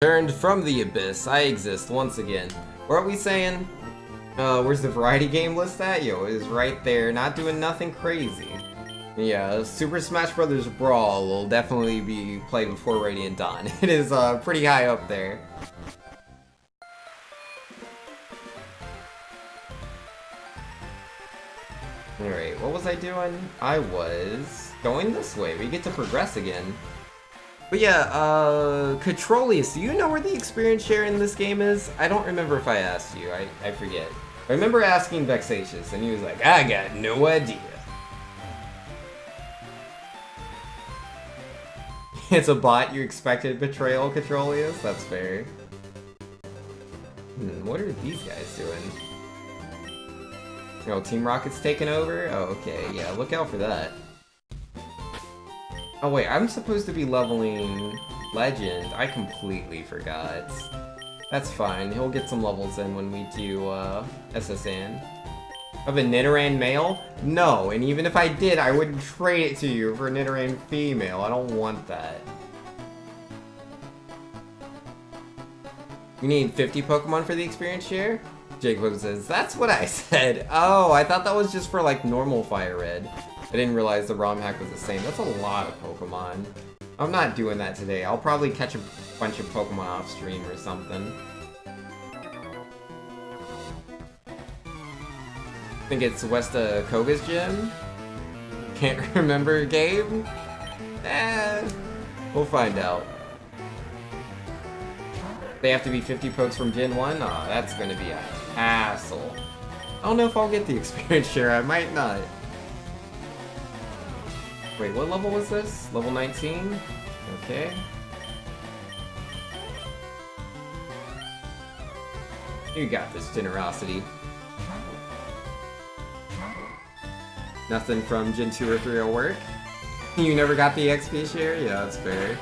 Turned from the abyss, I exist once again. What are we saying? Where's the variety game list at? Yo, it is right there, not doing nothing crazy. Yeah, Super Smash Bros. Brawl will definitely be played before Radiant Dawn. It is pretty high up there. Alright, what was I doing? I was going this way. We get to progress again. But yeah, Controlius, do you know where the experience share in this game is? I don't remember if I asked you, I forget. I remember asking Vexatious, and he was like, I got no idea. It's a bot, you expected betrayal, Controlius? That's fair. What are these guys doing? Oh, Team Rocket's taking over? Oh, okay, yeah, look out for that. Oh wait, I'm supposed to be leveling Legend. I completely forgot. That's fine, he'll get some levels in when we do SSN. Of a Nidoran male? No, and even if I did, I wouldn't trade it to you for a Nidoran female. I don't want that. You need 50 Pokemon for the experience share? Jacob says, that's what I said. Oh, I thought that was just for like normal Fire Red. I didn't realize the ROM hack was the same. That's a lot of Pokemon. I'm not doing that today. I'll probably catch a bunch of Pokemon off stream or something. I think it's Westa Koga's gym. Can't remember, Gabe? We'll find out. They have to be 50 pokes from Gen 1? Oh, that's gonna be a hassle. I don't know if I'll get the experience share, I might not. Wait, what level was this? Level 19? Okay. You got this, Generosity. Nothing from Gen 2 or 3 will work? You never got the XP share? Yeah, that's fair.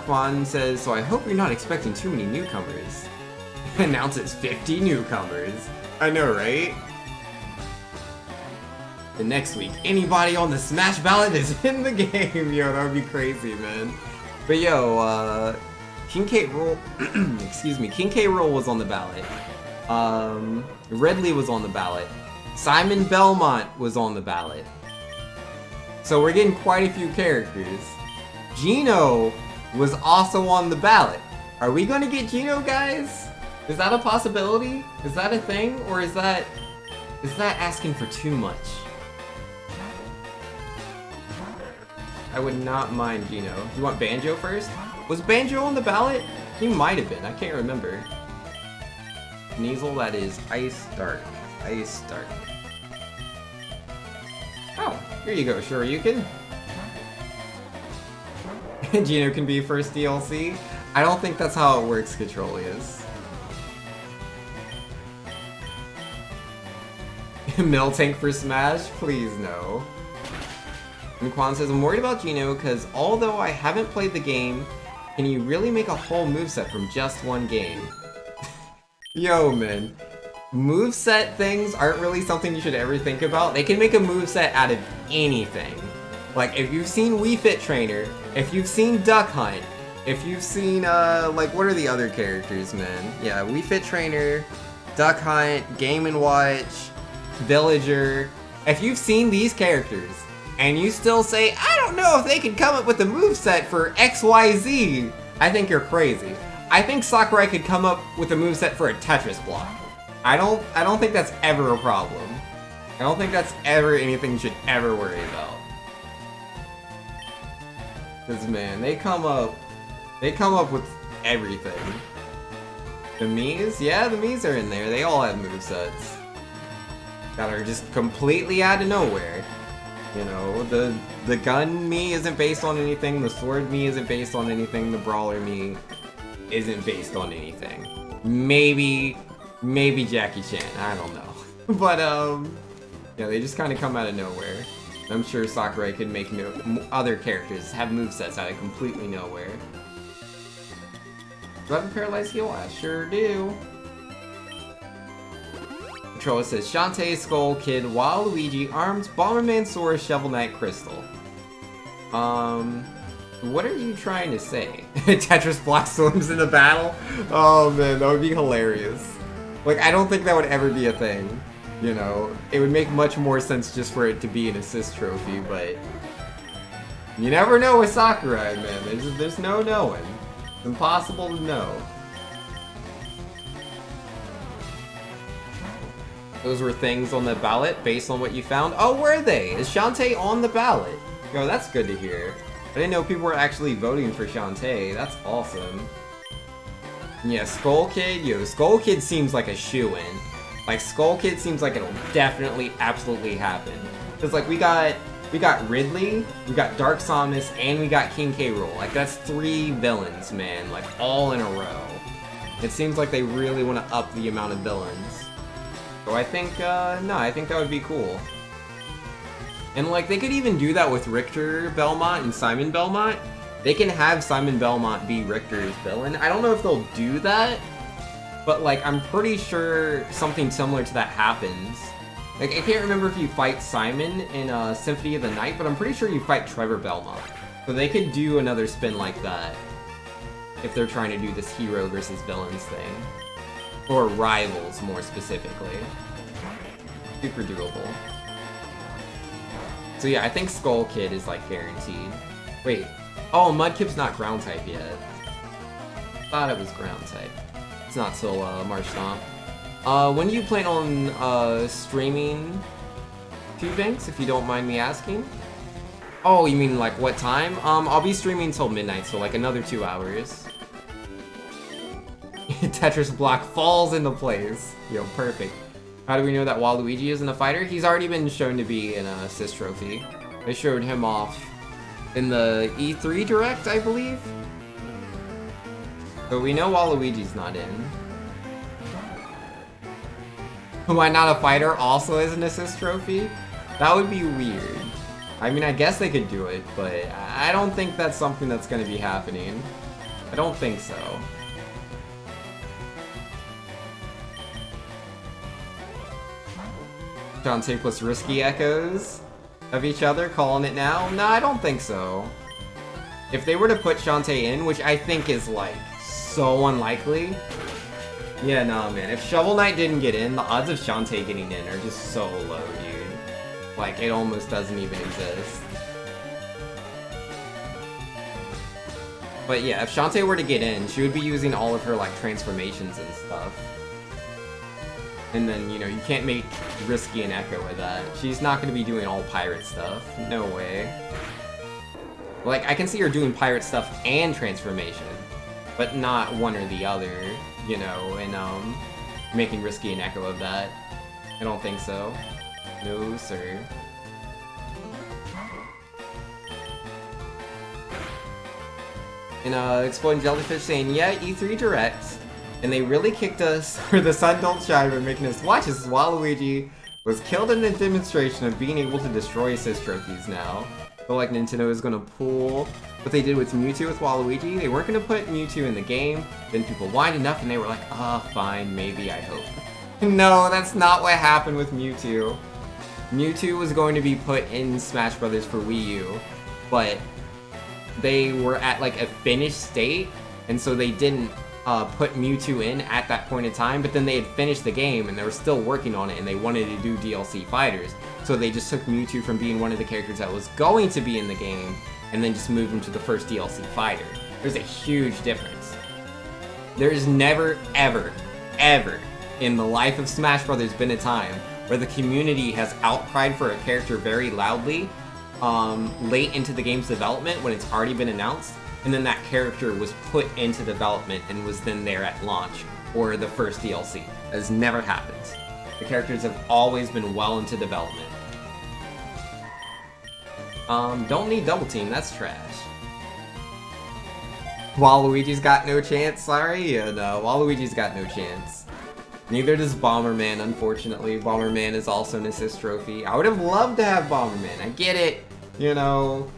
Quan says, so I hope you're not expecting too many newcomers. Announces 50 newcomers. I know, right? The next week, anybody on the Smash ballot is in the game. Yo, that would be crazy, man. But yo, King K. Rool, excuse me, King K. Rool was on the ballot. Redley was on the ballot. Simon Belmont was on the ballot. So we're getting quite a few characters. Gino was also on the ballot. Are we gonna get Gino, guys? Is that a possibility? Is that a thing? Or is that asking for too much? I would not mind Gino. You want Banjo first? Was Banjo on the ballot? He might have been, I can't remember. Sneasel, that is Ice Dark. Ice Dark. Oh, here you go, Shoryuken. Gino can be first DLC? I don't think that's how it works, Controlius. Miltank for Smash? Please no. And Quan says, I'm worried about Gino because although I haven't played the game, can you really make a whole moveset from just one game? Yo, man. Moveset things aren't really something you should ever think about. They can make a moveset out of anything. Like, if you've seen Wii Fit Trainer, if you've seen Duck Hunt, if you've seen, like, what are the other characters, man? Yeah, Wii Fit Trainer, Duck Hunt, Game & Watch, Villager. If you've seen these characters, and you still say, I don't know if they can come up with a moveset for XYZ, I think you're crazy. I think Sakurai could come up with a moveset for a Tetris block. I don't think that's ever a problem. I don't think that's ever anything you should ever worry about. Cause man, they come up with everything. The Miis? Yeah, the Miis are in there. They all have movesets. That are just completely out of nowhere. You know, the gun Mii isn't based on anything, the sword Mii isn't based on anything, the brawler Mii isn't based on anything. Maybe Jackie Chan, I don't know. But yeah, they just kind of come out of nowhere. I'm sure Sakurai could make other characters have movesets out of completely nowhere. Do I have a paralyzed heal? I sure do. Controller says Shantae, Skull Kid, Waluigi, Arms, Bomberman, Sword, Shovel Knight, Crystal. What are you trying to say? Tetris block swims in the battle? Oh man, that would be hilarious. Like, I don't think that would ever be a thing. You know, it would make much more sense just for it to be an assist trophy, but you never know with Sakurai, man. There's no knowing. It's impossible to know. Those were things on the ballot based on what you found? Oh, were they? Is Shantae on the ballot? Yo, that's good to hear. I didn't know people were actually voting for Shantae. That's awesome. Yeah, Skull Kid. Yo, Skull Kid seems like a shoo-in. Like, Skull Kid seems like it'll definitely, absolutely happen. Because, like, we got Ridley, we got Dark Samus, and we got King K. Rool. Like, that's 3 villains, man. Like, all in a row. It seems like they really want to up the amount of villains. So I think, no, I think that would be cool. And, like, they could even do that with Richter Belmont and Simon Belmont. They can have Simon Belmont be Richter's villain. I don't know if they'll do that, but, like, I'm pretty sure something similar to that happens. Like, I can't remember if you fight Simon in Symphony of the Night, but I'm pretty sure you fight Trevor Belmont. So they could do another spin like that if they're trying to do this hero versus villains thing. Or rivals, more specifically. Super doable. So yeah, I think Skull Kid is, like, guaranteed. Wait. Oh, Mudkip's not ground type yet. Thought it was ground type. It's not till March Stomp. When do you plan on streaming Two Banks, if you don't mind me asking? Oh, you mean like what time? I'll be streaming till midnight, so like another 2 hours. Tetris block falls into place. Yo, perfect. How do we know that Waluigi isn't a fighter? He's already been shown to be an assist trophy. They showed him off in the E3 Direct, I believe. But we know Waluigi's not in. Am I not a fighter also as an assist trophy? That would be weird. I mean, I guess they could do it, but I don't think that's something that's going to be happening. I don't think so. Shantae plus Risky echoes of each other, calling it now? No, I don't think so. If they were to put Shantae in, which I think is, like, so unlikely. Yeah, no, man. If Shovel Knight didn't get in, the odds of Shantae getting in are just so low, dude. Like, it almost doesn't even exist. But yeah, if Shantae were to get in, she would be using all of her, like, transformations and stuff. And then, you know, you can't make Risky and Echo with that. She's not going to be doing all pirate stuff. No way. Like, I can see her doing pirate stuff and transformation, but not one or the other, you know, and, making Risky and Echo of that. I don't think so. No, sir. And, Exploding Jellyfish saying, yeah, E3 Direct. And they really kicked us for the Sun Don't Shine by making us watch as Waluigi was killed in a demonstration of being able to destroy assist trophies now. I feel like Nintendo is going to pull what they did with Mewtwo with Waluigi. They weren't going to put Mewtwo in the game, then people whined enough and they were like, ah, oh, fine, maybe, I hope. No, that's not what happened with Mewtwo. Mewtwo was going to be put in Smash Bros. For Wii U, but they were at like a finished state, and so they didn't put Mewtwo in at that point in time, but then they had finished the game and they were still working on it and they wanted to do DLC fighters. So they just took Mewtwo from being one of the characters that was going to be in the game and then just moved him to the first DLC fighter. There's a huge difference. There's never, ever, ever in the life of Smash Bros. Been a time where the community has outcried for a character very loudly late into the game's development when it's already been announced, and then that character was put into development and was then there at launch, or the first DLC. That has never happened. The characters have always been well into development. Don't need Double Team, that's trash. Waluigi's got no chance, sorry? Yeah, no, Waluigi's got no chance. Neither does Bomberman, unfortunately. Bomberman is also an assist trophy. I would have loved to have Bomberman, I get it, you know.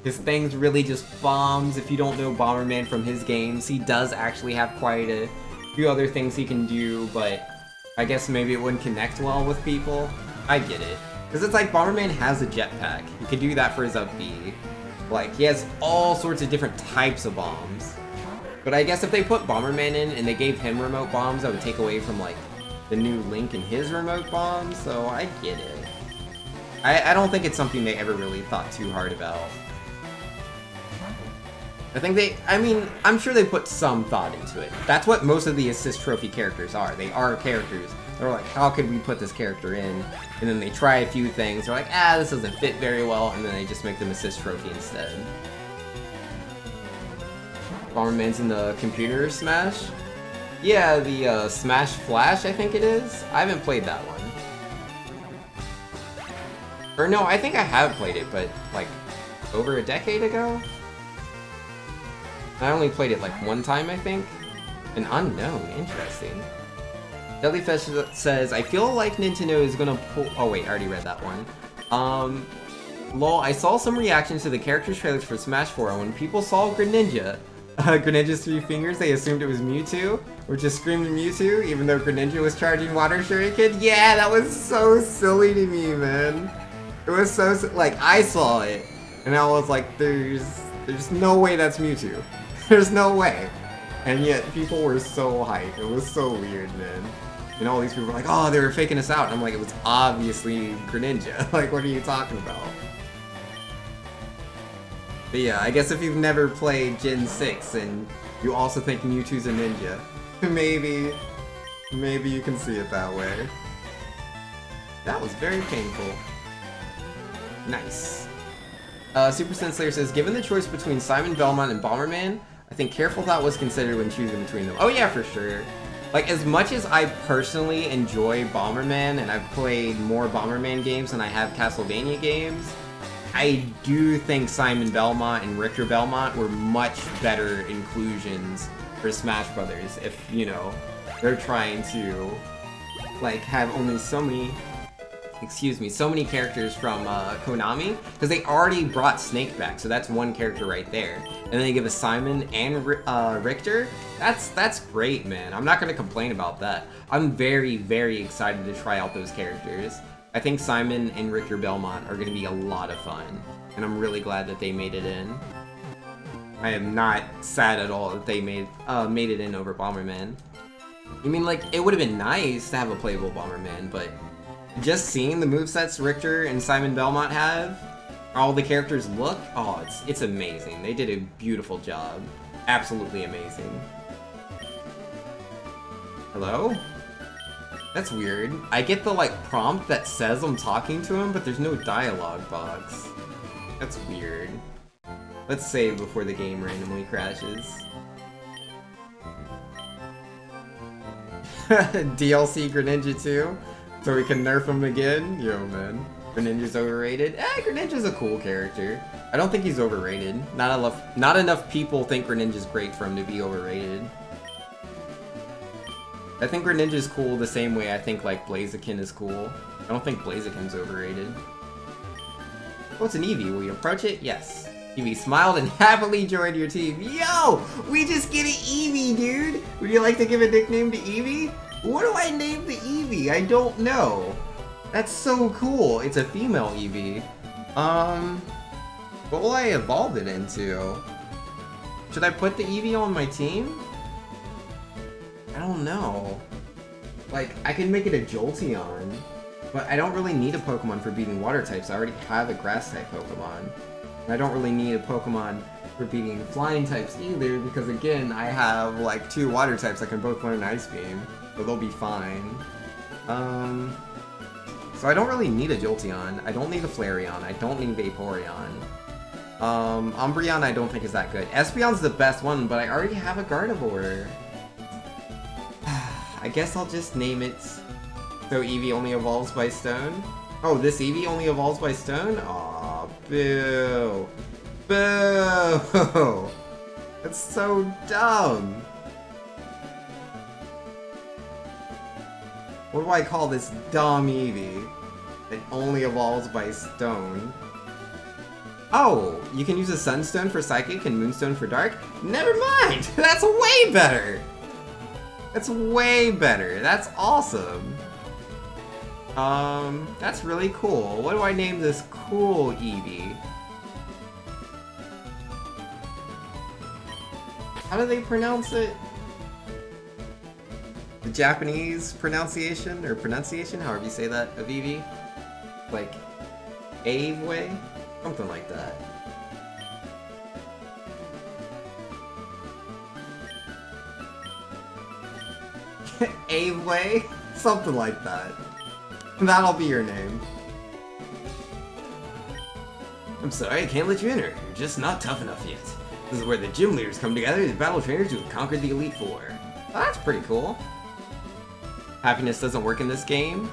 His thing's really just bombs. If you don't know Bomberman from his games, he does actually have quite a few other things he can do, but I guess maybe it wouldn't connect well with people. I get it. Because it's like Bomberman has a jetpack. He could do that for his up B. Like, he has all sorts of different types of bombs. But I guess if they put Bomberman in and they gave him remote bombs, that would take away from, like, the new Link and his remote bombs, so I get it. I don't think it's something they ever really thought too hard about. I think I'm sure they put some thought into it. That's what most of the assist trophy characters are. They are characters. They're like, how could we put this character in? And then they try a few things. They're like, this doesn't fit very well, and then they just make them assist trophy instead. Bomberman's in the computer Smash? Yeah, the Smash Flash, I think it is. I haven't played that one. Or no, I think I have played it, but like over a decade ago? I only played it like one time, I think. An unknown, interesting. Jellyfish says, I feel like Nintendo is gonna pull... Oh wait, I already read that one. Lol, I saw some reactions to the character trailers for Smash 4, and when people saw Greninja, Greninja's 3 fingers, they assumed it was Mewtwo, or just screamed Mewtwo, even though Greninja was charging Water Shuriken. Yeah, that was so silly to me, man. It was so, like, I saw it, and I was like, there's no way that's Mewtwo. There's no way. And yet, people were so hyped. It was so weird, man. And all these people were like, oh, they were faking us out. And I'm like, it was obviously Greninja. Like, what are you talking about? But yeah, I guess if you've never played Gen 6 and you also think Mewtwo's a ninja, maybe you can see it that way. That was very painful. Nice. Super Slayer says, given the choice between Simon Belmont and Bomberman, I think careful thought was considered when choosing between them. Oh yeah, for sure. Like, as much as I personally enjoy Bomberman, and I've played more Bomberman games than I have Castlevania games, I do think Simon Belmont and Richter Belmont were much better inclusions for Smash Brothers if, you know, they're trying to, like, have only so many characters from Konami, because they already brought Snake back, so that's one character right there. And then they give us Simon and Richter. That's great, man. I'm not going to complain about that. I'm very, very excited to try out those characters. I think Simon and Richter Belmont are going to be a lot of fun, and I'm really glad that they made it in. I am not sad at all that they made it in over Bomberman. I mean, like, it would have been nice to have a playable Bomberman, but just seeing the movesets Richter and Simon Belmont have, all the characters look, oh, it's amazing. They did a beautiful job. Absolutely amazing. Hello? That's weird. I get the, like, prompt that says I'm talking to him, but there's no dialogue box. That's weird. Let's save before the game randomly crashes. DLC Greninja 2? So we can nerf him again? Yo, man. Greninja's overrated? Greninja's a cool character. I don't think he's overrated. Not enough people think Greninja's great for him to be overrated. I think Greninja's cool the same way I think, like, Blaziken is cool. I don't think Blaziken's overrated. Oh, it's an Eevee. Will you approach it? Yes. Eevee smiled and happily joined your team. Yo! We just get an Eevee, dude! Would you like to give a nickname to Eevee? What do I name the Eevee? I don't know. That's so cool. It's a female Eevee. What will I evolve it into? Should I put the Eevee on my team? I don't know. Like, I can make it a Jolteon, but I don't really need a Pokemon for beating water types. I already have a grass type Pokemon. And I don't really need a Pokemon for beating flying types either, because again, I have like 2 water types that can both learn Ice Beam, so they'll be fine. So I don't really need a Jolteon. I don't need a Flareon. I don't need Vaporeon. Umbreon I don't think is that good. Espeon's the best one, but I already have a Gardevoir. I guess I'll just name it so Eevee only evolves by stone. Oh, this Eevee only evolves by stone? Aw, boo. Boo! That's so dumb. What do I call this dumb Eevee that only evolves by stone? Oh, you can use a Sunstone for Psychic and Moonstone for Dark? Never mind! That's way better! That's way better. That's awesome. That's really cool. What do I name this cool Eevee? How do they pronounce it? The Japanese pronunciation, or pronunciation, however you say that, of Eevee? Like, Aveway? Something like that. Aveway? Something like that. That'll be your name. I'm sorry, I can't let you enter. You're just not tough enough yet. This is where the gym leaders come together as battle trainers who have conquered the Elite Four. Well, that's pretty cool. Happiness doesn't work in this game?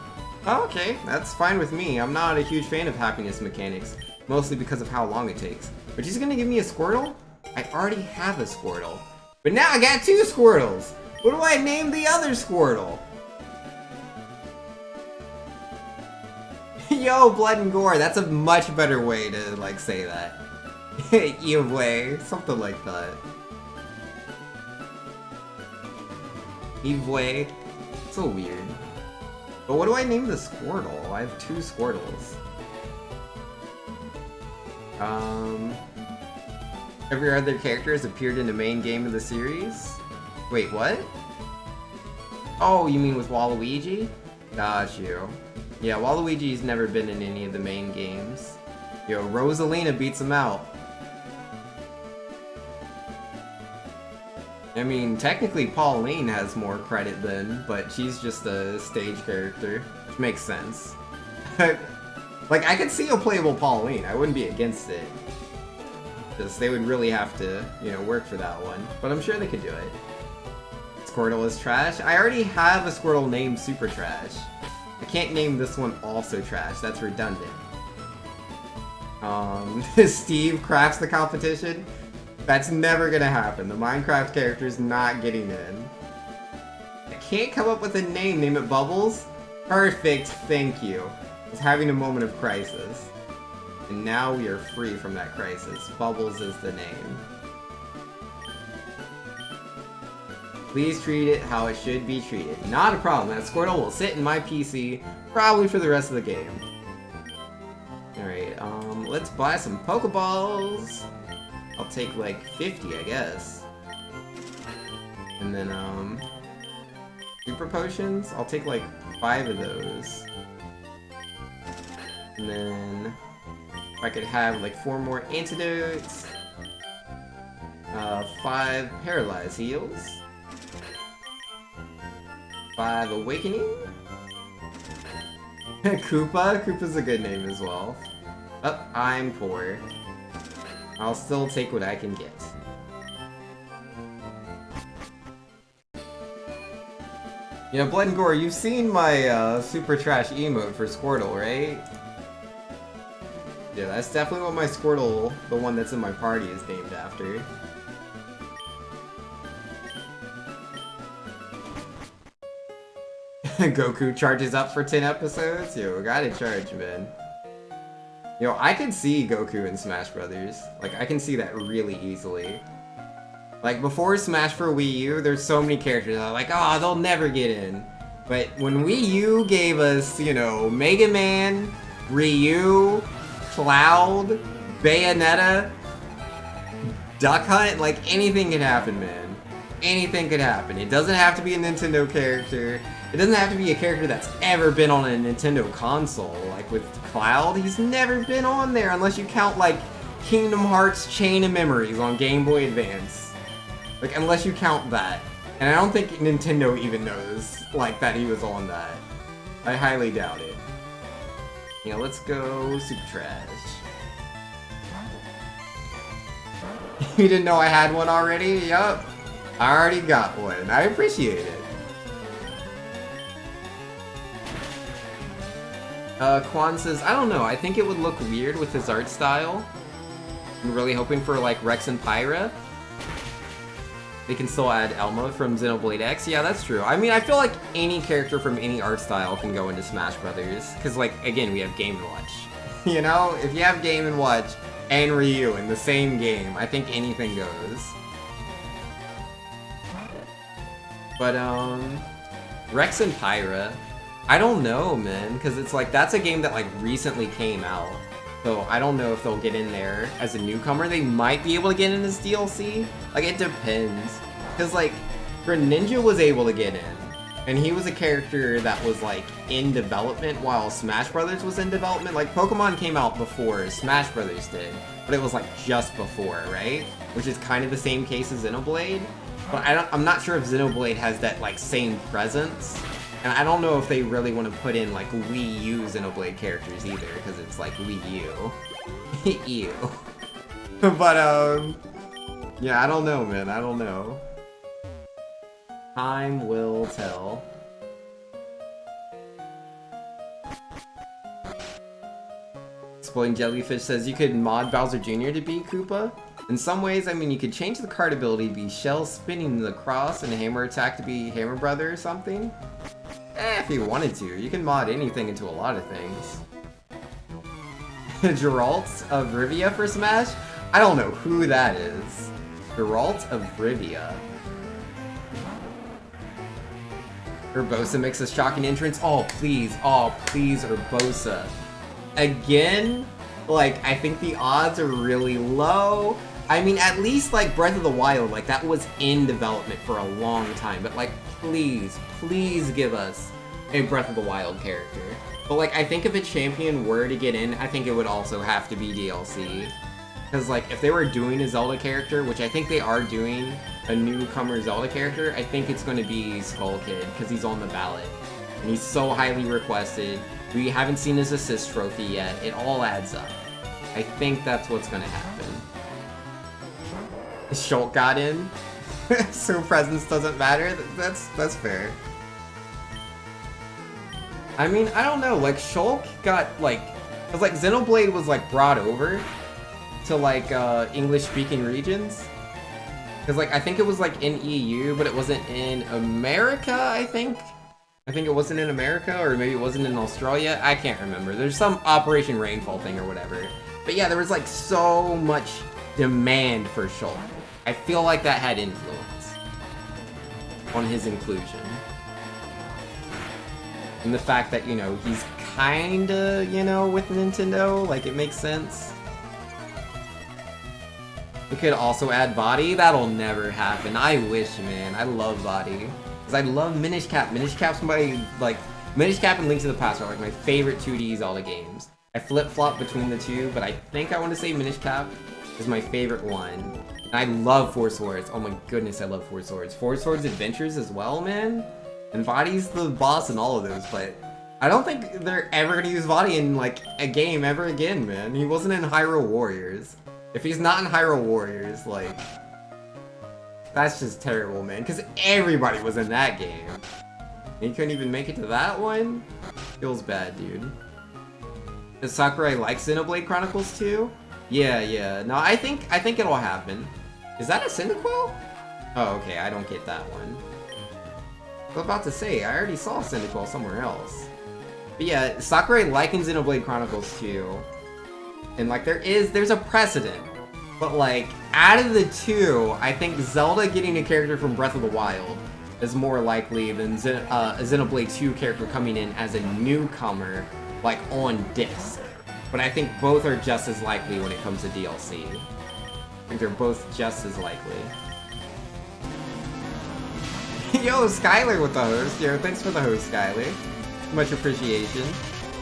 Oh, okay, that's fine with me. I'm not a huge fan of happiness mechanics, mostly because of how long it takes. But she's gonna give me a Squirtle? I already have a Squirtle. But now I got 2 Squirtles! What do I name the other Squirtle? Yo, Blood and Gore, that's a much better way to, like, say that. Eeveway, something like that. Eeveway. So weird. But what do I name the Squirtle? I have 2 Squirtles. Every other character has appeared in the main game of the series? Wait, what? Oh, you mean with Waluigi? Got you. Yeah, Waluigi's never been in any of the main games. Yo, Rosalina beats him out. I mean, technically Pauline has more credit then, but she's just a stage character, which makes sense. Like, I could see a playable Pauline, I wouldn't be against it. Just, they would really have to, you know, work for that one. But I'm sure they could do it. Squirtle is trash? I already have a Squirtle named Super Trash. I can't name this one also trash, that's redundant. Steve crafts the competition? That's never gonna happen. The Minecraft character's not getting in. I can't come up with a name. Name it Bubbles? Perfect, thank you. I was having a moment of crisis. And now we are free from that crisis. Bubbles is the name. Please treat it how it should be treated. Not a problem. That Squirtle will sit in my PC probably for the rest of the game. Alright, let's buy some Pokeballs. I'll take like 50, I guess. And then, Super Potions? I'll take like 5 of those. And then, if I could have like 4 more Antidotes. 5 Paralyze Heals. 5 Awakening. Koopa? Koopa's a good name as well. Oh, I'm poor. I'll still take what I can get. You know, Blood and Gore, you've seen my Super Trash emote for Squirtle, right? Yeah, that's definitely what my Squirtle, the one that's in my party, is named after. Goku charges up for 10 episodes? Yo, gotta charge, man. Yo, I could see Goku in Smash Brothers. Like, I can see that really easily. Like, before Smash for Wii U, there's so many characters that are like, oh, they'll never get in. But when Wii U gave us, you know, Mega Man, Ryu, Cloud, Bayonetta, Duck Hunt, like, anything can happen, man. Anything could happen. It doesn't have to be a Nintendo character. It doesn't have to be a character that's ever been on a Nintendo console. Like with Cloud, he's never been on there unless you count like Kingdom Hearts Chain of Memories on Game Boy Advance. Like unless you count that. And I don't think Nintendo even knows like that he was on that. I highly doubt it. You know, let's go Super Trash. You didn't know I had one already? Yup. I already got one. I appreciate it. Quan says, I don't know, I think it would look weird with his art style. I'm really hoping for, like, Rex and Pyra. They can still add Elma from Xenoblade X. Yeah, that's true. I mean, I feel like any character from any art style can go into Smash Brothers. Because, like, again, we have Game & Watch. You know? If you have Game & Watch and Ryu in the same game, I think anything goes. But, Rex and Pyra... I don't know, man, because it's like, that's a game that, like, recently came out. So I don't know if they'll get in there as a newcomer. They might be able to get in as DLC. Like, it depends. Because, like, Greninja was able to get in. And he was a character that was, like, in development while Smash Brothers was in development. Like, Pokemon came out before Smash Brothers did. But it was, like, just before, right? Which is kind of the same case as Xenoblade. But I'm not sure if Xenoblade has that, like, same presence. And I don't know if they really want to put in, like, Wii U Xenoblade characters either, because it's, like, Wii U. Ew. But, yeah, I don't know, man. I don't know. Time will tell. Exploding Jellyfish says you could mod Bowser Jr. to be Koopa. In some ways, I mean, you could change the card ability to be Shell spinning the cross and Hammer attack to be Hammer Brother or something. If you wanted to. You can mod anything into a lot of things. Geralt of Rivia for Smash? I don't know who that is. Geralt of Rivia. Urbosa makes a shocking entrance. Oh, please, Urbosa. Again, like, I think the odds are really low. I mean, at least, like, Breath of the Wild, like, that was in development for a long time. But, like, please give us a Breath of the Wild character. But, like, I think if a champion were to get in, I think it would also have to be DLC. Because, like, if they were doing a Zelda character, which I think they are doing a newcomer Zelda character, I think it's going to be Skull Kid, because he's on the ballot. And he's so highly requested. We haven't seen his assist trophy yet. It all adds up. I think that's what's going to happen. Shulk got in, so presence doesn't matter. That's fair. I mean, I don't know. Like, Shulk got, like... Because, like, Xenoblade was, like, brought over to, like, English-speaking regions. Because, like, I think it was, like, in EU, but it wasn't in America, I think? I think it wasn't in America, or maybe it wasn't in Australia. I can't remember. There's some Operation Rainfall thing or whatever. But yeah, there was, like, so much demand for Shulk. I feel like that had influence on his inclusion. And the fact that, you know, he's kinda, you know, with Nintendo, like, it makes sense. We could also add Body. That'll never happen. I wish, man. I love Body. Because I love Minish Cap. Minish Cap's my, like, Minish Cap and Link to the Past are, like, my favorite 2D Zelda games. I flip-flop between the two, but I think I want to say Minish Cap is my favorite one. And I love Four Swords. Oh my goodness, I love Four Swords. Four Swords Adventures as well, man. And Body's the boss in all of those, but I don't think they're ever gonna use Body in, like, a game ever again, man. He wasn't in Hyrule Warriors. If he's not in Hyrule Warriors, like, that's just terrible, man. Because everybody was in that game. And he couldn't even make it to that one? Feels bad, dude. Does Sakurai like Xenoblade Chronicles 2? Yeah. No, I think it'll happen. Is that a Cyndaquil? Oh, okay, I don't get that one. I was about to say, I already saw Cyndaquil somewhere else. But yeah, Sakurai likens Xenoblade Chronicles 2. And, like, there's a precedent. But, like, out of the two, I think Zelda getting a character from Breath of the Wild is more likely than a Xenoblade 2 character coming in as a newcomer, like, on disc. But I think both are just as likely when it comes to DLC. I think they're both just as likely. Yo, Skylar with the host. Yo, thanks for the host, Skylar. Much appreciation.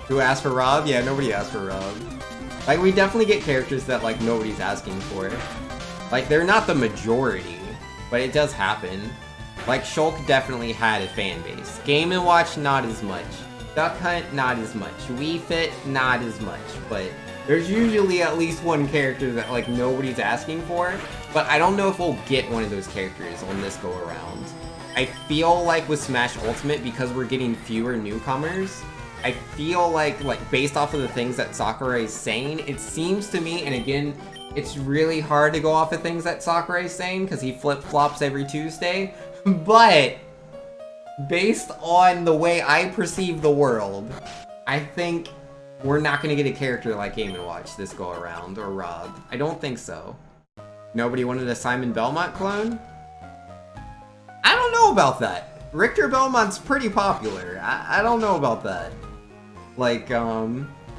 Who asked for Rob? Yeah, nobody asked for Rob. Like, we definitely get characters that, like, nobody's asking for. Like, they're not the majority, but it does happen. Like, Shulk definitely had a fan base. Game & Watch, not as much. Duck Hunt, not as much. Wii Fit, not as much. But there's usually at least one character that, like, nobody's asking for. But I don't know if we'll get one of those characters on this go-around. I feel like with Smash Ultimate, because we're getting fewer newcomers, I feel like based off of the things that Sakurai is saying, it seems to me, and again, it's really hard to go off of things that Sakurai is saying, because he flip-flops every Tuesday, but based on the way I perceive the world, I think we're not going to get a character like Game & Watch this go-around, or Rob. I don't think so. Nobody wanted a Simon Belmont clone? I don't know about that. Richter Belmont's pretty popular. I don't know about that. Like,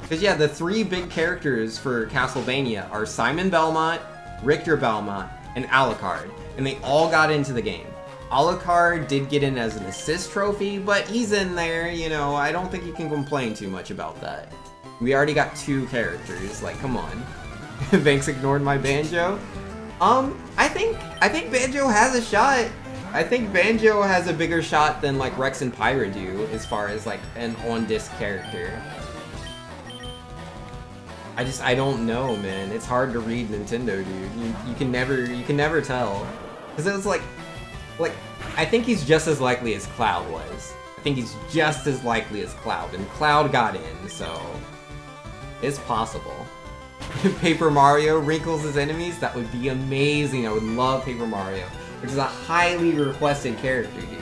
Because yeah, the 3 big characters for Castlevania are Simon Belmont, Richter Belmont, and Alucard. And they all got into the game. Alucard did get in as an assist trophy, but he's in there, you know, I don't think you can complain too much about that. We already got 2 characters, like, come on. Banks ignored my Banjo. I think Banjo has a shot. I think Banjo has a bigger shot than like Rex and Pyra do as far as like an on-disc character. I don't know, man. It's hard to read Nintendo, dude. You can never tell. Cause it was like I think he's just as likely as Cloud was. I think he's just as likely as Cloud, and Cloud got in, so it's possible. Paper Mario wrinkles his enemies? That would be amazing. I would love Paper Mario, which is a highly requested character, dude.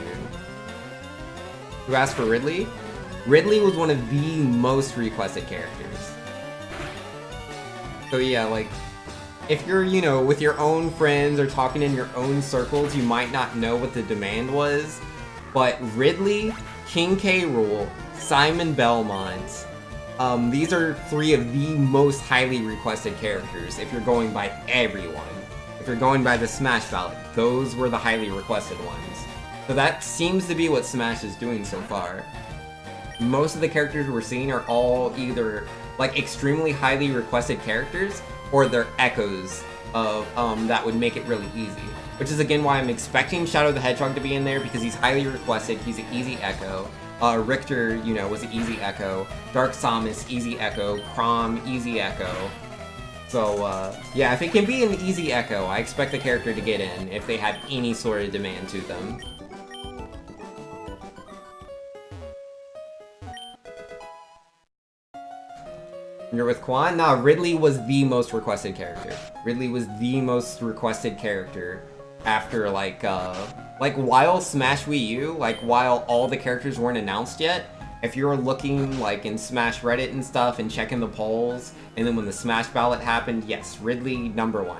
Who asked for Ridley? Ridley was one of the most requested characters. So yeah, like, if you're, you know, with your own friends or talking in your own circles, you might not know what the demand was, but Ridley, King K. Rool, Simon Belmont, these are 3 of the most highly requested characters if you're going by everyone. If you're going by the Smash ballot, those were the highly requested ones. So that seems to be what Smash is doing so far. Most of the characters we're seeing are all either like extremely highly requested characters, or they're echoes of that would make it really easy. Which is again why I'm expecting Shadow the Hedgehog to be in there, because he's highly requested, he's an easy echo. Richter, you know, was an easy echo. Dark Samus, easy echo. Chrom, easy echo. So, yeah, if it can be an easy echo, I expect the character to get in if they have any sort of demand to them. You're with Quan? Nah, Ridley was the most requested character. Ridley was the most requested character after, like while Smash Wii U, like, while all the characters weren't announced yet, if you're looking, like, in Smash Reddit and stuff and checking the polls, and then when the Smash ballot happened, yes, Ridley, #1.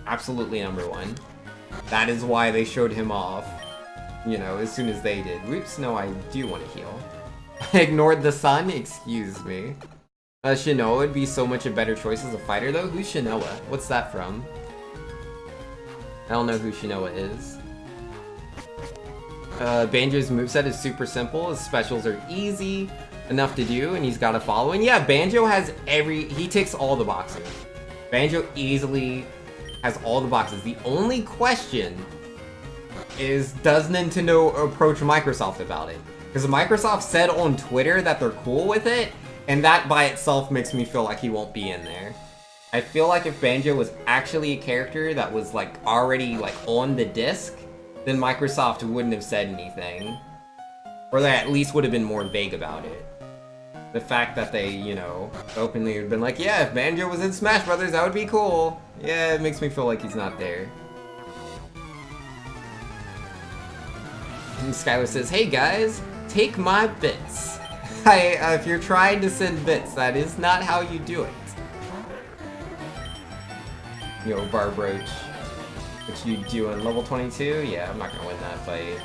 Absolutely #1. That is why they showed him off, you know, as soon as they did. Whoops, no, I do want to heal. I ignored the sun? Excuse me. Shinoa would be so much a better choice as a fighter, though. Who's Shinoa? What's that from? I don't know who Shinoa is. Banjo's moveset is super simple. His specials are easy enough to do, and he's got a following. Yeah, Banjo has he ticks all the boxes. Banjo easily has all the boxes. The only question is, does Nintendo approach Microsoft about it? Because Microsoft said on Twitter that they're cool with it, and that by itself makes me feel like he won't be in there. I feel like if Banjo was actually a character that was like already like on the disc, then Microsoft wouldn't have said anything. Or they at least would have been more vague about it. The fact that they, you know, openly have been like, yeah, if Banjo was in Smash Brothers, that would be cool. Yeah, it makes me feel like he's not there. And Skylar says, hey guys, take my bits. If you're trying to send bits, that is not how you do it. Yo, Barbroach. What you doing? Level 22? Yeah, I'm not gonna win that fight.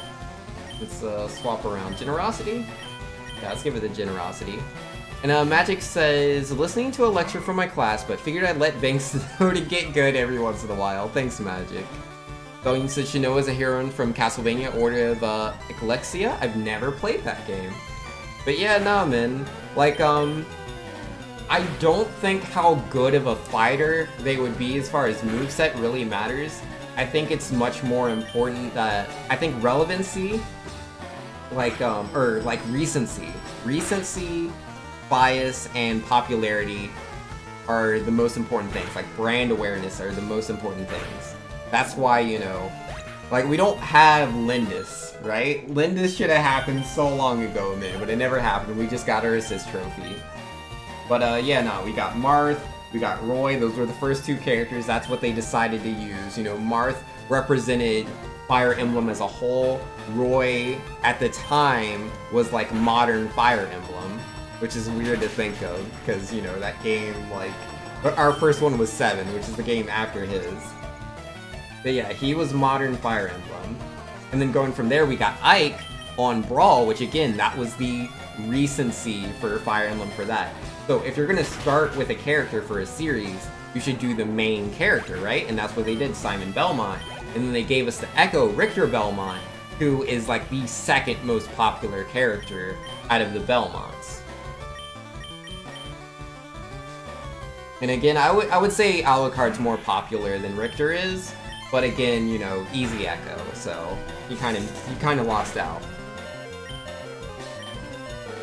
Let's swap around. Generosity? Yeah, let's give it the generosity. And Magic says, listening to a lecture from my class, but figured I'd let Banks know to get good every once in a while. Thanks, Magic. Going says Shinoa is a heroine from Castlevania Order of Ecclexia. I've never played that game. But yeah, nah, man. Like, I don't think how good of a fighter they would be as far as moveset really matters. I think it's much more important that, I think relevancy, like, or like recency. Recency, bias, and popularity are the most important things. Like, brand awareness are the most important things. That's why, you know, like, we don't have Lindis, right? Lindis should have happened so long ago, man, but it never happened. We just got our assist trophy. But, yeah, no, we got Marth, we got Roy. Those were the first 2 characters. That's what they decided to use. You know, Marth represented Fire Emblem as a whole. Roy, at the time, was, like, modern Fire Emblem, which is weird to think of, because, you know, that game, like, our first one was 7, which is the game after his. But yeah, he was modern Fire Emblem. And then going from there, we got Ike on Brawl, which again, that was the recency for Fire Emblem for that. So if you're gonna start with a character for a series, you should do the main character, right? And that's what they did, Simon Belmont. And then they gave us the Echo, Richter Belmont, who is like the second most popular character out of the Belmonts. And again, I would say Alucard's more popular than Richter is, but again, you know, easy Echo, so you kind of lost out.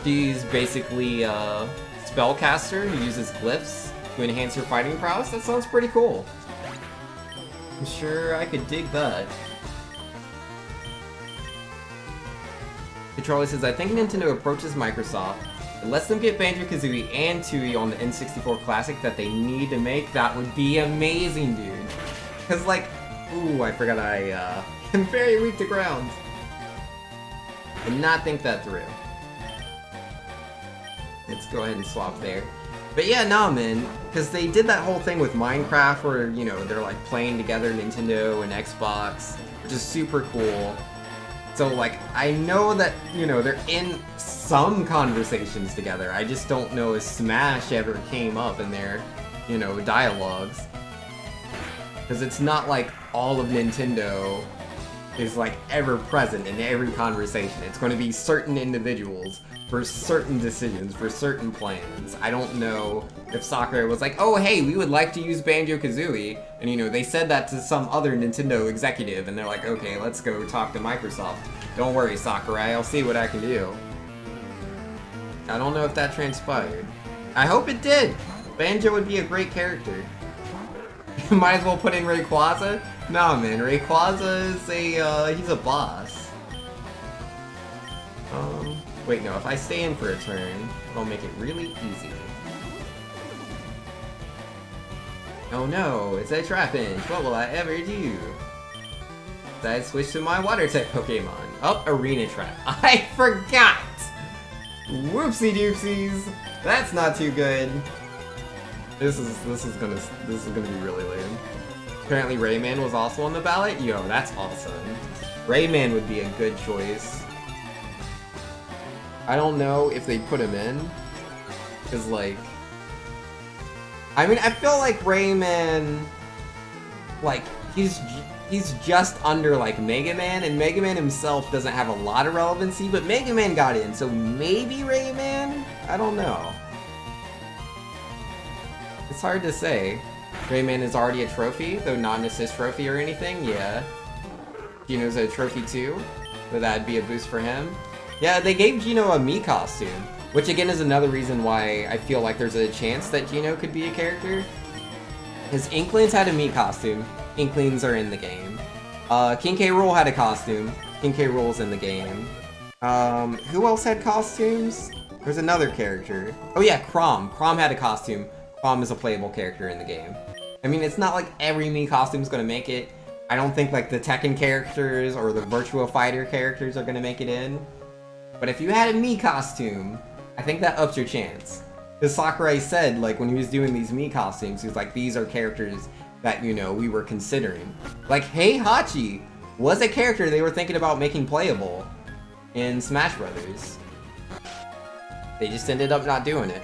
She's basically a spellcaster who uses glyphs to enhance her fighting prowess. That sounds pretty cool. I'm sure I could dig that. Charlie says, I think Nintendo approaches Microsoft. It lets them get Banjo-Kazooie and Tooie on the N64 Classic that they need to make. That would be amazing, dude. Because, like, ooh, I forgot I am very weak to ground. Did not think that through. Let's go ahead and swap there. But yeah, nah, man, because they did that whole thing with Minecraft where, you know, they're like playing together, Nintendo and Xbox, which is super cool. So, like, I know that, you know, they're in some conversations together. I just don't know if Smash ever came up in their, you know, dialogues. Because it's not like all of Nintendo is, like, ever present in every conversation. It's going to be certain individuals for certain decisions, for certain plans. I don't know if Sakurai was like, oh, hey, we would like to use Banjo-Kazooie, and, you know, they said that to some other Nintendo executive, and they're like, okay, let's go talk to Microsoft. Don't worry, Sakurai, I'll see what I can do. I don't know if that transpired. I hope it did! Banjo would be a great character. Might as well put in Rayquaza? Nah, man, Rayquaza is he's a boss. Wait, no, if I stay in for a turn, it'll make it really easy. Oh no, it's a Trapinch. What will I ever do? I switch to my water type Pokemon. Oh, Arena Trap. I forgot! Whoopsie doopsies! That's not too good. This is gonna be really lame. Apparently Rayman was also on the ballot? Yo, that's awesome. Rayman would be a good choice. I don't know if they put him in, because, like, I mean, I feel like Rayman, like, he's just under, like, Mega Man, and Mega Man himself doesn't have a lot of relevancy, but Mega Man got in, so maybe Rayman? I don't know. It's hard to say. Rayman is already a trophy, though not an assist trophy or anything, yeah. Gino's a trophy too, so that'd be a boost for him. Yeah, they gave Gino a Mii costume, which again is another reason why I feel like there's a chance that Gino could be a character. Because Inklings had a Mii costume, Inklings are in the game. King K. Rool had a costume, King K. Rool's in the game. Who else had costumes? There's another character. Oh yeah, Chrom. Chrom had a costume. Chrom is a playable character in the game. I mean, it's not like every Mii costume's gonna make it. I don't think like the Tekken characters or the Virtua Fighter characters are gonna make it in. But if you had a Mii costume, I think that ups your chance. Because Sakurai said, like, when he was doing these Mii costumes, he was like, these are characters that, you know, we were considering. Like, Heihachi was a character they were thinking about making playable in Smash Brothers. They just ended up not doing it.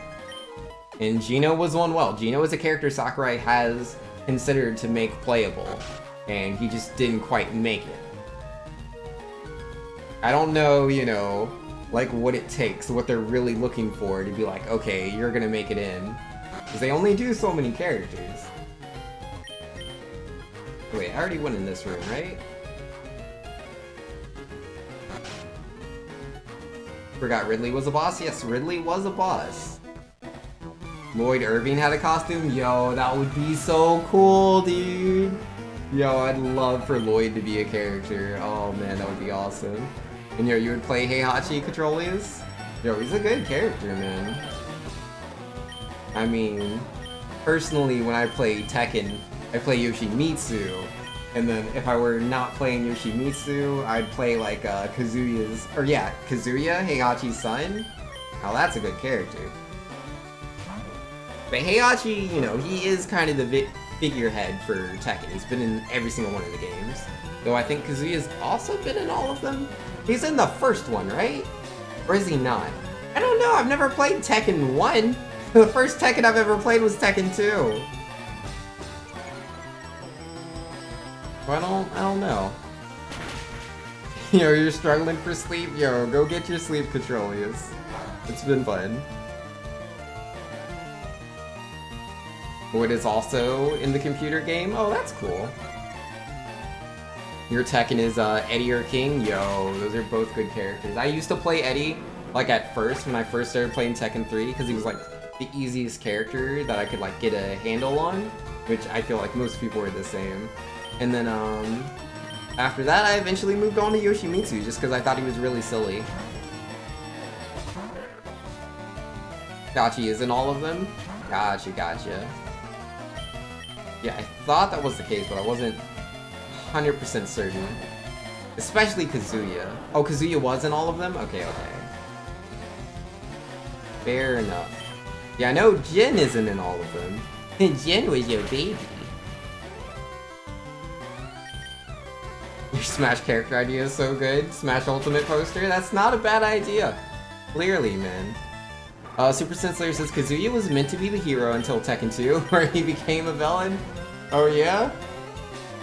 And Gino was one well. Gino is a character Sakurai has considered to make playable, and he just didn't quite make it. I don't know, you know, like what it takes, what they're really looking for to be like, okay, you're gonna make it in. Because they only do so many characters. Wait, I already went in this room, right? Forgot Ridley was a boss? Yes, Ridley was a boss. Lloyd Irving had a costume? Yo, that would be so cool, dude! Yo, I'd love for Lloyd to be a character. Oh man, that would be awesome. And yo, you would play Heihachi Controllers? Yo, he's a good character, man. I mean, personally, when I play Tekken, I play Yoshimitsu. And then if I were not playing Yoshimitsu, I'd play like Kazuya, Heihachi's son. Now that's a good character. But Heihachi, you know, he is kind of the figurehead for Tekken. He's been in every single one of the games. Though I think Kazuya's also been in all of them. He's in the first one, right? Or is he not? I don't know, I've never played Tekken 1. The first Tekken I've ever played was Tekken 2. I don't know. Yo, you're struggling for sleep? Yo, go get your sleep, Controlius. It's been fun. What is also in the computer game? Oh, that's cool. Your Tekken is Eddie or King? Yo, those are both good characters. I used to play Eddie, like at first, when I first started playing Tekken 3, because he was like the easiest character that I could like get a handle on, which I feel like most people are the same. And then after that I eventually moved on to Yoshimitsu, just because I thought he was really silly. Gotcha is in all of them? Gotcha. Yeah, I thought that was the case, but I wasn't 100% certain. Especially Kazuya. Oh, Kazuya was in all of them? Okay. Fair enough. Yeah, I know Jin isn't in all of them. Jin was your baby. Your Smash character idea is so good. Smash Ultimate poster? That's not a bad idea. Clearly, man. Super Senslayer says Kazuya was meant to be the hero until Tekken 2, where he became a villain. Oh yeah?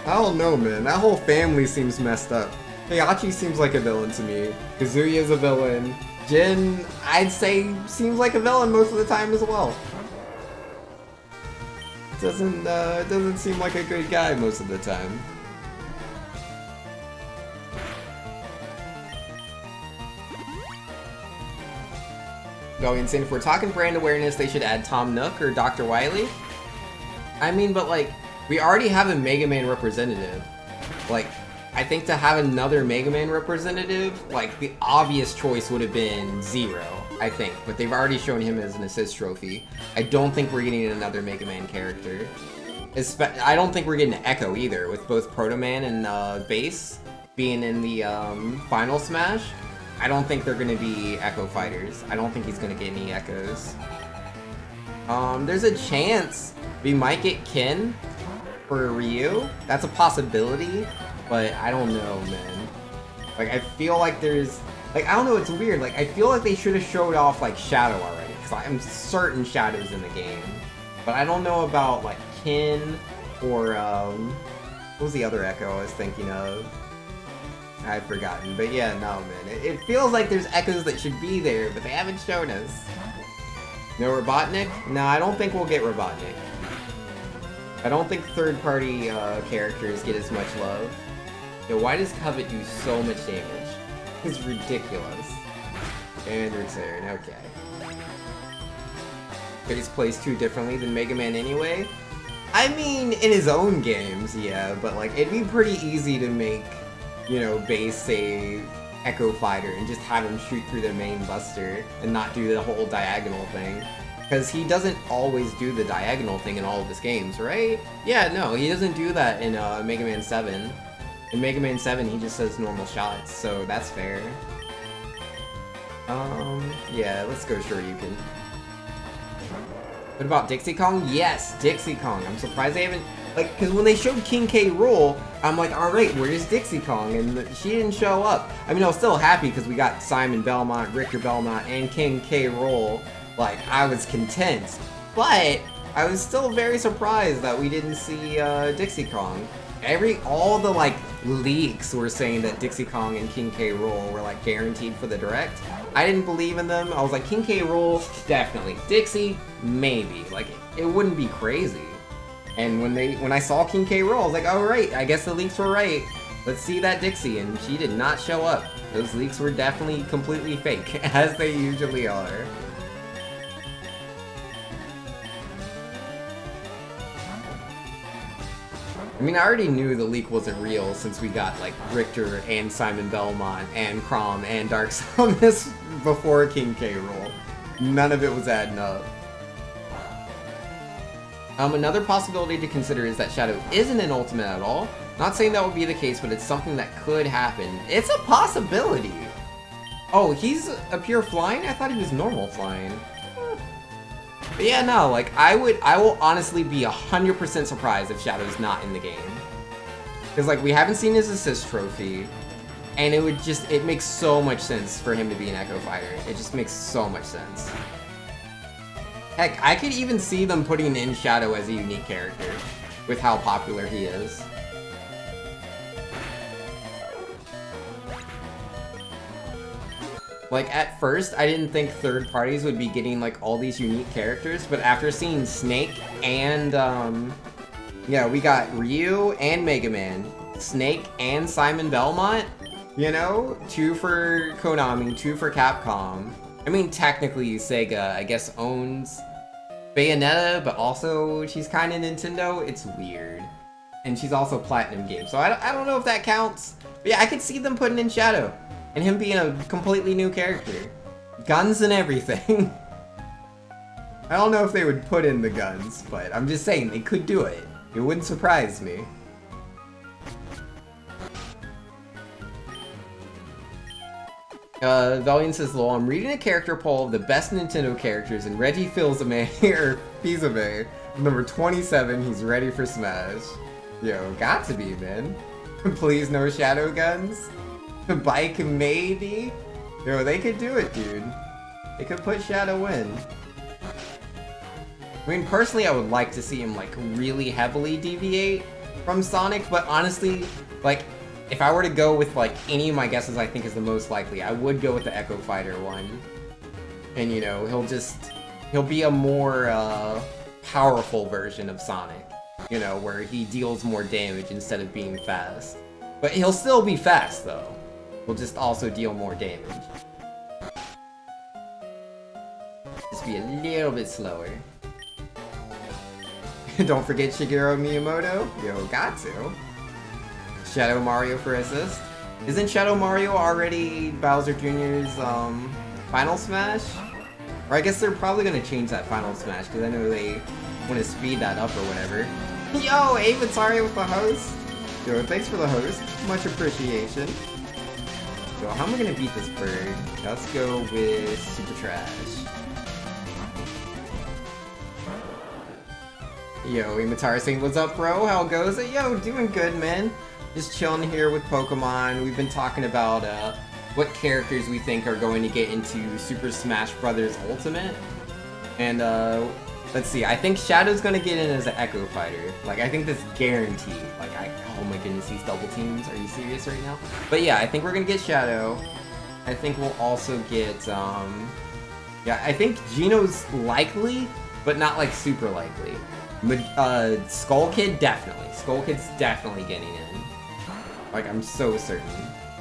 I don't know, man. That whole family seems messed up. Heihachi seems like a villain to me. Kazuya's a villain. Jin, I'd say, seems like a villain most of the time as well. Doesn't seem like a good guy most of the time. Going insane. If we're talking brand awareness, they should add Tom Nook or Dr. Wily. I mean, but like, we already have a Mega Man representative. Like, I think to have another Mega Man representative, like, the obvious choice would have been Zero, I think. But they've already shown him as an assist trophy. I don't think we're getting another Mega Man character. I don't think we're getting Echo either, with both Proto Man and Bass being in the final Smash. I don't think they're going to be Echo fighters. I don't think he's going to get any Echoes. There's a chance we might get Ken for Ryu. That's a possibility, but I don't know, man. Like, I feel like there's... Like, I don't know, it's weird. Like, I feel like they should have showed off, like, Shadow already, because I'm certain Shadow's in the game. But I don't know about, like, Ken or, what was the other Echo I was thinking of? I've forgotten, but yeah, no, man. It feels like there's Echoes that should be there, but they haven't shown us. No Robotnik? No, I don't think we'll get Robotnik. I don't think third-party characters get as much love. Yo, why does Covet do so much damage? It's ridiculous. And return, okay. Face plays too differently than Mega Man anyway? I mean, in his own games, yeah, but like, it'd be pretty easy to make, you know, Bass a Echo Fighter and just have him shoot through the main buster and not do the whole diagonal thing. Because he doesn't always do the diagonal thing in all of his games, right? Yeah, no, he doesn't do that in Mega Man 7. In Mega Man 7, he just does normal shots, so that's fair. Yeah, let's go Shoryuken. What about Dixie Kong? Yes, Dixie Kong. I'm surprised they haven't... Like, because when they showed King K. Rool, I'm like, alright, where's Dixie Kong? And she didn't show up. I mean, I was still happy because we got Simon Belmont, Richter Belmont, and King K. Rool. Like, I was content. But I was still very surprised that we didn't see Dixie Kong. All the, like, leaks were saying that Dixie Kong and King K. Rool were, like, guaranteed for the Direct. I didn't believe in them. I was like, King K. Rool, definitely. Dixie, maybe. Like, it wouldn't be crazy. And when I saw King K. Rool, I was like, oh right, I guess the leaks were right. Let's see that Dixie, and she did not show up. Those leaks were definitely completely fake, as they usually are. I mean, I already knew the leak wasn't real since we got, like, Richter and Simon Belmont and Chrom and Dark Samus before King K. Rool. None of it was adding up. Another possibility to consider is that Shadow isn't an Ultimate at all. Not saying that would be the case, but it's something that could happen. It's a possibility! Oh, he's a pure flying? I thought he was normal flying. But yeah, no, like, I will honestly be 100% surprised if Shadow's not in the game. Because, like, we haven't seen his assist trophy, and it makes so much sense for him to be an Echo Fighter. It just makes so much sense. Heck, I could even see them putting in Shadow as a unique character, with how popular he is. Like, at first, I didn't think third parties would be getting, like, all these unique characters, but after seeing Snake and, yeah, we got Ryu and Mega Man, Snake and Simon Belmont, you know? 2 for Konami, 2 for Capcom. I mean, technically, Sega, I guess, owns Bayonetta, but also she's kind of Nintendo. It's weird. And she's also Platinum Games, so I don't know if that counts. But yeah, I could see them putting in Shadow. And him being a completely new character. Guns and everything. I don't know if they would put in the guns, but I'm just saying they could do it. It wouldn't surprise me. Valiant says, lol, I'm reading a character poll of the best Nintendo characters, and Reggie Fils-Aimé, number 27, he's ready for Smash. Yo, got to be, man. Please no Shadow Guns. Bike maybe? Yo, they could do it, dude. They could put Shadow in. I mean, personally, I would like to see him, like, really heavily deviate from Sonic, but honestly, like, if I were to go with, like, any of my guesses I think is the most likely, I would go with the Echo Fighter one. And, you know, he'll be a more, powerful version of Sonic. You know, where he deals more damage instead of being fast. But he'll still be fast, though. Will just also deal more damage. Just be a little bit slower. Don't forget Shigeru Miyamoto. Yo, got to. Shadow Mario for assist. Isn't Shadow Mario already Bowser Jr.'s Final Smash? Or I guess they're probably gonna change that Final Smash because I know they want to speed that up or whatever. Yo, Avatar with the host. Yo, thanks for the host. Much appreciation. Yo, how am I gonna beat this bird? Let's go with Super Trash. Yo, Imatara saying, what's up, bro? How goes it? Yo, doing good, man. Just chilling here with Pokemon. We've been talking about what characters we think are going to get into Super Smash Bros. Ultimate. And let's see, I think Shadow's gonna get in as an Echo Fighter. Like, I think that's guaranteed. Like, oh my goodness, these double teams. Are you serious right now? But yeah, I think we're gonna get Shadow. I think we'll also get, yeah, I think Geno's likely, but not, like, super likely. Skull Kid, definitely. Skull Kid's definitely getting in. Like, I'm so certain.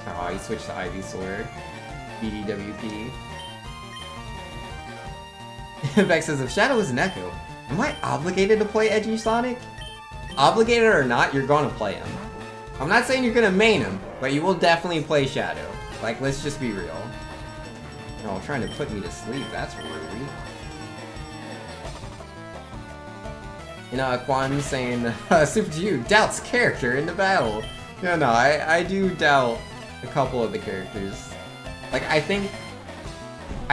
Oh, he switched to Ivysaur. BDWP. Vex says, if Shadow is an Echo, am I obligated to play Edgy Sonic? Obligated or not, you're gonna play him. I'm not saying you're gonna main him, but you will definitely play Shadow. Like, let's just be real. Oh, trying to put me to sleep, that's rude. You know, Quan saying, SuperTwoU doubts character in the battle. No, I do doubt a couple of the characters. Like, I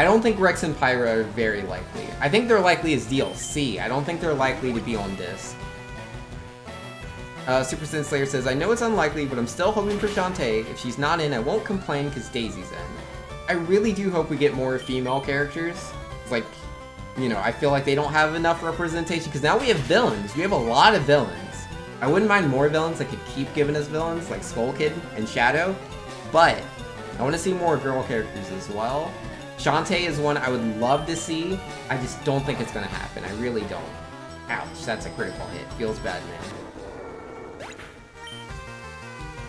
don't think Rex and Pyra are very likely. I think they're likely as DLC. I don't think they're likely to be on disc. Super Sin Slayer says, I know it's unlikely, but I'm still hoping for Shantae. If she's not in, I won't complain because Daisy's in. I really do hope we get more female characters. It's like, you know, I feel like they don't have enough representation because now we have villains. We have a lot of villains. I wouldn't mind more villains that could keep giving us villains, like Skull Kid and Shadow, but I want to see more girl characters as well. Shantae is one I would love to see. I just don't think it's going to happen. I really don't. Ouch, that's a critical hit. Feels bad, man.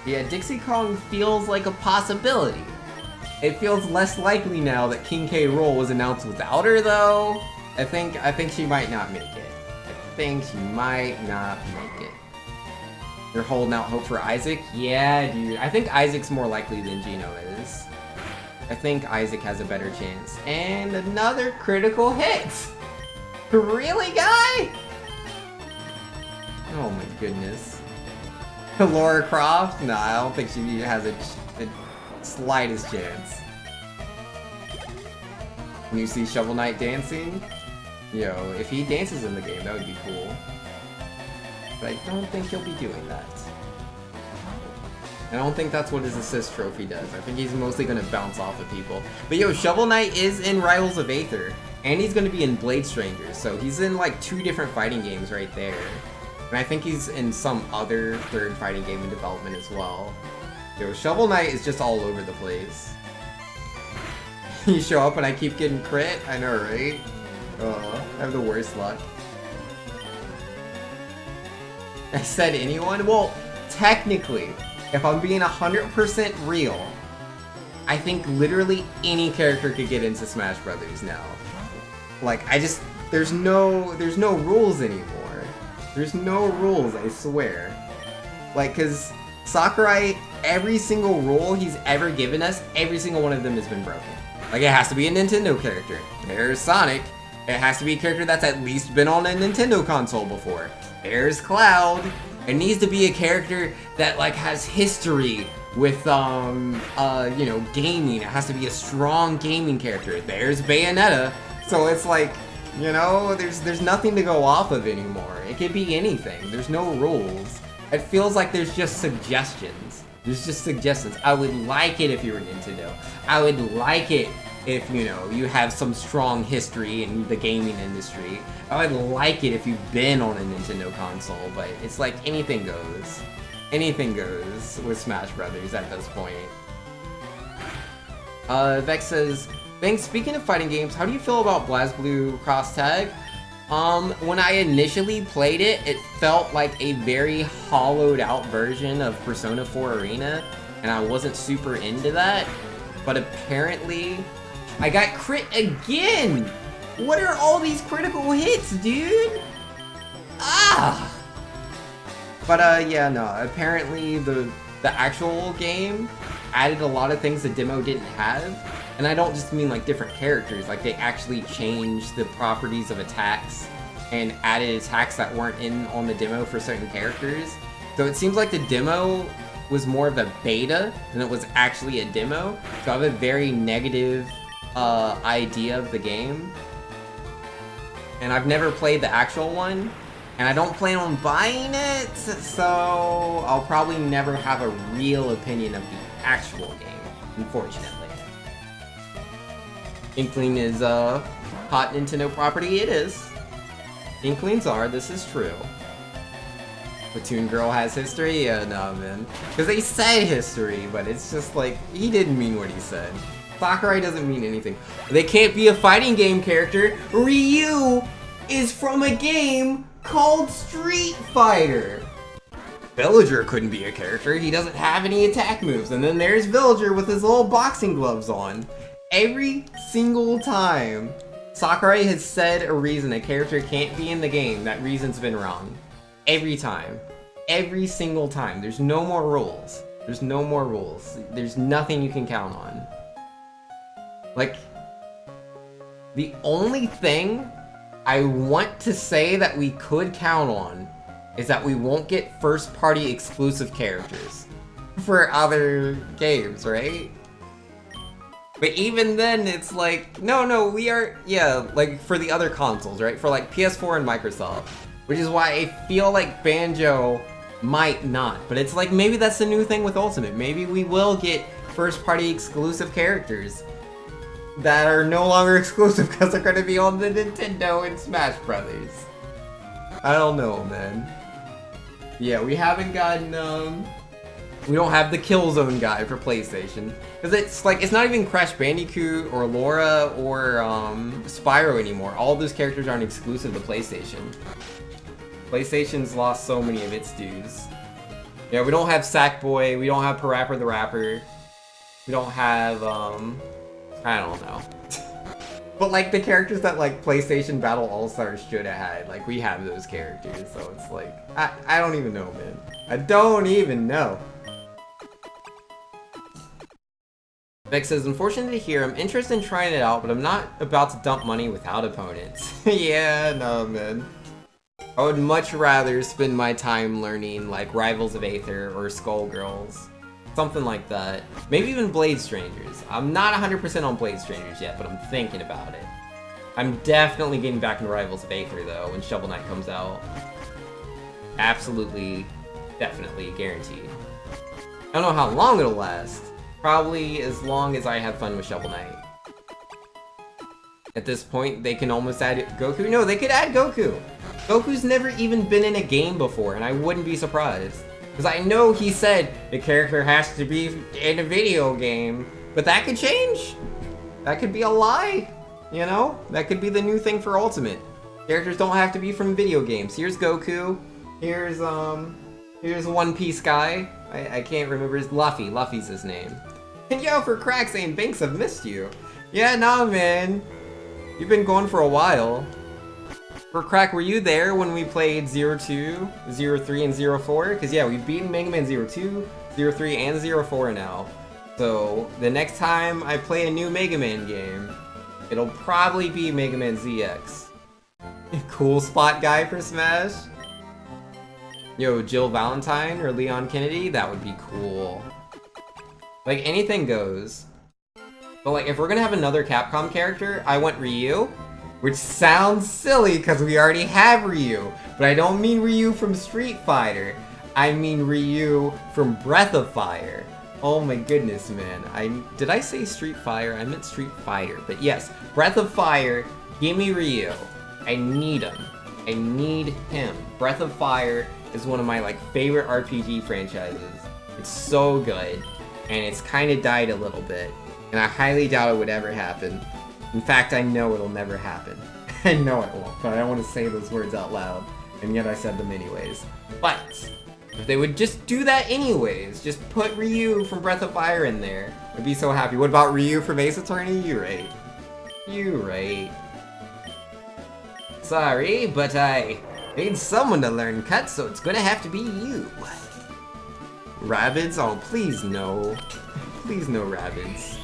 Yeah, Dixie Kong feels like a possibility. It feels less likely now that King K. Rool was announced without her, though. I think she might not make it. I think she might not make it. They're holding out hope for Isaac? Yeah, dude. I think Isaac's more likely than Geno is. I think Isaac has a better chance. And another critical hit! Really, guy? Oh my goodness. Laura Croft? Nah, I don't think she has the slightest chance. When you see Shovel Knight dancing? Yo, if he dances in the game, that would be cool. But I don't think he'll be doing that. I don't think that's what his assist trophy does. I think he's mostly gonna bounce off of people. But yo, Shovel Knight is in Rivals of Aether. And he's gonna be in Blade Strangers, so he's in like 2 different fighting games right there. And I think he's in some other 3rd fighting game in development as well. Yo, Shovel Knight is just all over the place. You show up and I keep getting crit? I know, right? I have the worst luck. I said anyone? Well, technically, if I'm being 100% real, I think literally any character could get into Smash Brothers now. Like, there's no rules anymore. There's no rules, I swear. Like, cause Sakurai, every single rule he's ever given us, every single one of them has been broken. Like, it has to be a Nintendo character. There's Sonic. It has to be a character that's at least been on a Nintendo console before. There's Cloud. It needs to be a character that, like, has history with, you know, gaming. It has to be a strong gaming character. There's Bayonetta. So it's like, you know, there's nothing to go off of anymore. It could be anything. There's no rules. It feels like there's just suggestions. There's just suggestions. I would like it if you were Nintendo. I would like it if, you know, you have some strong history in the gaming industry. I would like it if you've been on a Nintendo console, but it's like anything goes. Anything goes with Smash Brothers at this point. Vex says, Banks, speaking of fighting games, how do you feel about BlazBlue Cross Tag? When I initially played it, it felt like a very hollowed out version of Persona 4 Arena, and I wasn't super into that. But apparently, I got crit again! What are all these critical hits, dude? Ah! But yeah, no, apparently the actual game added a lot of things the demo didn't have. And I don't just mean like different characters, like they actually changed the properties of attacks and added attacks that weren't in on the demo for certain characters. So it seems like the demo was more of a beta than it was actually a demo. So I have a very negative idea of the game. And I've never played the actual one, and I don't plan on buying it, so I'll probably never have a real opinion of the actual game, unfortunately. Inkling is a hot Nintendo property. It is. Inklings are, this is true. Platoon Girl has history? Yeah, no, man. Because they said history, but it's just like, he didn't mean what he said. Sakurai doesn't mean anything. They can't be a fighting game character. Ryu is from a game called Street Fighter. Villager couldn't be a character. He doesn't have any attack moves. And then there's Villager with his little boxing gloves on. Every single time Sakurai has said a reason a character can't be in the game, that reason's been wrong. Every time. Every single time. There's no more rules. There's no more rules. There's nothing you can count on. Like, the only thing I want to say that we could count on is that we won't get first-party exclusive characters for other games, right? But even then, it's like, no, we are, yeah, like, for the other consoles, right? For, like, PS4 and Microsoft. Which is why I feel like Banjo might not. But it's like, maybe that's the new thing with Ultimate. Maybe we will get first-party exclusive characters that are no longer exclusive because they're going to be on the Nintendo and Smash Brothers. I don't know, man. Yeah, we haven't gotten, we don't have the Killzone guy for PlayStation. Because it's like, it's not even Crash Bandicoot or Laura or Spyro anymore. All those characters aren't exclusive to PlayStation. PlayStation's lost so many of its dues. Yeah, we don't have Sackboy, we don't have Parappa the Rapper. We don't have, I don't know. But like the characters that like PlayStation Battle All-Stars should have had, like we have those characters, so it's like, I don't even know, man. I don't even know. Beck says, unfortunate to hear, I'm interested in trying it out, but I'm not about to dump money without opponents. Yeah, no, man. I would much rather spend my time learning like Rivals of Aether or Skullgirls. Something like that. Maybe even Blade Strangers. I'm not 100% on Blade Strangers yet, but I'm thinking about it. I'm definitely getting back into Rivals of Aether though when Shovel Knight comes out. Absolutely, definitely, guaranteed. I don't know how long it'll last. Probably as long as I have fun with Shovel Knight. At this point, they can almost add Goku. No, they could add Goku. Goku's never even been in a game before, and I wouldn't be surprised. Because I know he said the character has to be in a video game, but that could change. That could be a lie, you know? That could be the new thing for Ultimate. Characters don't have to be from video games. Here's Goku. Here's One Piece guy. I can't remember his Luffy. Luffy's his name. And yo, for crack saying Banks, I've missed you. Yeah, nah, man. You've been gone for a while. For crack, were you there when we played 02, 03, and 04? Because yeah, we've beaten Mega Man 02, 03, and 04 now. So the next time I play a new Mega Man game, it'll probably be Mega Man ZX. Cool spot guy for Smash? Yo, Jill Valentine or Leon Kennedy? That would be cool. Like, anything goes. But like, if we're gonna have another Capcom character, I want Ryu. Which sounds silly because we already have Ryu. But I don't mean Ryu from Street Fighter. I mean Ryu from Breath of Fire. Oh my goodness, man. Did I say Street Fighter? I meant Street Fighter. But yes, Breath of Fire, give me Ryu. I need him. I need him. Breath of Fire is one of my like favorite RPG franchises. It's so good. And it's kind of died a little bit. And I highly doubt it would ever happen. In fact, I know it'll never happen. I know it won't, but I don't want to say those words out loud. And yet I said them anyways. But if they would just do that anyways, just put Ryu from Breath of Fire in there, I'd be so happy. What about Ryu from Ace Attorney? You right. You right. Sorry, but I need someone to learn cuts, so it's gonna have to be you. Rabbids? Oh, please no. Please no Rabbids.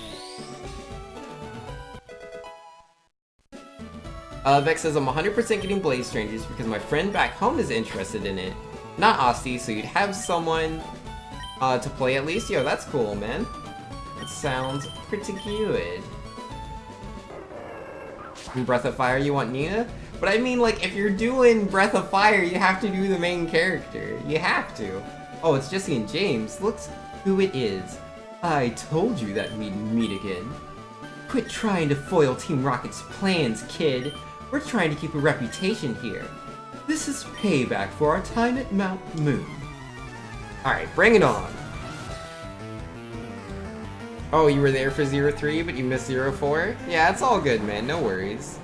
Vex says, I'm 100% getting Blaze Strangers because my friend back home is interested in it. Not Asti, so you'd have someone to play at least. Yo, that's cool, man. That sounds pretty good. In Breath of Fire, you want Nina? But I mean, like, if you're doing Breath of Fire, you have to do the main character. You have to. Oh, it's Jesse and James. Look who it is. I told you that we'd meet again. Quit trying to foil Team Rocket's plans, kid. We're trying to keep a reputation here. This is payback for our time at Mount Moon. Alright, bring it on. Oh, you were there for 03, but you missed 04? Yeah, it's all good, man. No worries.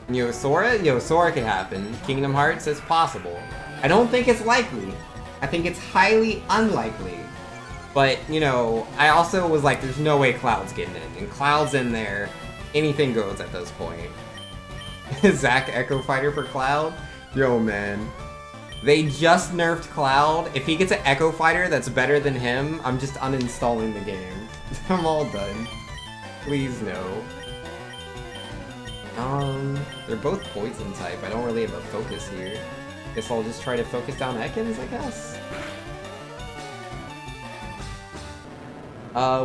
Yo, Sora? Yo, Sora could happen. Kingdom Hearts is possible. I don't think it's likely. I think it's highly unlikely. But, you know, I also was like, there's no way Cloud's getting in. And Cloud's in there, anything goes at this point. Zack Echo Fighter for Cloud? Yo, man. They just nerfed Cloud. If he gets an Echo Fighter that's better than him, I'm just uninstalling the game. I'm all done. Please no. They're both poison type. I don't really have a focus here. Guess I'll just try to focus down Ekans, I guess.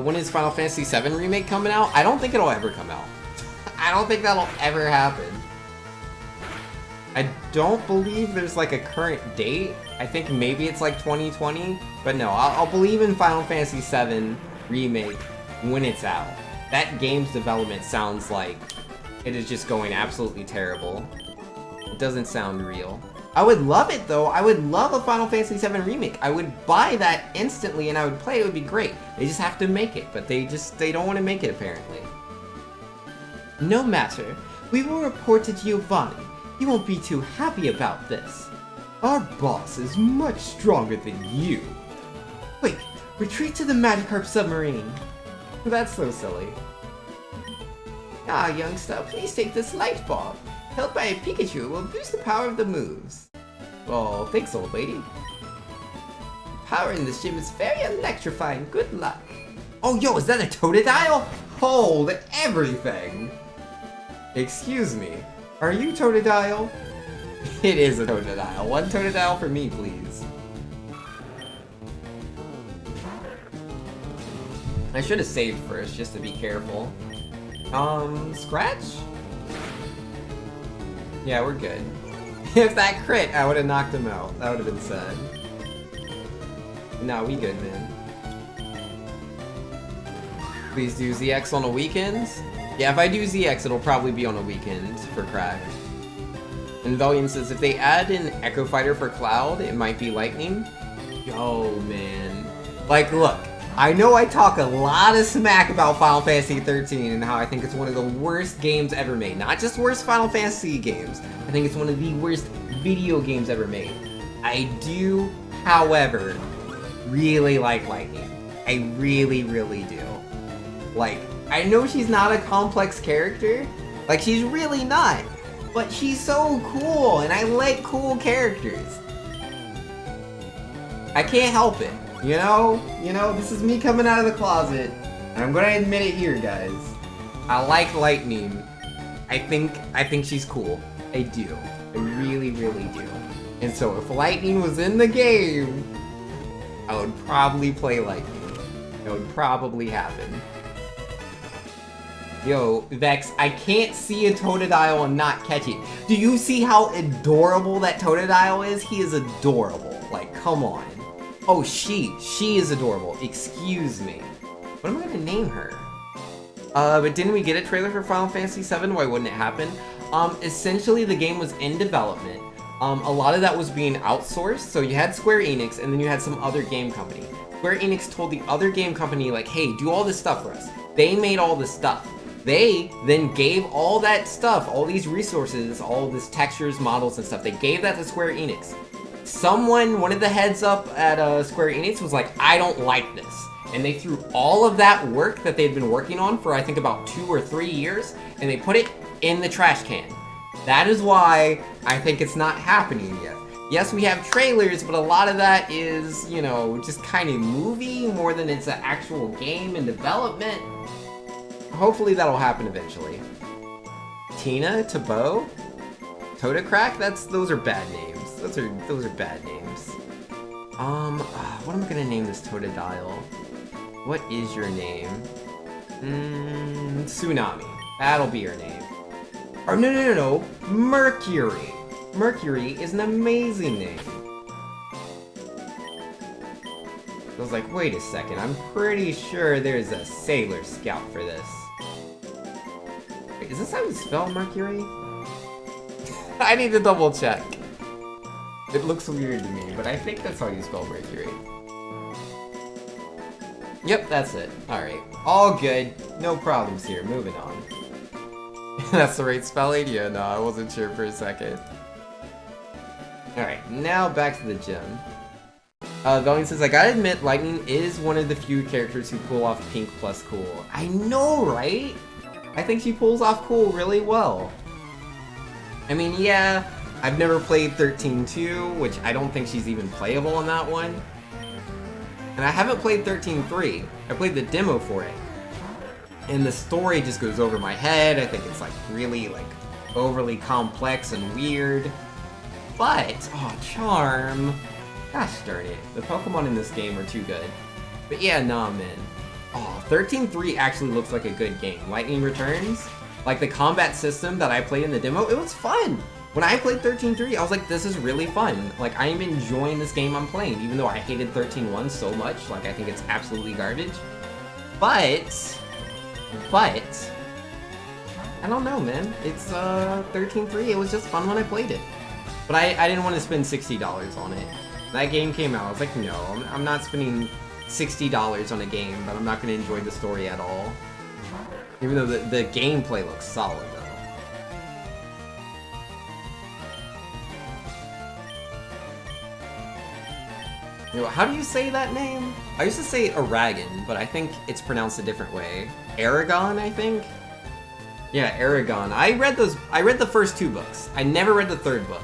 When is Final Fantasy VII Remake coming out? I don't think it'll ever come out. I don't think that'll ever happen. I don't believe there's like a current date. I think maybe it's like 2020, but no, I'll believe in Final Fantasy VII Remake when it's out. That game's development sounds like it is just going absolutely terrible. It doesn't sound real. I would love it though. I would love a Final Fantasy VII Remake. I would buy that instantly and I would play it. It would be great. They just have to make it, but they don't want to make it apparently. No matter. We will report to Giovanni. He won't be too happy about this. Our boss is much stronger than you. Quick, retreat to the Magikarp submarine. That's so silly. Ah, youngster, please take this light bulb. Held by a Pikachu will boost the power of the moves. Oh, thanks, old lady. Power in this gym is very electrifying. Good luck. Oh, yo, is that a Totodile? Hold everything. Excuse me. Are you Totodile? It is a Totodile. One Totodile for me, please. I should have saved first, just to be careful. Scratch? Yeah, we're good. If that crit, I would have knocked him out. That would have been sad. No, we good, man. Please do ZX on a weekend. Yeah, if I do ZX, it'll probably be on a weekend for Crack. And Valiant says, if they add an Echo Fighter for Cloud, it might be Lightning. Yo, man. Like, look, I know I talk a lot of smack about Final Fantasy 13 and how I think it's one of the worst games ever made. Not just worst Final Fantasy games. I think it's one of the worst video games ever made. I do, however, really like Lightning. I really, really do. Like, I know she's not a complex character. Like, she's really not. But she's so cool, and I like cool characters. I can't help it. You know, this is me coming out of the closet, and I'm gonna admit it here, guys. I like Lightning. I think she's cool. I do. I really, really do. And so if Lightning was in the game, I would probably play Lightning. It would probably happen. Yo, Vex, I can't see a Totodile and not catch it. Do you see how adorable that Totodile is? He is adorable. Like, come on. Oh, she is adorable. Excuse me. What am I gonna name her? But didn't we get a trailer for Final Fantasy VII? Why wouldn't it happen? Essentially the game was in development. A lot of that was being outsourced. So you had Square Enix and then you had some other game company. Square Enix told the other game company, like, hey, do all this stuff for us. They made all this stuff. They then gave all that stuff, all these resources, all this textures, models, and stuff. They gave that to Square Enix. One of the heads up at Square Enix was like, I don't like this. And they threw all of that work that they'd been working on for, I think, about 2 or 3 years, and they put it in the trash can. That is why I think it's not happening yet. Yes, we have trailers, but a lot of that is, you know, just kind of movie more than it's an actual game in development. Hopefully that'll happen eventually. Tina, Tabo, Totocrack? Those are bad names. Those are bad names. What am I gonna name this Totodile? What is your name? Tsunami. That'll be your name. Or no. Mercury. Mercury is an amazing name. I was like, wait a second, I'm pretty sure there's a Sailor Scout for this. Wait, is this how you spell Mercury? I need to double check. It looks weird to me, but I think that's how you spell Mercury. Yep, that's it. Alright. All good. No problems here. Moving on. That's the right spelling? Yeah, no, I wasn't sure for a second. Alright, now back to the gym. Valiant says, I gotta admit, Lightning is one of the few characters who pull off pink plus cool. I know, right? I think she pulls off cool really well. I mean, yeah, I've never played 13.2, which I don't think she's even playable on that one. And I haven't played 13.3. I played the demo for it. And the story just goes over my head. I think it's like really like overly complex and weird. But, oh, Charm. Gosh darn it. The Pokemon in this game are too good. But yeah, nah, man. Oh, 13.3 actually looks like a good game. Lightning Returns, like the combat system that I played in the demo, it was fun. When I played 13.3, I was like, this is really fun. Like, I am enjoying this game I'm playing, even though I hated 13.1 so much. Like, I think it's absolutely garbage. But, I don't know, man. It's 13.3, it was just fun when I played it. But I didn't want to spend $60 on it. That game came out, I was like, no, I'm not spending $60 on a game, but I'm not going to enjoy the story at all. Even though the gameplay looks solid, though. You know, how do you say that name? I used to say Aragon, but I think it's pronounced a different way. Aragon, I think? Yeah, Aragon. I read the first 2 books. I never read the 3rd book.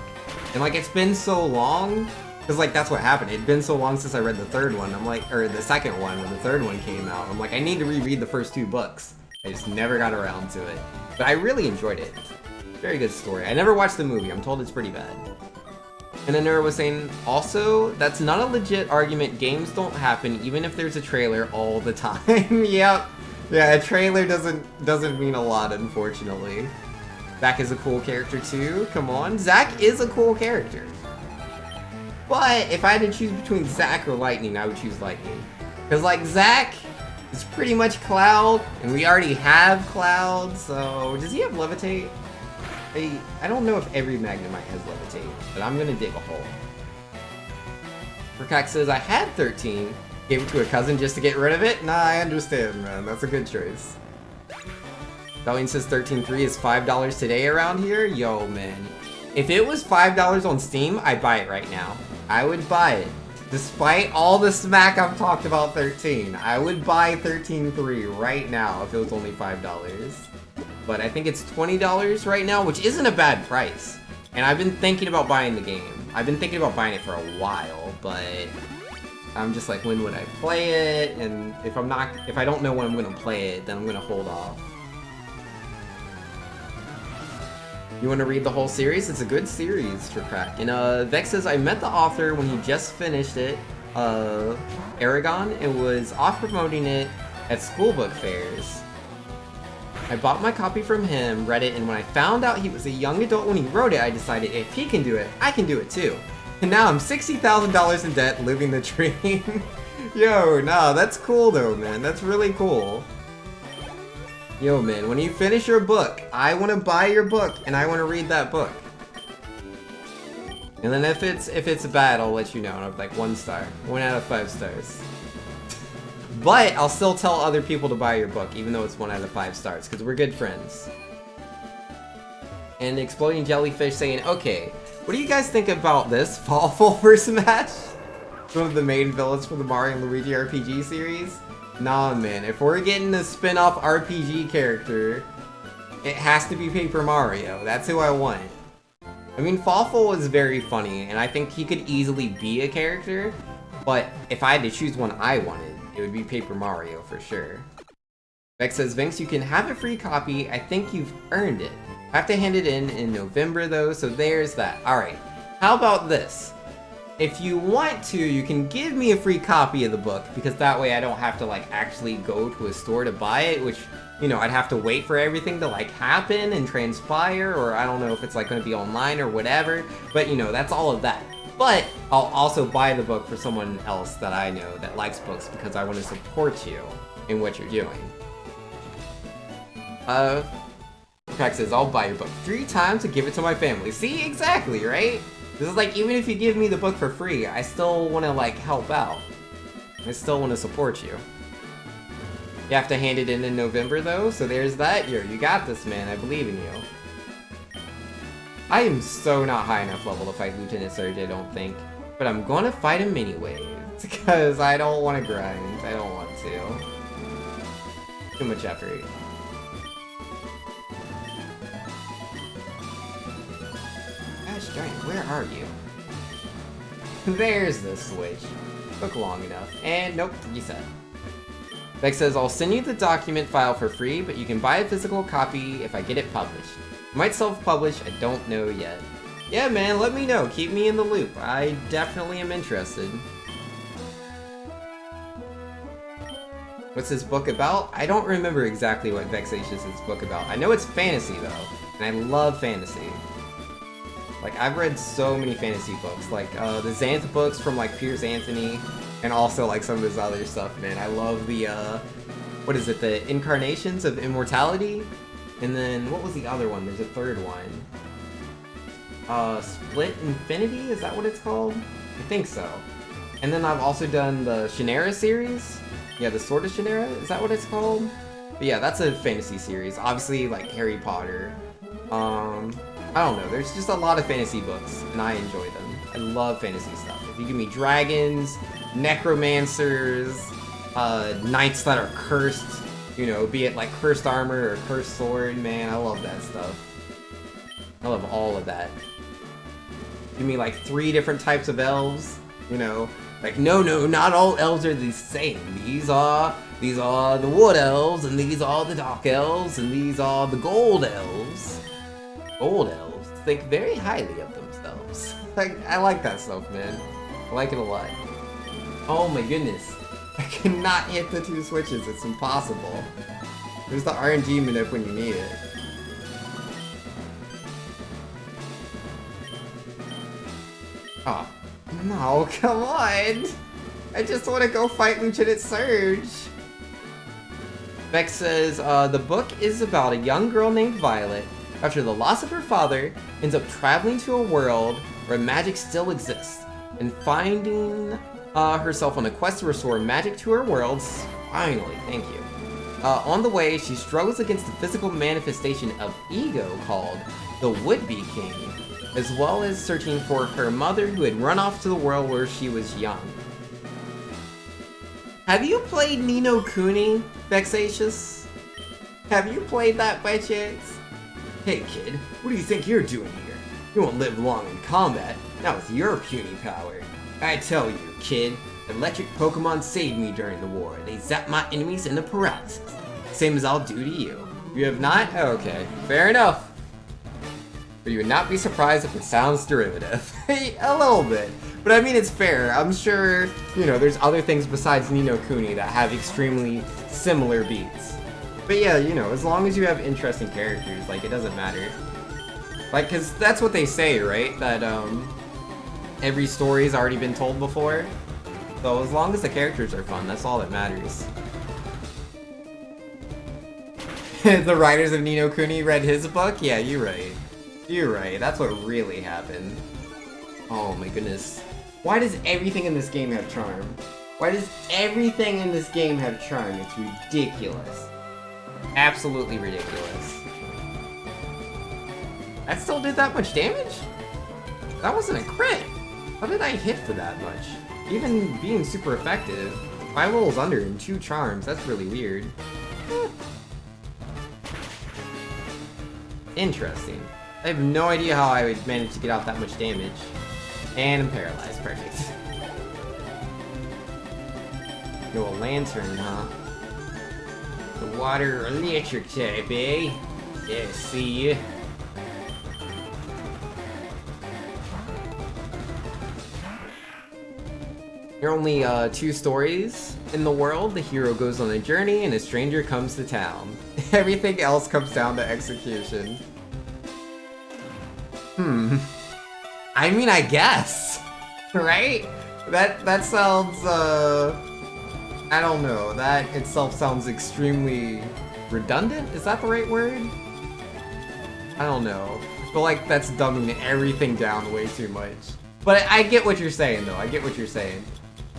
And like, it's been so long, because like, that's what happened. It'd been so long since I read the 3rd one. I'm like, or the 2nd one, when the 3rd one came out. I'm like, I need to reread the first 2 books. I just never got around to it. But I really enjoyed it. Very good story. I never watched the movie. I'm told it's pretty bad. And then Nura was saying, also, that's not a legit argument. Games don't happen, even if there's a trailer all the time. Yep. Yeah, a trailer doesn't mean a lot, unfortunately. Zack is a cool character too. Come on, Zack is a cool character. But if I had to choose between Zack or Lightning, I would choose Lightning. Because like Zack, It's pretty much Cloud, and we already have Cloud, so... Does he have Levitate? I don't know if every Magnemite has Levitate, but I'm gonna dig a hole. Burkak says, I had 13, gave it to a cousin just to get rid of it? Nah, I understand, man. That's a good choice. Darlene says 13.3 is $5 today around here? Yo, man. If it was $5 on Steam, I'd buy it right now. I would buy it. Despite all the smack I've talked about 13, I would buy 13.3 right now if it was only $5. But I think it's $20 right now, which isn't a bad price. And I've been thinking about buying the game. I've been thinking about buying it for a while, but I'm just like, when would I play it? And if I don't know when I'm gonna play it, then I'm gonna hold off. You want to read the whole series? It's a good series for crack. And Vex says, I met the author when he just finished it, Aragon, and was off promoting it at school book fairs. I bought my copy from him, read it, and when I found out he was a young adult when he wrote it, I decided if he can do it, I can do it too. And now I'm $60,000 in debt, living the dream. Yo, nah, that's cool though, man. That's really cool. Yo, man, when you finish your book, I want to buy your book, and I want to read that book. And then if it's bad, I'll let you know. And I'll be like, 1 star. 1 out of 5 stars. But I'll still tell other people to buy your book, even though it's 1 out of 5 stars, because we're good friends. And Exploding Jellyfish saying, okay, what do you guys think about this? Fallful for Smash? One of the main villains for the Mario and Luigi RPG series? Nah, man, if we're getting a spin-off RPG character, it has to be Paper Mario. That's who I want. I mean, Fawful is very funny, and I think he could easily be a character, but if I had to choose one I wanted, it would be Paper Mario for sure. Vex says, Vinx, you can have a free copy. I think you've earned it. I have to hand it in November, though, so there's that. Alright, how about this? If you want to, you can give me a free copy of the book, because that way I don't have to, like, actually go to a store to buy it, which, you know, I'd have to wait for everything to, like, happen and transpire, or I don't know if it's, like, gonna be online or whatever, but, you know, that's all of that. But I'll also buy the book for someone else that I know that likes books, because I want to support you in what you're doing. Crack says, I'll buy your book 3 times to give it to my family. See, exactly, right? This is like, even if you give me the book for free, I still want to, like, help out. I still want to support you. You have to hand it in November, though, so there's that. You got this, man. I believe in you. I am so not high enough level to fight Lieutenant Surge, I don't think. But I'm gonna fight him anyway, because I don't want to grind. I don't want to. Too much effort. Darn, where are you? There's the switch. Took long enough. And nope, reset. Vex says, I'll send you the document file for free, but you can buy a physical copy if I get it published. I might self-publish, I don't know yet. Yeah, man, let me know. Keep me in the loop. I definitely am interested. What's this book about? I don't remember exactly what Vexatious' book about. I know it's fantasy, though, and I love fantasy. Like, I've read so many fantasy books, like, the Xanth books from, like, Piers Anthony, and also, like, some of his other stuff, man. I love the, what is it, the Incarnations of Immortality? And then, what was the other one? There's a third one. Split Infinity? Is that what it's called? I think so. And then I've also done the Shannara series. Yeah, the Sword of Shannara? Is that what it's called? But yeah, that's a fantasy series. Obviously, like, Harry Potter. I don't know, there's just a lot of fantasy books, and I enjoy them. I love fantasy stuff. If you give me dragons, necromancers, knights that are cursed, you know, be it like cursed armor or cursed sword, man, I love that stuff. I love all of that. Give me like 3 different types of elves, you know, like no, not all elves are the same. These are the wood elves, and these are the dark elves, and these are the gold elves. Gold elves think very highly of themselves. Like, I like that stuff, man. I like it a lot. Oh my goodness. I cannot hit the 2 switches. It's impossible. There's the RNG manip when you need it. Oh. No, come on! I just want to go fight Lieutenant Surge! Beck says, the book is about a young girl named Violet. After the loss of her father, ends up traveling to a world where magic still exists, and finding herself on a quest to restore magic to her worlds. Finally, thank you. On the way, she struggles against the physical manifestation of ego called the Would-Be King, as well as searching for her mother who had run off to the world where she was young. Have you played Ni no Kuni, Vexatious? Have you played that by chance? Hey kid, what do you think you're doing here? You won't live long in combat, not with your puny power. I tell you, kid, electric Pokemon saved me during the war. They zapped my enemies into paralysis. Same as I'll do to you. You have not? Okay, fair enough. But you would not be surprised if it sounds derivative. A little bit. But I mean, it's fair. I'm sure, you know, there's other things besides Ni no Kuni that have extremely similar beats. But yeah, you know, as long as you have interesting characters, like, it doesn't matter. Like, cause that's what they say, right? That, every story's already been told before. So as long as the characters are fun, that's all that matters. The writers of Ni no Kuni read his book? Yeah, you're right. You're right, that's what really happened. Oh my goodness. Why does everything in this game have charm? Why does everything in this game have charm? It's ridiculous. Absolutely ridiculous. That still did that much damage? That wasn't a crit! How did I hit for that much? Even being super effective, 5 levels under and 2 charms, that's really weird. Interesting. I have no idea how I would manage to get out that much damage. And I'm paralyzed, perfect. No, a lantern, huh? The water electric type, eh? Yeah, see ya. There are only 2 stories in the world. The hero goes on a journey and a stranger comes to town. Everything else comes down to execution. I mean, I guess. Right? That sounds, I don't know. That itself sounds extremely redundant? Is that the right word? I don't know. I feel like that's dumbing everything down way too much. But I get what you're saying, though. I get what you're saying.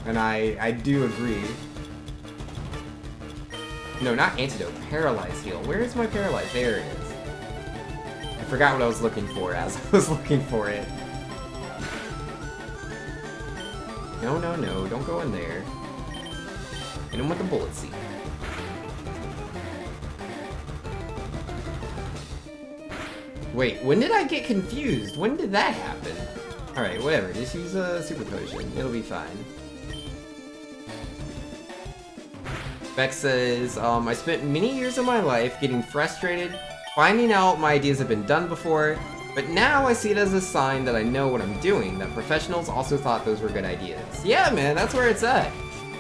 And I do agree. No, not antidote. Paralyze heal. Where is my paralyze? There it is. I forgot what I was looking for as I was looking for it. No, no, no. Don't go in there. Hit him with the bullet seed. Wait, when did I get confused? When did that happen? Alright, whatever. Just use a super potion. It'll be fine. Beck says, I spent many years of my life getting frustrated, finding out my ideas have been done before, but now I see it as a sign that I know what I'm doing, that professionals also thought those were good ideas. Yeah, man, that's where it's at.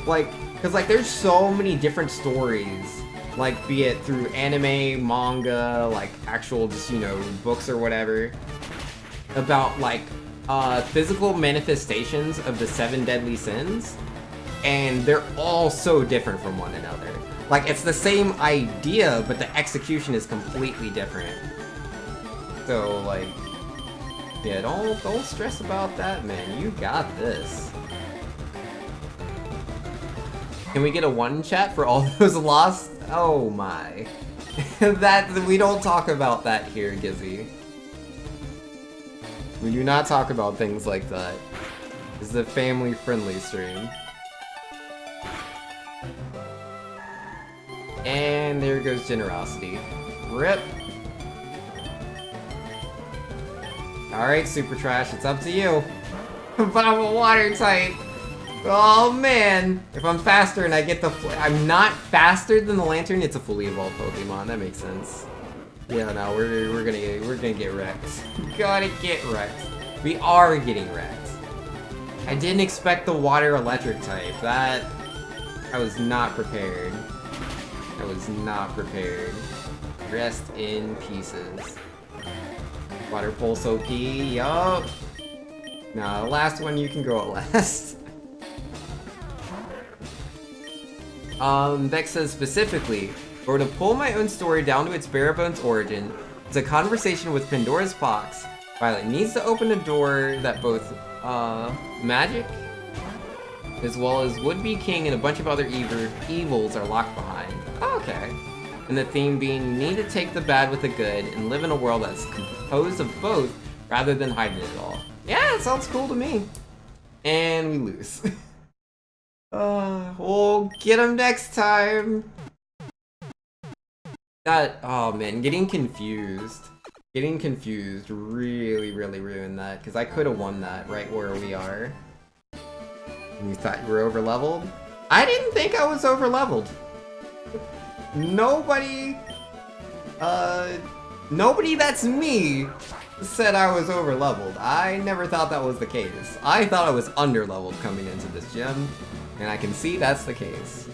Like, cause like there's so many different stories, like be it through anime, manga, like actual just, you know, books or whatever, about like, physical manifestations of the 7 deadly sins. And they're all so different from one another. Like, it's the same idea, but the execution is completely different. So, like, yeah, don't stress about that, man. You got this. Can we get a 1 chat for all those lost? Oh my. We don't talk about that here, Gizzy. We do not talk about things like that. This is a family-friendly stream. And there goes generosity. RIP. Alright, Super Trash, it's up to you. But I'm a water type. Oh man. If I'm faster and I get the I'm not faster than the lantern, it's a fully evolved Pokemon. That makes sense. Yeah, no, we're gonna get wrecked. Gotta get wrecked. We are getting wrecked. I didn't expect the water electric type. That I was not prepared. I was not prepared. Rest in pieces. Water Pulse OP, yup. Nah, the last one you can go at last. Vex says specifically, Or to pull my own story down to its bare bones origin, it's a conversation with Pandora's box. Violet needs to open a door that both, magic, as well as would-be king and a bunch of other evils are locked behind. Okay. And the theme being, you need to take the bad with the good and live in a world that's composed of both rather than hiding it all. Yeah, it sounds cool to me. And we lose. We'll get him next time. Oh man, getting confused. Getting confused really ruined that, because I could have won that right where we are. You thought you were over-leveled? I didn't think I was over-leveled. Nobody that's me said I was over-leveled. I never thought that was the case. I thought I was under-leveled coming into this gym, and I can see that's the case.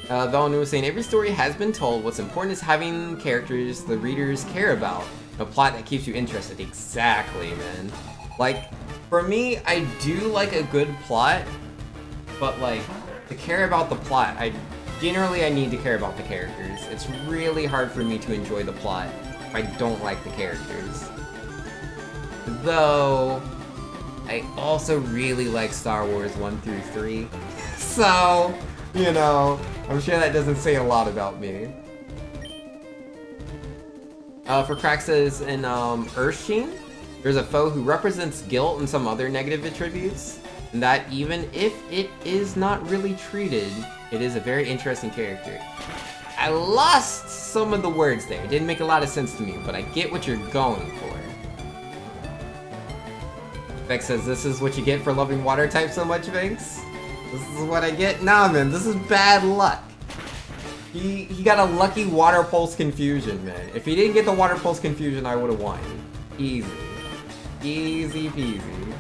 Valnu was saying, every story has been told. What's important is having characters the readers care about. A plot that keeps you interested. Exactly, man. Like, for me, I do like a good plot, but like, to care about the plot, I need to care about the characters. It's really hard for me to enjoy the plot if I don't like the characters. Though, I also really like Star Wars 1 through 3. So, you know, I'm sure that doesn't say a lot about me. For Kraxus and Earthsheen, there's a foe who represents guilt and some other negative attributes, and that even if it is not really treated, it is a very interesting character. I lost some of the words there. It didn't make a lot of sense to me, but I get what you're going for. Vex says, this is what you get for loving water type so much, Vex? This is what I get? Nah, man, this is bad luck. He got a lucky water pulse confusion, man. If he didn't get the water pulse confusion, I would have won. Easy. Easy peasy.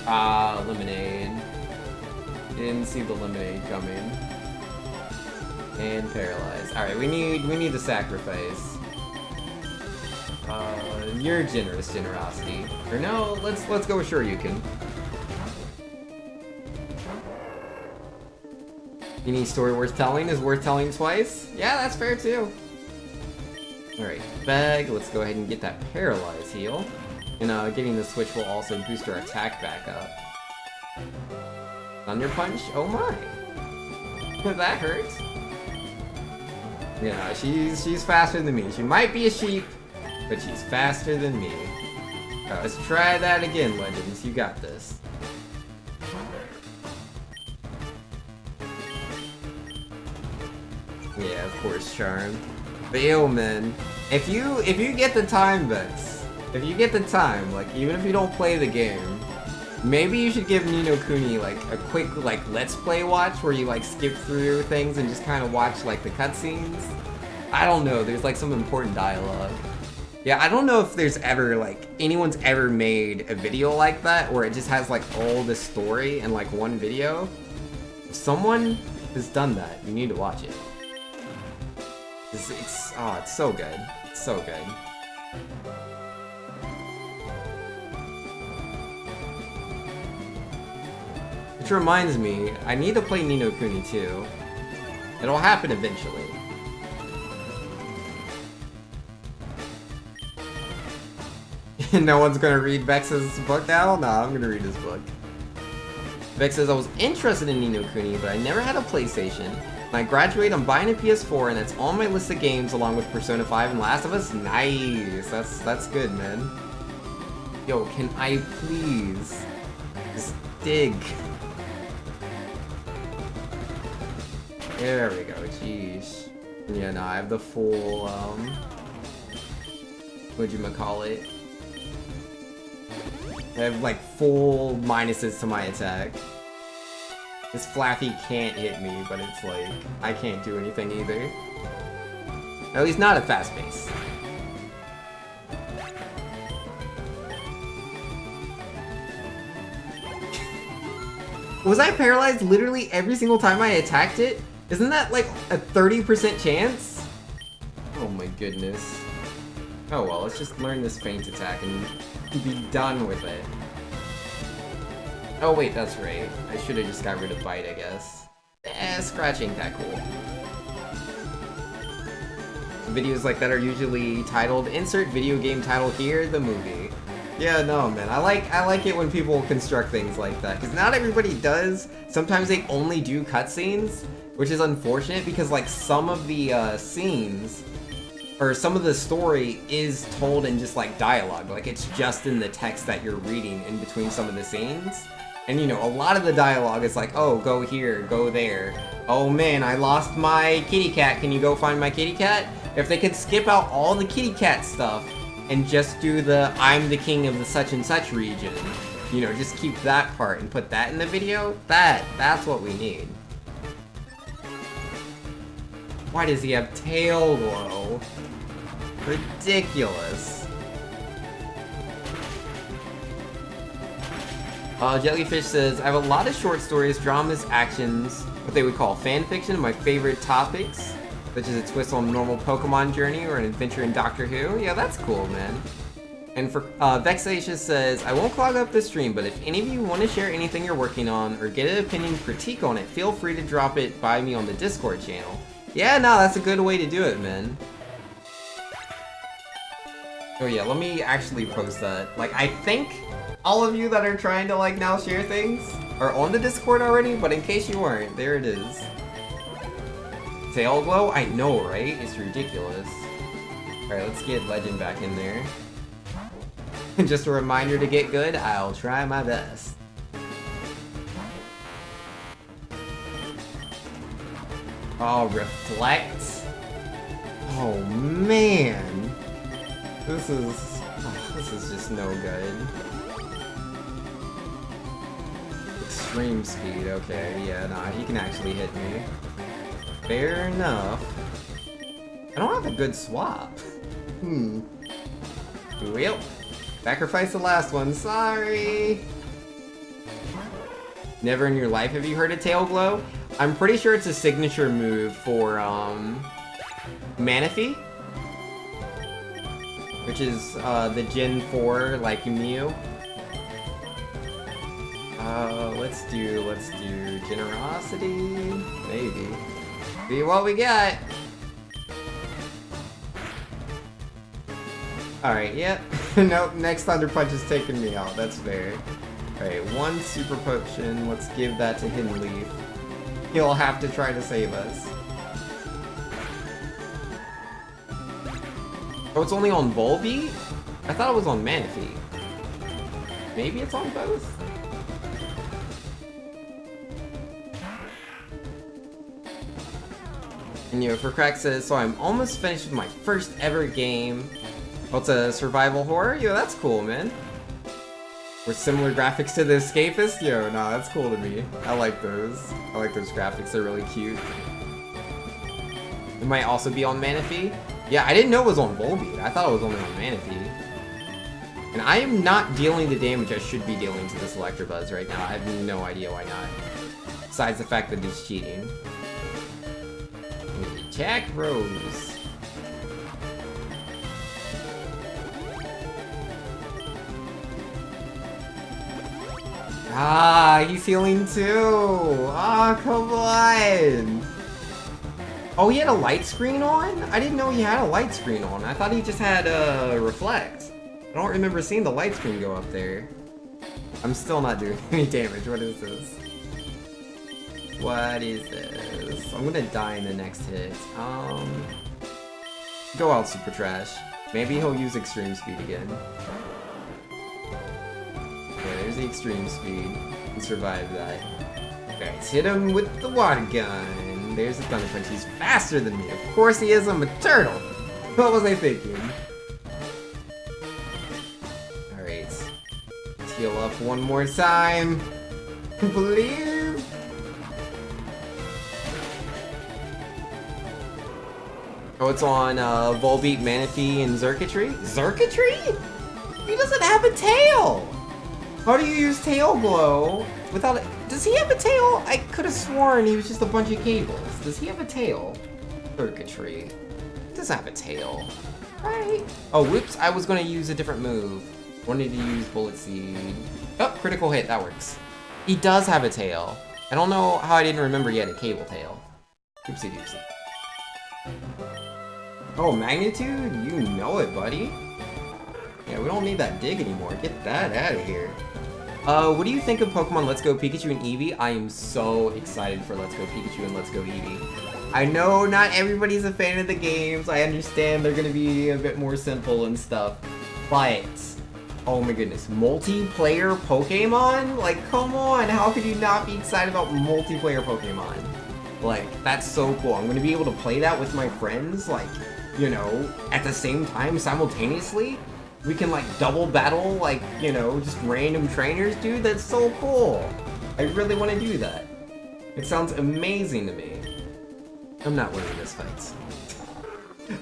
Lemonade. Didn't see the lemonade coming. And paralyzed. Alright, we need to sacrifice. Your generosity. Or no, let's go with Shoryuken. Any story worth telling is worth telling twice? Yeah, that's fair too. Alright, bag. Let's go ahead and get that paralyze heal. And getting the switch will also boost our attack back up. Thunder Punch? Oh my! That hurt. Yeah, she's faster than me. She might be a sheep, but she's faster than me. Alright, let's try that again, Legends. You got this. Yeah, of course, Charm. But yo, man, if you get the time, Vex, if you get the time, like, even if you don't play the game, maybe you should give Ni no Kuni, like, a quick, like, let's play watch where you, like, skip through things and just kind of watch, like, the cutscenes. I don't know, there's, like, some important dialogue. Yeah, I don't know if there's ever, like, anyone's ever made a video like that where it just has, like, all the story in, like, one video. If someone has done that, you need to watch it. It's so good. It's so good. Which reminds me, I need to play Ni no Kuni too. It'll happen eventually. No one's gonna read Vex's book now? Nah, I'm gonna read his book. Vex says, I was interested in Ni no Kuni, but I never had a PlayStation. When I graduate, I'm buying a PS4, and that's on my list of games along with Persona 5 and Last of Us. Nice. That's good, man. Yo, can I please just dig? There we go. Jeez. Yeah, no, I have the full, whatchamacallit? I have, like, full minuses to my attack. This Flaffy can't hit me, but it's like, I can't do anything either. At least not at fast pace. Was I paralyzed literally every single time I attacked it? Isn't that like a 30% chance? Oh my goodness. Oh well, let's just learn this feint attack and be done with it. Oh wait, that's right. I should have just got rid of Bite, I guess. Scratch ain't that cool. Videos like that are usually titled, insert video game title here, the movie. Yeah, no, man. I like it when people construct things like that, because not everybody does. Sometimes they only do cutscenes, which is unfortunate, because like some of the scenes, or some of the story is told in just like dialogue. Like it's just in the text that you're reading in between some of the scenes. And you know, a lot of the dialogue is like, oh, go here, go there. Oh man, I lost my kitty cat. Can you go find my kitty cat? If they could skip out all the kitty cat stuff and just do the I'm the king of the such and such region, you know, just keep that part and put that in the video, that's what we need. Why does he have tail glow? Ridiculous. Jellyfish says, I have a lot of short stories, dramas, actions, what they would call fan fiction, my favorite topics, such as a twist on a normal Pokemon journey or an adventure in Doctor Who. Yeah, that's cool, man. And for Vexatious says, I won't clog up the stream, but if any of you want to share anything you're working on or get an opinion critique on it, feel free to drop it by me on the Discord channel. Yeah, no, that's a good way to do it, man. Oh yeah, let me actually post that. Like, I think all of you that are trying to like now share things are on the Discord already, but in case you weren't, there it is. Tail glow? I know, right? It's ridiculous. Alright, let's get Legend back in there. Just a reminder to get good, I'll try my best. Oh, reflect? Oh man! This is just no good. Extreme speed, okay, yeah, nah, he can actually hit me. Fair enough. I don't have a good swap. Well, sacrifice the last one, sorry! Never in your life have you heard of Tail Glow? I'm pretty sure it's a signature move for, Manaphy, which is, the Gen 4, like, Mew. Let's do Generosity, maybe. See what we got! Alright, yep. Nope, next Thunder Punch is taking me out, that's fair. Alright, one Super Potion, let's give that to Hidden Leaf. He'll have to try to save us. Oh, it's only on Volbeat? I thought it was on Manaphy. Maybe it's on both? And you know, for Crack says, so I'm almost finished with my first ever game. Oh, it's a survival horror? Yo, that's cool, man. With similar graphics to The Escapist? Yo, nah, that's cool to me. I like those. I like those graphics, they're really cute. It might also be on Manaphy. Yeah, I didn't know it was on Volbeat. I thought it was only on Manaphy. And I am not dealing the damage I should be dealing to this Electabuzz right now. I have no idea why not. Besides the fact that he's cheating. Attack Rose. Ah, he's healing too! Ah, come on! Oh, he had a light screen on? I didn't know he had a light screen on. I thought he just had reflect. I don't remember seeing the light screen go up there. I'm still not doing any damage. What is this? What is this? I'm gonna die in the next hit. Go out, Super Trash. Maybe he'll use Extreme Speed again. Okay, there's the Extreme Speed. He survived that. Okay, let's hit him with the Water Gun. There's the Thunder Punch. He's faster than me. Of course he is. I'm a turtle. What was I thinking? Alright. Let's heal up one more time. Believe. Oh, it's on Volbeat, Manaphy, and Xurkitree? Xurkitree? He doesn't have a tail! How do you use Tail Glow without it? Does he have a tail? I could have sworn he was just a bunch of cables. Does he have a tail? Xurkitree. He doesn't have a tail. Right. Oh, whoops. I was going to use a different move. Wanted to use Bullet Seed. Oh, critical hit. That works. He does have a tail. I don't know how I didn't remember he had a cable tail. Oopsie doopsie. Oh, magnitude? You know it, buddy. Yeah, we don't need that dig anymore. Get that out of here. What do you think of Pokemon Let's Go Pikachu and Eevee? I am so excited for Let's Go Pikachu and Let's Go Eevee. I know not everybody's a fan of the games. I understand they're gonna be a bit more simple and stuff. But, oh my goodness, multiplayer Pokemon? Like, come on, how could you not be excited about multiplayer Pokemon? Like, that's so cool. I'm gonna be able to play that with my friends, like, you know, at the same time, simultaneously. We can, like, double battle, like, you know, just random trainers, dude. That's so cool. I really want to do that. It sounds amazing to me. I'm not winning this fight.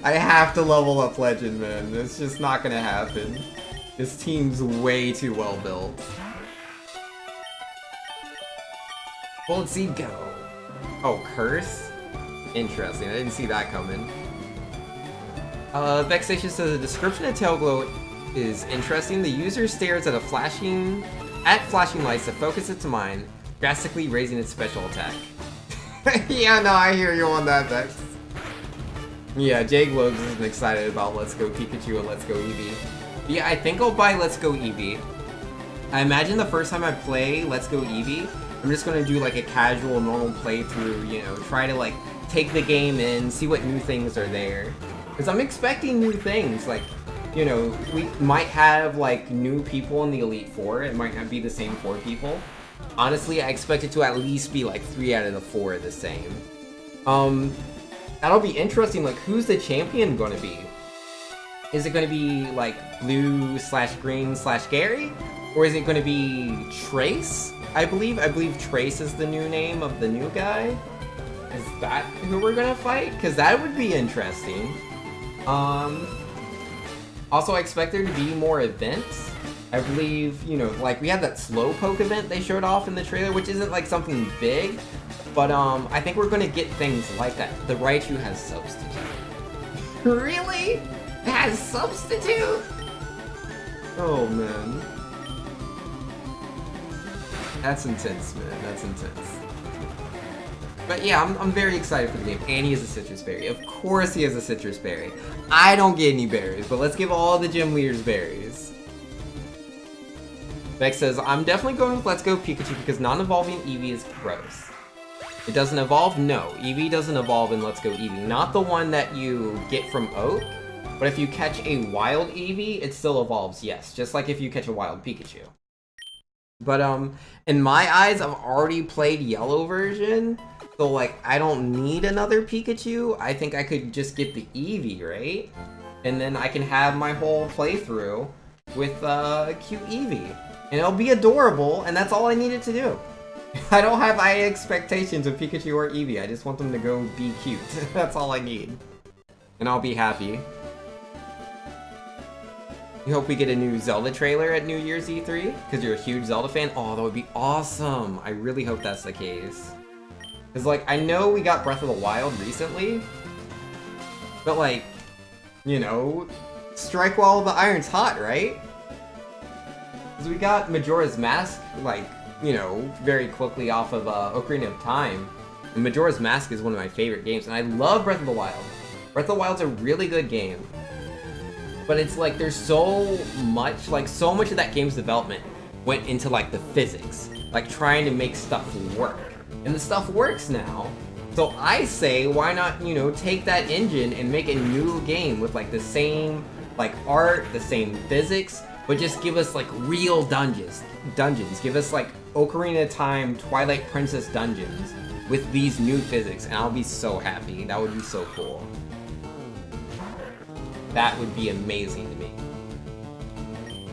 I have to level up Legend, man. It's just not gonna happen. This team's way too well built. Bullet Seed, go. Oh, Curse? Interesting. I didn't see that coming. Vexation says the description of Tailglow is interesting. The user stares at flashing lights to focus its mind, drastically raising its special attack. Yeah, no, I hear you on that, Vex. Yeah, Jay Globes isn't excited about Let's Go Pikachu and Let's Go Eevee. Yeah, I think I'll buy Let's Go Eevee. I imagine the first time I play Let's Go Eevee, I'm just gonna do like a casual, normal playthrough, you know, try to like take the game in, see what new things are there. Because I'm expecting new things, like, you know, we might have like new people in the Elite Four, it might not be the same 4 people. Honestly, I expect it to at least be like 3 out of the 4 are the same. That'll be interesting, like who's the champion gonna be? Is it gonna be like Blue/Green/Gary? Or is it gonna be Trace? I believe Trace is the new name of the new guy. Is that who we're gonna fight? Because that would be interesting. Also, I expect there to be more events. I believe, you know, like we had that Slowpoke event they showed off in the trailer, which isn't like something big, but I think we're gonna get things like that. The Raichu has Substitute. Really? It has Substitute? Oh man. That's intense, man. That's intense. But yeah, I'm very excited for the game. And he has a Citrus Berry. Of course he has a Citrus Berry. I don't get any berries, but let's give all the gym leaders berries. Vex says, I'm definitely going with Let's Go Pikachu because non-evolving Eevee is gross. It doesn't evolve? No. Eevee doesn't evolve in Let's Go Eevee. Not the one that you get from Oak, but if you catch a wild Eevee, it still evolves, yes. Just like if you catch a wild Pikachu. But, in my eyes, I've already played Yellow version, so, like, I don't need another Pikachu. I think I could just get the Eevee, right? And then I can have my whole playthrough with, cute Eevee. And it'll be adorable, and that's all I needed to do. I don't have high expectations of Pikachu or Eevee, I just want them to go be cute. That's all I need. And I'll be happy. You hope we get a new Zelda trailer at New Year's E3? Because you're a huge Zelda fan? Oh, that would be awesome! I really hope that's the case. Because, like, I know we got Breath of the Wild recently, but, like, you know, strike while the iron's hot, right? Because we got Majora's Mask, like, you know, very quickly off of Ocarina of Time. And Majora's Mask is one of my favorite games, and I love Breath of the Wild. Breath of the Wild's a really good game. But it's like, there's so much of that game's development went into, like, the physics. Like, trying to make stuff work. And the stuff works now. So I say, why not, you know, take that engine and make a new game with, like, the same, like, art, the same physics, but just give us, like, real dungeons. Give us, like, Ocarina of Time, Twilight Princess dungeons with these new physics, and I'll be so happy. That would be so cool. That would be amazing to me.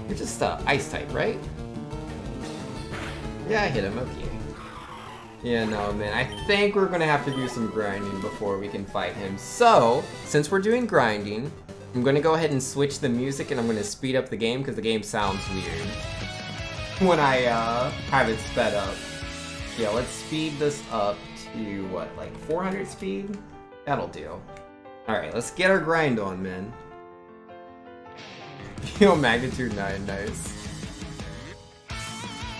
You're just, Ice type, right? Yeah, I hit him, okay. Yeah, no, man, I think we're gonna have to do some grinding before we can fight him. So, since we're doing grinding, I'm gonna go ahead and switch the music and I'm gonna speed up the game because the game sounds weird when I have it sped up. Yeah, let's speed this up to, what, like 400 speed? That'll do. Alright, let's get our grind on, man. Yo, magnitude 9, nice.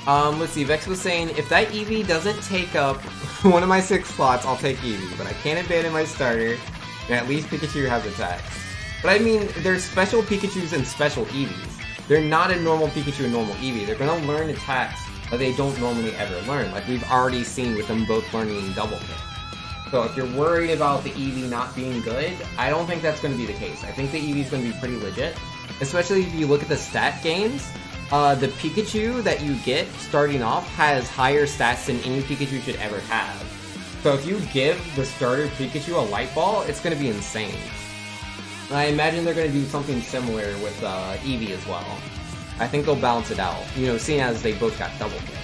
Let's see, Vex was saying, if that Eevee doesn't take up one of my 6 slots, I'll take Eevee, but I can't abandon my starter, and at least Pikachu has attacks. But I mean, there's special Pikachus and special Eevees. They're not a normal Pikachu and normal Eevee. They're gonna learn attacks that they don't normally ever learn, like we've already seen with them both learning Double Kick. So if you're worried about the Eevee not being good, I don't think that's gonna be the case. I think the Eevee's gonna be pretty legit, especially if you look at the stat gains. The Pikachu that you get starting off has higher stats than any Pikachu should ever have. So if you give the starter Pikachu a Light Ball, it's going to be insane. And I imagine they're going to do something similar with Eevee as well. I think they'll balance it out, you know, seeing as they both got Double Kick.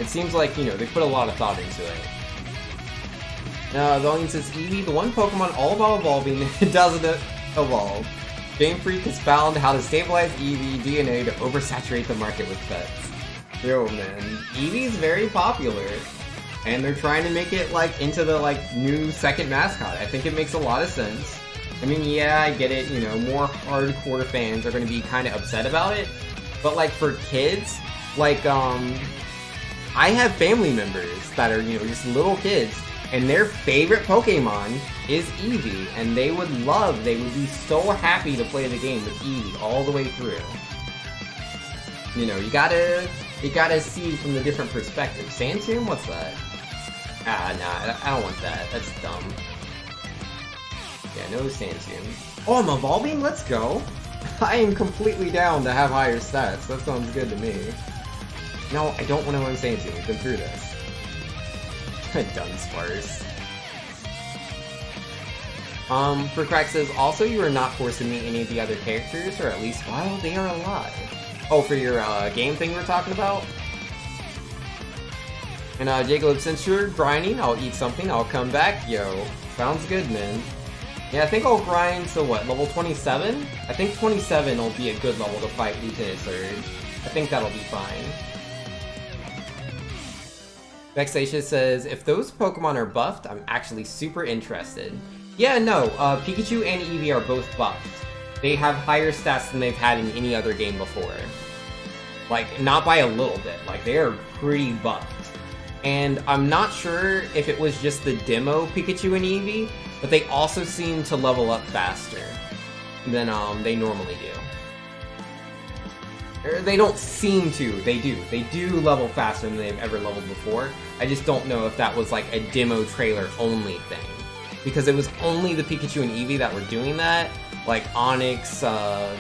It seems like, you know, they put a lot of thought into it. Volume says, Eevee, the one Pokemon all about evolving, it doesn't evolve. Game Freak has found how to stabilize Eevee DNA to oversaturate the market with pets. Yo, man, Eevee's very popular, and they're trying to make it, like, into the, like, new second mascot. I think it makes a lot of sense. I mean, yeah, I get it, you know, more hardcore fans are going to be kind of upset about it, but, like, for kids, like, I have family members that are, you know, just little kids, and their favorite Pokemon is Eevee, and they would be so happy to play the game with Eevee all the way through. You know, you gotta see from the different perspectives. Sandtomb? What's that? Nah, I don't want that. That's dumb. Yeah, no Sandtomb. Oh, I'm evolving? Let's go! I am completely down to have higher stats. That sounds good to me. No, I don't want to learn Sandtomb. We've been through this. Dunsparce. Crack says, also you are not forced to meet any of the other characters, or at least while they are alive. Oh, for your game thing we're talking about? And Jacob, since you're grinding, I'll eat something, I'll come back. Yo, sounds good, man. Yeah, I think I'll grind to what, level 27? I think 27 will be a good level to fight Lieutenant Surge. I think that'll be fine. Vexatious says, if those Pokemon are buffed, I'm actually super interested. Yeah, no, Pikachu and Eevee are both buffed. They have higher stats than they've had in any other game before. Like, not by a little bit, like, they are pretty buffed. And I'm not sure if it was just the demo Pikachu and Eevee, but they also seem to level up faster than they normally do. They don't seem to, they do. They do level faster than they've ever leveled before. I just don't know if that was like a demo trailer only thing. Because it was only the Pikachu and Eevee that were doing that. Like Onix,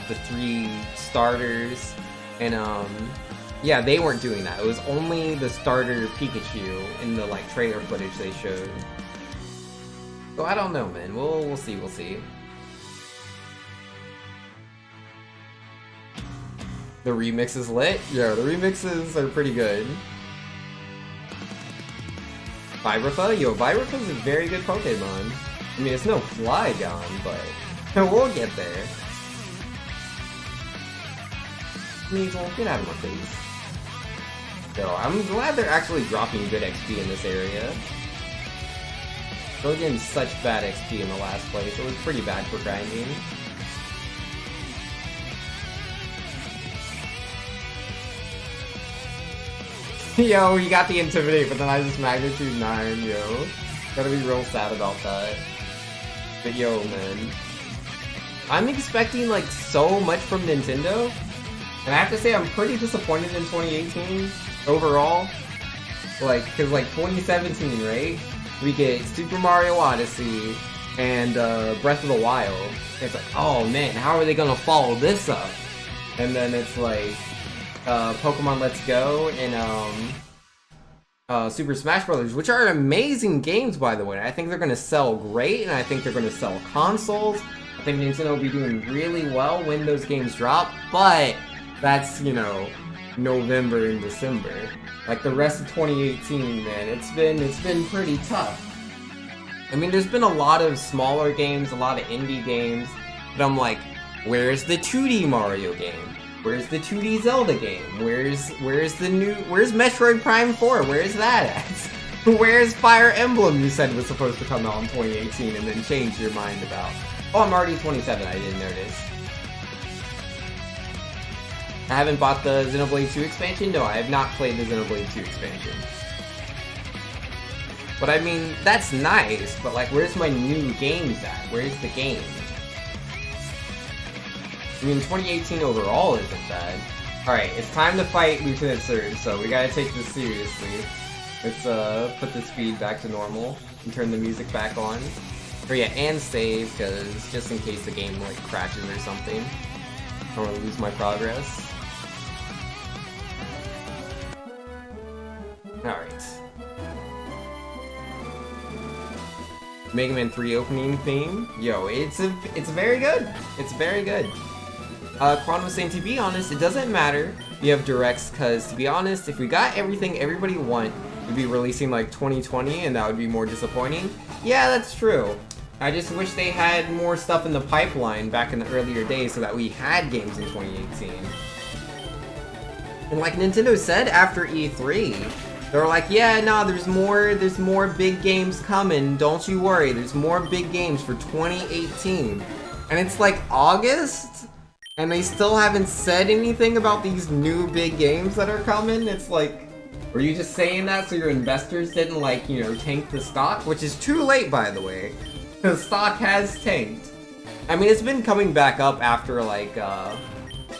the 3 starters, and yeah, they weren't doing that. It was only the starter Pikachu in the like trailer footage they showed. So I don't know, man. We'll see, we'll see. The remix is lit? Yeah, the remixes are pretty good. Vibrafa? Yo, Vibrafa's a very good Pokemon. I mean, it's no Flygon, but we'll get there. Sneasel, get out of my face. So, I'm glad they're actually dropping good XP in this area. We're getting such bad XP in the last place. It was pretty bad for grinding. Yo, he got the Intimidate, but then I just Magnitude 9, yo. Gotta be real sad about that. But yo, man. I'm expecting, like, so much from Nintendo. And I have to say, I'm pretty disappointed in 2018, overall. Like, cause like 2017, right? We get Super Mario Odyssey and Breath of the Wild. And it's like, oh man, how are they gonna follow this up? And then it's like, Pokemon Let's Go and Super Smash Bros., which are amazing games, by the way. I think they're going to sell great, and I think they're going to sell consoles. I think Nintendo will be doing really well when those games drop, but that's, you know, November and December. Like, the rest of 2018, man, it's been pretty tough. I mean, there's been a lot of smaller games, a lot of indie games, but I'm like, where's the 2D Mario game? Where's the 2D Zelda game? Where's Metroid Prime 4? Where's that at? Where's Fire Emblem you said was supposed to come out in 2018 and then changed your mind about? Oh, I'm already 27, I didn't notice. I haven't bought the Xenoblade 2 expansion. No, I have not played the Xenoblade 2 expansion. But I mean, that's nice, but like, where's my new games at? Where's the game? I mean, 2018 overall isn't bad. Alright, it's time to fight Lieutenant Surge, so we gotta take this seriously. Let's put the speed back to normal and turn the music back on. Or yeah, and save, because just in case the game like crashes or something. I don't want to lose my progress. Alright. Mega Man 3 opening theme. Yo, it's very good. It's very good. Quan was saying, to be honest, it doesn't matter if you have directs, because to be honest, if we got everything everybody want, we'd be releasing like 2020 and that would be more disappointing. Yeah, that's true. I just wish they had more stuff in the pipeline back in the earlier days so that we had games in 2018. And like Nintendo said after E3, they were like, yeah, no, there's more big games coming, don't you worry, there's more big games for 2018. And it's like August? And they still haven't said anything about these new big games that are coming? It's like, were you just saying that so your investors didn't, like, you know, tank the stock? Which is too late, by the way. The stock has tanked. I mean, it's been coming back up after, like,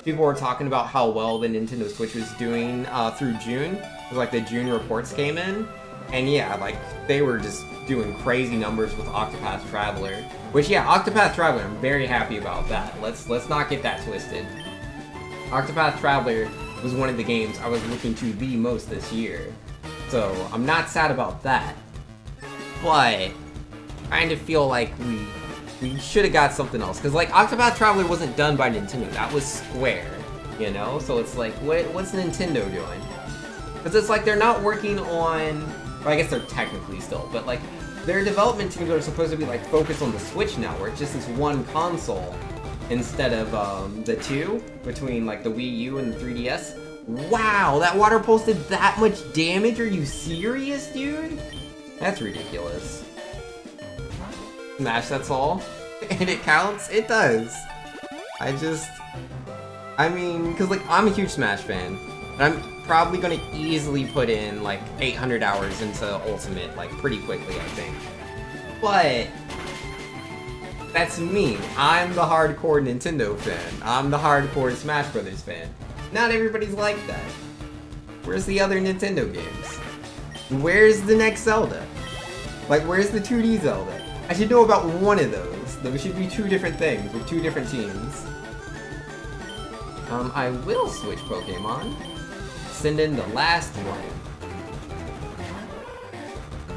people were talking about how well the Nintendo Switch was doing through June. Like, the June reports came in. And yeah, like, they were just doing crazy numbers with Octopath Traveler. Which, yeah, Octopath Traveler, I'm very happy about that. Let's not get that twisted. Octopath Traveler was one of the games I was looking to the most this year. So, I'm not sad about that. But I kind of feel like we should have got something else. Because, like, Octopath Traveler wasn't done by Nintendo. That was Square, you know? So it's like, what's Nintendo doing? Because it's like they're not working on... Well, I guess they're technically still, but, like, their development teams are supposed to be, like, focused on the Switch now, where it's just this one console instead of, the two between, like, the Wii U and the 3DS. Wow, that water pulse did that much damage? Are you serious, dude? That's ridiculous. Smash, that's all? And it counts? It does. I mean, because, like, I'm a huge Smash fan, and I'm probably gonna easily put in, like, 800 hours into Ultimate, like, pretty quickly, I think. But that's me. I'm the hardcore Nintendo fan. I'm the hardcore Smash Brothers fan. Not everybody's like that. Where's the other Nintendo games? Where's the next Zelda? Like, where's the 2D Zelda? I should know about one of those. There should be two different things with two different teams. I will switch Pokemon. Send in the last one.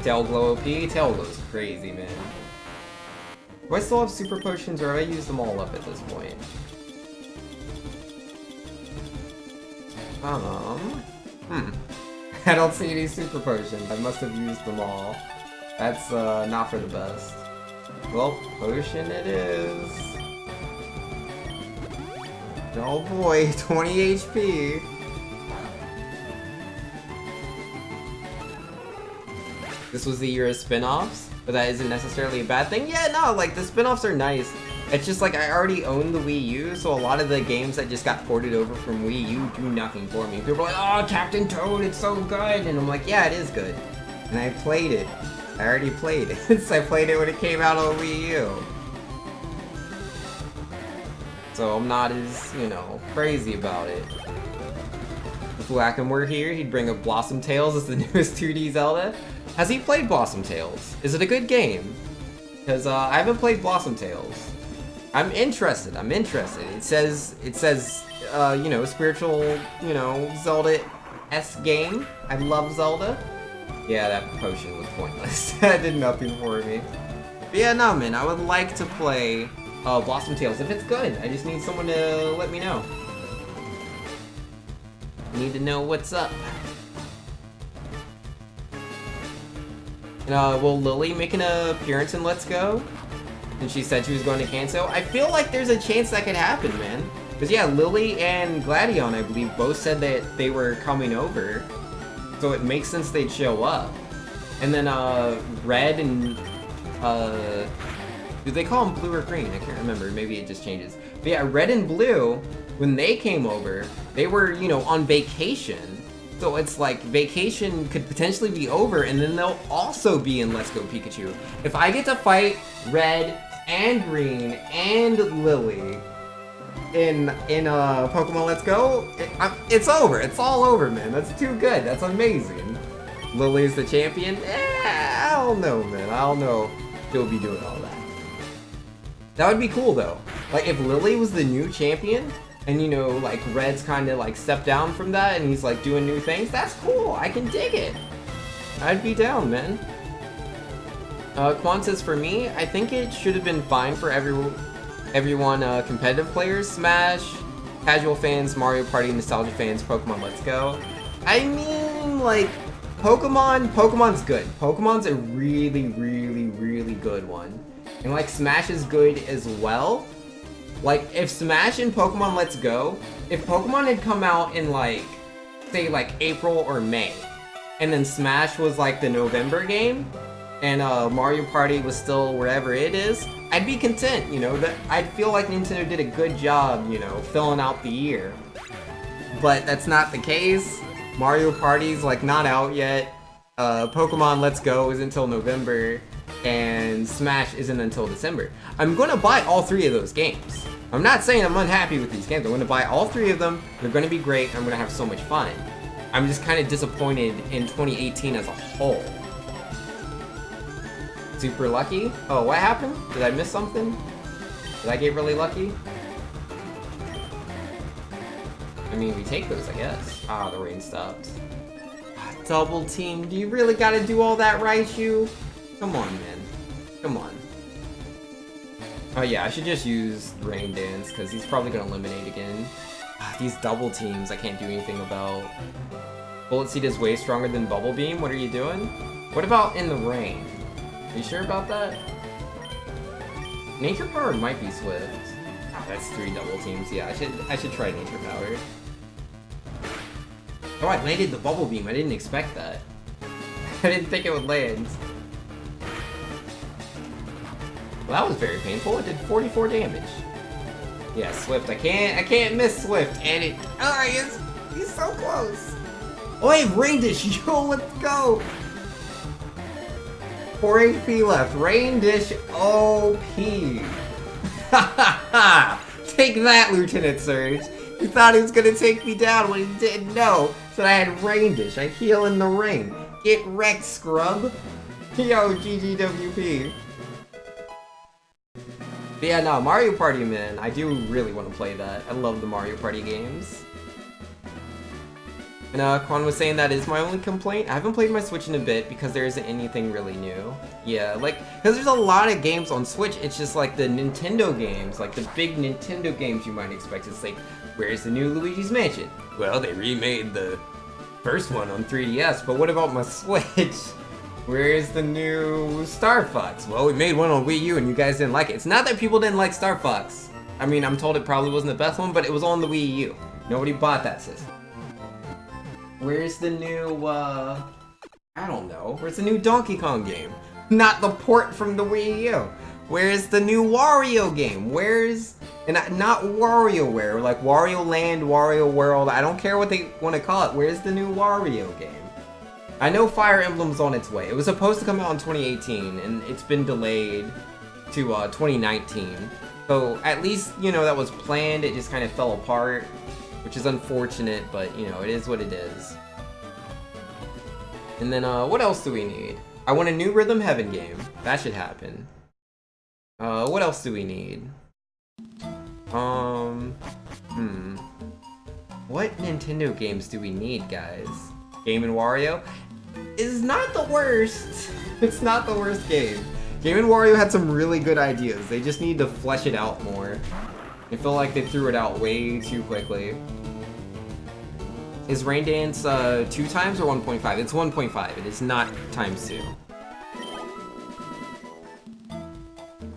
Tailglow OP? Tailglow's crazy, man. Do I still have super potions, or have I used them all up at this point? I don't see any super potions. I must have used them all. That's, not for the best. Well, potion it is. Oh boy, 20 HP. This was the year of spin-offs, but that isn't necessarily a bad thing. Yeah, no, like, the spin-offs are nice. It's just like, I already own the Wii U, so a lot of the games that just got ported over from Wii U do nothing for me. People are like, oh, Captain Toad, it's so good! And I'm like, yeah, it is good. And I played it. I already played it. So I played it when it came out on Wii U. So I'm not as, you know, crazy about it. If Wackham were here, he'd bring up Blossom Tales as the newest 2D Zelda. Has he played Blossom Tales? Is it a good game? Because I haven't played Blossom Tales. I'm interested. It says, you know, spiritual, you know, Zelda-esque game. I love Zelda. Yeah, that potion was pointless. That did nothing for me. But yeah, no, man, I would like to play Blossom Tales if it's good. I just need someone to let me know. I need to know what's up. Will Lily make an appearance in Let's Go? And she said she was going to Kanto. I feel like there's a chance that could happen, man. Because yeah, Lily and Gladion, I believe, both said that they were coming over. So it makes sense they'd show up. And then Red and Do they call them blue or green? I can't remember. Maybe it just changes. But yeah, red and blue, when they came over, they were, you know, on vacation. So it's like vacation could potentially be over, and then they'll also be in Let's Go Pikachu. If I get to fight red and green and Lily in Pokemon Let's Go, it's over. It's all over, man. That's too good. That's amazing. Lily's the champion? I don't know, man. I don't know if he'll be doing all that. That would be cool, though. Like, if Lily was the new champion, and, you know, like, Red's kind of, like, stepped down from that, and he's, like, doing new things, that's cool. I can dig it. I'd be down, man. Quan says, for me, I think it should have been fine for everyone, competitive players, Smash, casual fans, Mario Party, nostalgia fans, Pokemon Let's Go. I mean, like, Pokemon's good. Pokemon's a really, really, really good one. And, like, Smash is good as well. Like, if Smash and Pokemon Let's Go, if Pokemon had come out in, like, say, like, April or May, and then Smash was, like, the November game, and Mario Party was still wherever it is, I'd be content, you know? That I'd feel like Nintendo did a good job, you know, filling out the year. But that's not the case. Mario Party's, like, not out yet. Pokemon Let's Go is until November, and Smash isn't until December. I'm gonna buy all three of those games. I'm not saying I'm unhappy with these games. I'm gonna buy all three of them. They're gonna be great. I'm gonna have so much fun. I'm just kind of disappointed in 2018 as a whole. Super lucky? Oh, what happened? Did I miss something? Did I get really lucky? I mean, we take those, I guess. Ah, the rain stopped. Double team. Do you really gotta do all that, Raichu? Come on, man. Come on. Oh yeah, I should just use Rain Dance, because he's probably gonna eliminate again. These double teams I can't do anything about. Bullet Seed is way stronger than Bubble Beam. What are you doing? What about in the rain? Are you sure about that? Nature Power might be Swift. That's 3 double teams. Yeah, I should try Nature Power. Oh, I landed the Bubble Beam. I didn't expect that. I didn't think it would land. Well, that was very painful. It did 44 damage. Yeah, Swift. I can't miss Swift. And it. Oh, he's so close. Oh, I have Rain Dish. Yo, let's go. 4 HP left. Rain Dish OP. Take that, Lieutenant Surge. He thought he was gonna take me down when he didn't know. So I had Rain Dish. I heal in the rain. Get wrecked, scrub. Yo, GGWP. But yeah, no, Mario Party, man. I do really want to play that. I love the Mario Party games. And Quan was saying that is my only complaint. I haven't played my Switch in a bit because there isn't anything really new. Yeah, like, because there's a lot of games on Switch. It's just like the Nintendo games, like the big Nintendo games you might expect. It's like, where's the new Luigi's Mansion? Well, they remade the first one on 3DS, but what about my Switch? Where's the new Star Fox? Well, we made one on Wii U and you guys didn't like it. It's not that people didn't like Star Fox. I mean, I'm told it probably wasn't the best one, but it was on the Wii U. Nobody bought that system. Where's the new, I don't know. Where's the new Donkey Kong game? Not the port from the Wii U. Where's the new Wario game? Where's, and not WarioWare, like Wario Land, Wario World. I don't care what they want to call it. Where's the new Wario game? I know Fire Emblem's on its way. It was supposed to come out in 2018, and it's been delayed to 2019. So at least, you know, that was planned. It just kind of fell apart, which is unfortunate, but, you know, it is what it is. And then, what else do we need? I want a new Rhythm Heaven game. That should happen. What else do we need? What Nintendo games do we need, guys? Game & Wario is not the worst. It's not the worst game. Game & Wario had some really good ideas. They just need to flesh it out more. I feel like they threw it out way too quickly. Is Rain Dance 2 times or 1.5? It's 1.5. It is not times 2.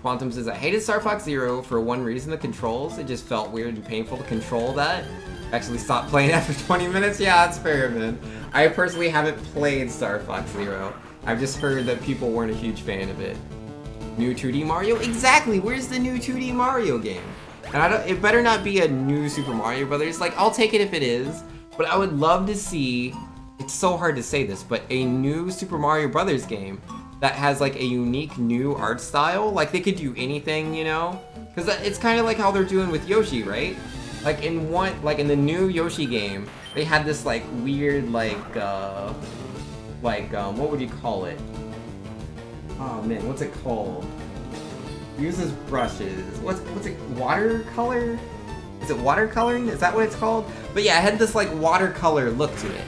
Quantum says, I hated Star Fox Zero for one reason, the controls. It just felt weird and painful to control that. Actually stopped playing after 20 minutes? Yeah, that's fair, man. I personally haven't played Star Fox Zero. I've just heard that people weren't a huge fan of it. New 2D Mario? Exactly, where's the new 2D Mario game? And it better not be a new Super Mario Brothers. Like, I'll take it if it is, but I would love to see, it's so hard to say this, but a new Super Mario Brothers game that has like a unique new art style. Like, they could do anything, you know? Because it's kind of like how they're doing with Yoshi, right? Like in the new Yoshi game, they had this like weird what would you call it? Oh man, what's it called? Uses brushes. What's it? Watercolor? Is it watercoloring? Is that what it's called? But yeah, it had this like watercolor look to it.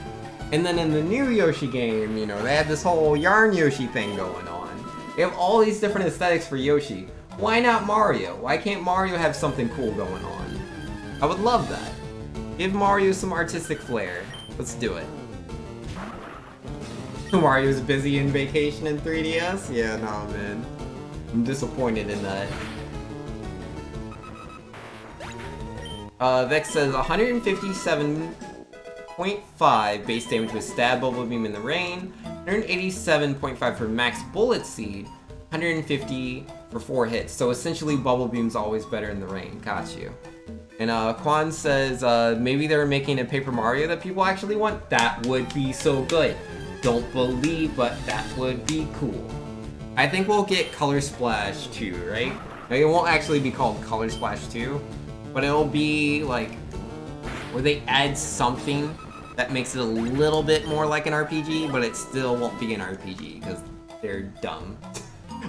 And then in the new Yoshi game, you know, they had this whole yarn Yoshi thing going on. They have all these different aesthetics for Yoshi. Why not Mario? Why can't Mario have something cool going on? I would love that. Give Mario some artistic flair. Let's do it. Mario's busy in vacation in 3DS? Yeah, nah, man. I'm disappointed in that. Vex says 157.5 base damage with Stab, Bubble Beam in the Rain, 187.5 for Max Bullet Seed, 150 for 4 hits. So essentially Bubble Beam's always better in the rain. Got you. And Quan says maybe they're making a Paper Mario that people actually want. That would be so good. Don't believe, but that would be cool. I think we'll get Color Splash 2, right? Like, it won't actually be called Color Splash 2, but it'll be like where they add something that makes it a little bit more like an RPG, but it still won't be an RPG because they're dumb.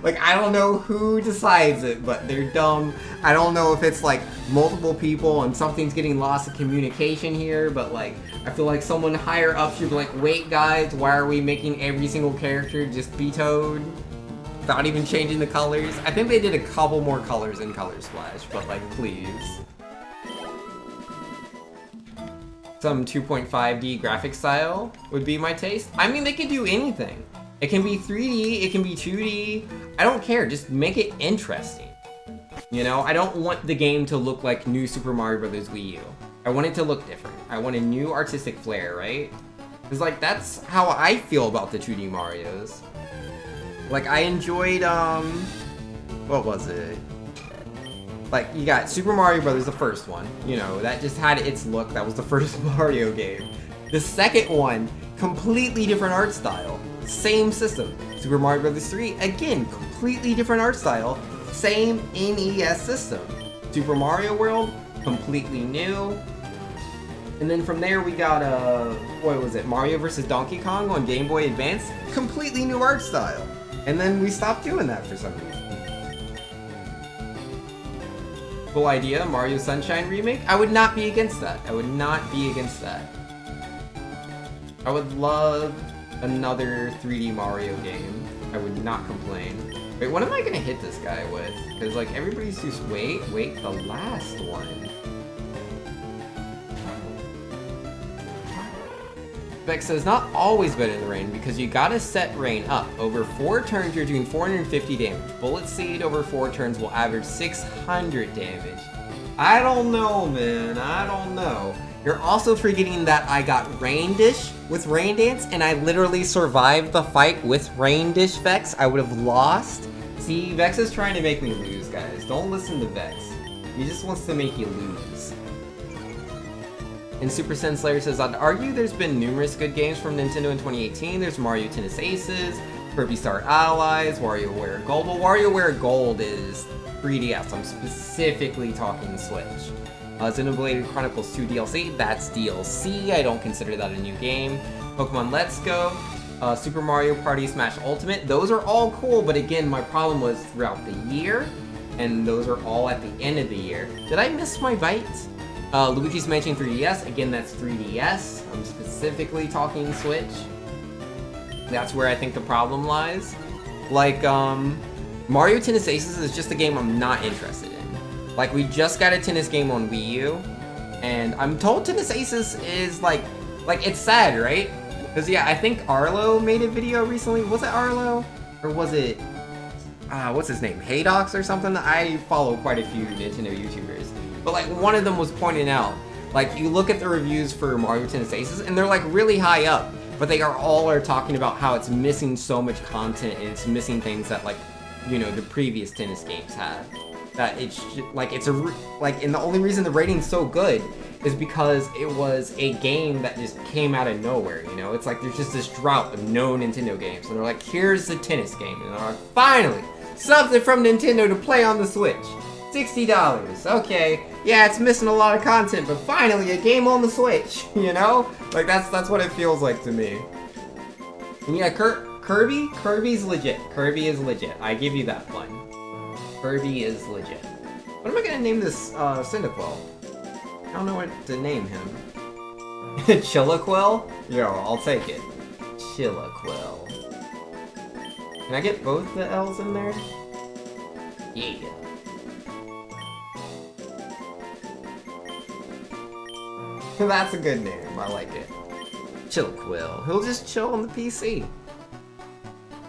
Like, I don't know who decides it, but they're dumb. I don't know if it's like multiple people and something's getting lost in communication here, but like, I feel like someone higher up should be like, wait guys, why are we making every single character just be Toad? Without even changing the colors. I think they did a couple more colors in Color Splash, but like, please. Some 2.5D graphic style would be my taste. I mean, they could do anything. It can be 3D, it can be 2D. I don't care, just make it interesting. You know, I don't want the game to look like new Super Mario Bros. Wii U. I want it to look different. I want a new artistic flair, right? Because like, that's how I feel about the 2D Marios. Like, I enjoyed, what was it? Like, you got Super Mario Bros., the first one. You know, that just had its look. That was the first Mario game. The second one, completely different art style. Same system. Super Mario Bros. 3, again, completely different art style. Same NES system. Super Mario World, completely new. And then from there we got, what was it? Mario vs. Donkey Kong on Game Boy Advance. Completely new art style. And then we stopped doing that for some reason. Cool idea, Mario Sunshine remake? I would not be against that. I would not be against that. I would love another 3D Mario game. I would not complain. Wait, what am I gonna hit this guy with? Because like everybody's just wait, the last one. Beck says not always better in the rain because you gotta set rain up. Over 4 turns you're doing 450 damage. Bullet Seed over 4 turns will average 600 damage. I don't know, man. I don't know. You're also forgetting that I got Rain Dish with Rain Dance, and I literally survived the fight with Rain Dish, Vex. I would have lost. See, Vex is trying to make me lose, guys. Don't listen to Vex. He just wants to make you lose. And Super Sen Slayer says, I'd argue there's been numerous good games from Nintendo in 2018. There's Mario Tennis Aces, Kirby Star Allies, WarioWare Gold. Well, WarioWare Gold is 3DS. I'm specifically talking Switch. Xenoblade Chronicles 2 DLC, that's DLC. I don't consider that a new game. Pokemon Let's Go, Super Mario Party Smash Ultimate. Those are all cool, but again, my problem was throughout the year, and those are all at the end of the year. Did I miss my bites? Luigi's Mansion 3DS, again, that's 3DS. I'm specifically talking Switch. That's where I think the problem lies. Like, Mario Tennis Aces is just a game I'm not interested in. Like, we just got a tennis game on Wii U, and I'm told Tennis Aces is, like, it's sad, right? Because, yeah, I think Arlo made a video recently. Was it Arlo? Or was it, what's his name? Haydox or something? I follow quite a few Nintendo YouTubers. But, like, one of them was pointing out, like, you look at the reviews for Mario Tennis Aces, and they're, like, really high up. But they are talking about how it's missing so much content, and it's missing things that, like, you know, the previous tennis games had. That it's like and the only reason the rating's so good is because it was a game that just came out of nowhere, you know? It's like there's just this drought of no Nintendo games, and they're like, here's the tennis game, and they're like, finally, something from Nintendo to play on the Switch. $60, okay, yeah, it's missing a lot of content, but finally a game on the Switch, you know? Like, that's what it feels like to me. And yeah, Kirby's legit. Kirby is legit. I give you that one. Kirby is legit. What am I gonna name this, Cyndaquil? I don't know what to name him. Chillaquil? Yo, I'll take it. Chillaquil. Can I get both the L's in there? Yeah. That's a good name. I like it. Chillaquil. He'll just chill on the PC.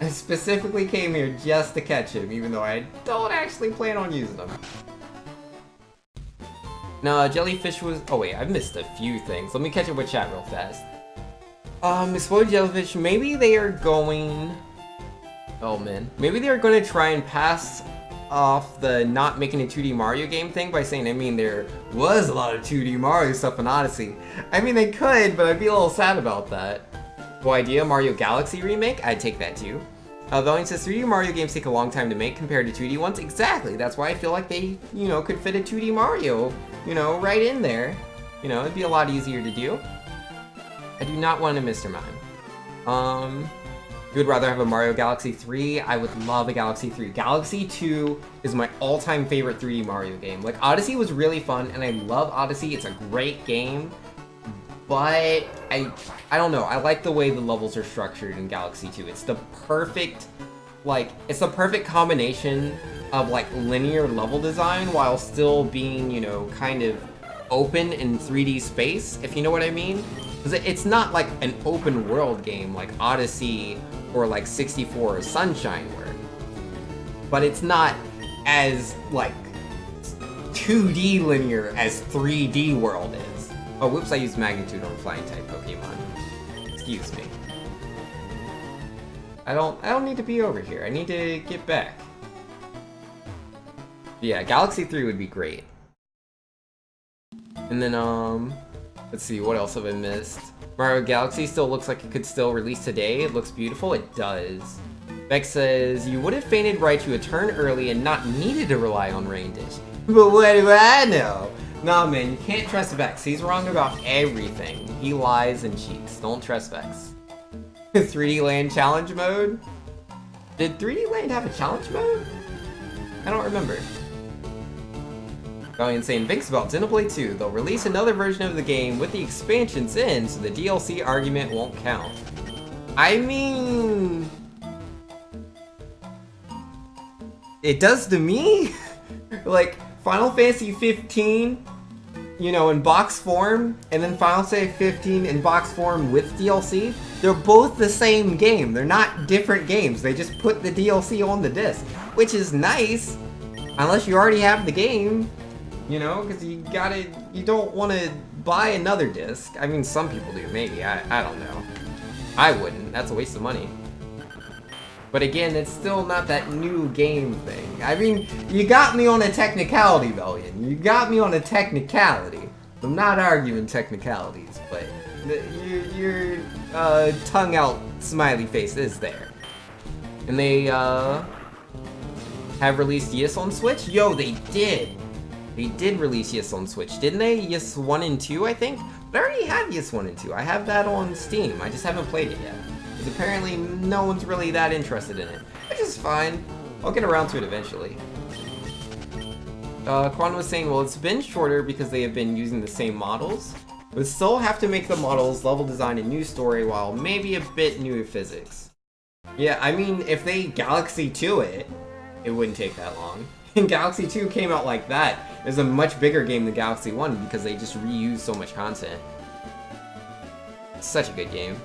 I specifically came here just to catch him, even though I don't actually plan on using him. No, Jellyfish was... Oh wait, I've missed a few things. Let me catch up with chat real fast. Exploded Jellyfish, maybe they are going... Oh man. Maybe they're going to try and pass off the not making a 2D Mario game thing by saying, I mean, there was a lot of 2D Mario stuff in Odyssey. I mean, they could, but I'd be a little sad about that. Cool idea, Mario Galaxy remake? I'd take that too. Valiant says 3D Mario games take a long time to make compared to 2D ones. Exactly, that's why I feel like they, you know, could fit a 2D Mario, you know, right in there. You know, it'd be a lot easier to do. I do not want a Mr. Mime. You would rather have a Mario Galaxy 3? I would love a Galaxy 3. Galaxy 2 is my all-time favorite 3D Mario game. Like, Odyssey was really fun, and I love Odyssey. It's a great game. But I don't know. I like the way the levels are structured in Galaxy 2. It's the perfect, like, it's the perfect combination of, like, linear level design while still being, you know, kind of open in 3D space, if you know what I mean. Because it's not like an open world game like Odyssey or like 64 or Sunshine were. But it's not as, like, 2D linear as 3D World is. Oh, whoops, I used Magnitude on Flying type Pokemon. Excuse me. I don't need to be over here. I need to get back. Yeah, Galaxy 3 would be great. And then, let's see, what else have I missed? Mario Galaxy still looks like it could still release today. It looks beautiful. It does. Beck says, you would have fainted Raichu a turn early and not needed to rely on Rain Dish. But what do I know? Nah, man, you can't trust Vex. He's wrong about everything. He lies and cheats. Don't trust Vex. 3D Land challenge mode? Did 3D Land have a challenge mode? I don't remember. Going insane thinks about Xenoblade 2. They'll release another version of the game with the expansions in, so the DLC argument won't count. I mean... it does to me? Like, Final Fantasy 15, you know, in box form, and then Final Fantasy 15 in box form with DLC, they're both the same game. They're not different games. They just put the DLC on the disc, which is nice, unless you already have the game, you know, because you don't want to buy another disc. I mean, some people do, maybe. I don't know. I wouldn't. That's a waste of money. But again, it's still not that new game thing. I mean, you got me on a technicality, Valiant. You got me on a technicality. I'm not arguing technicalities, but your tongue-out smiley face is there. And they have released Yes on Switch? Yo, they did! They did release Yes on Switch, didn't they? Yes 1 and 2, I think? But I already have Yes 1 and 2. I have that on Steam. I just haven't played it yet. Because apparently no one's really that interested in it. Which is fine. I'll get around to it eventually. Quan was saying, well, it's been shorter because they have been using the same models, but still have to make the models, level design, and new story while maybe a bit new physics. Yeah, I mean, if they Galaxy 2 it wouldn't take that long. And Galaxy 2 came out like that. It was a much bigger game than Galaxy 1 because they just reused so much content. It's such a good game.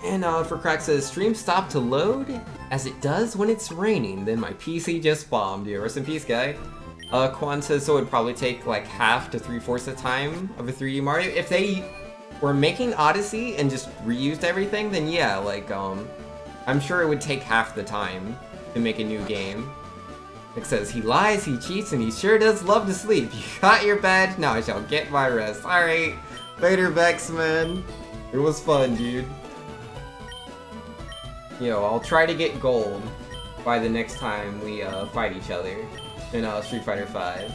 And for Crack says, stream stopped to load as it does when it's raining. Then my PC just bombed. Yeah, rest in peace, guy. Quan says, so it would probably take like half to 3/4 the time of a 3D Mario. If they were making Odyssey and just reused everything, then yeah, like, I'm sure it would take half the time to make a new game. It says, he lies, he cheats, and he sure does love to sleep. You got your bed, now I shall get my rest. Alright, later, Vex, man. It was fun, dude. Yo, I'll try to get gold by the next time we fight each other in Street Fighter V.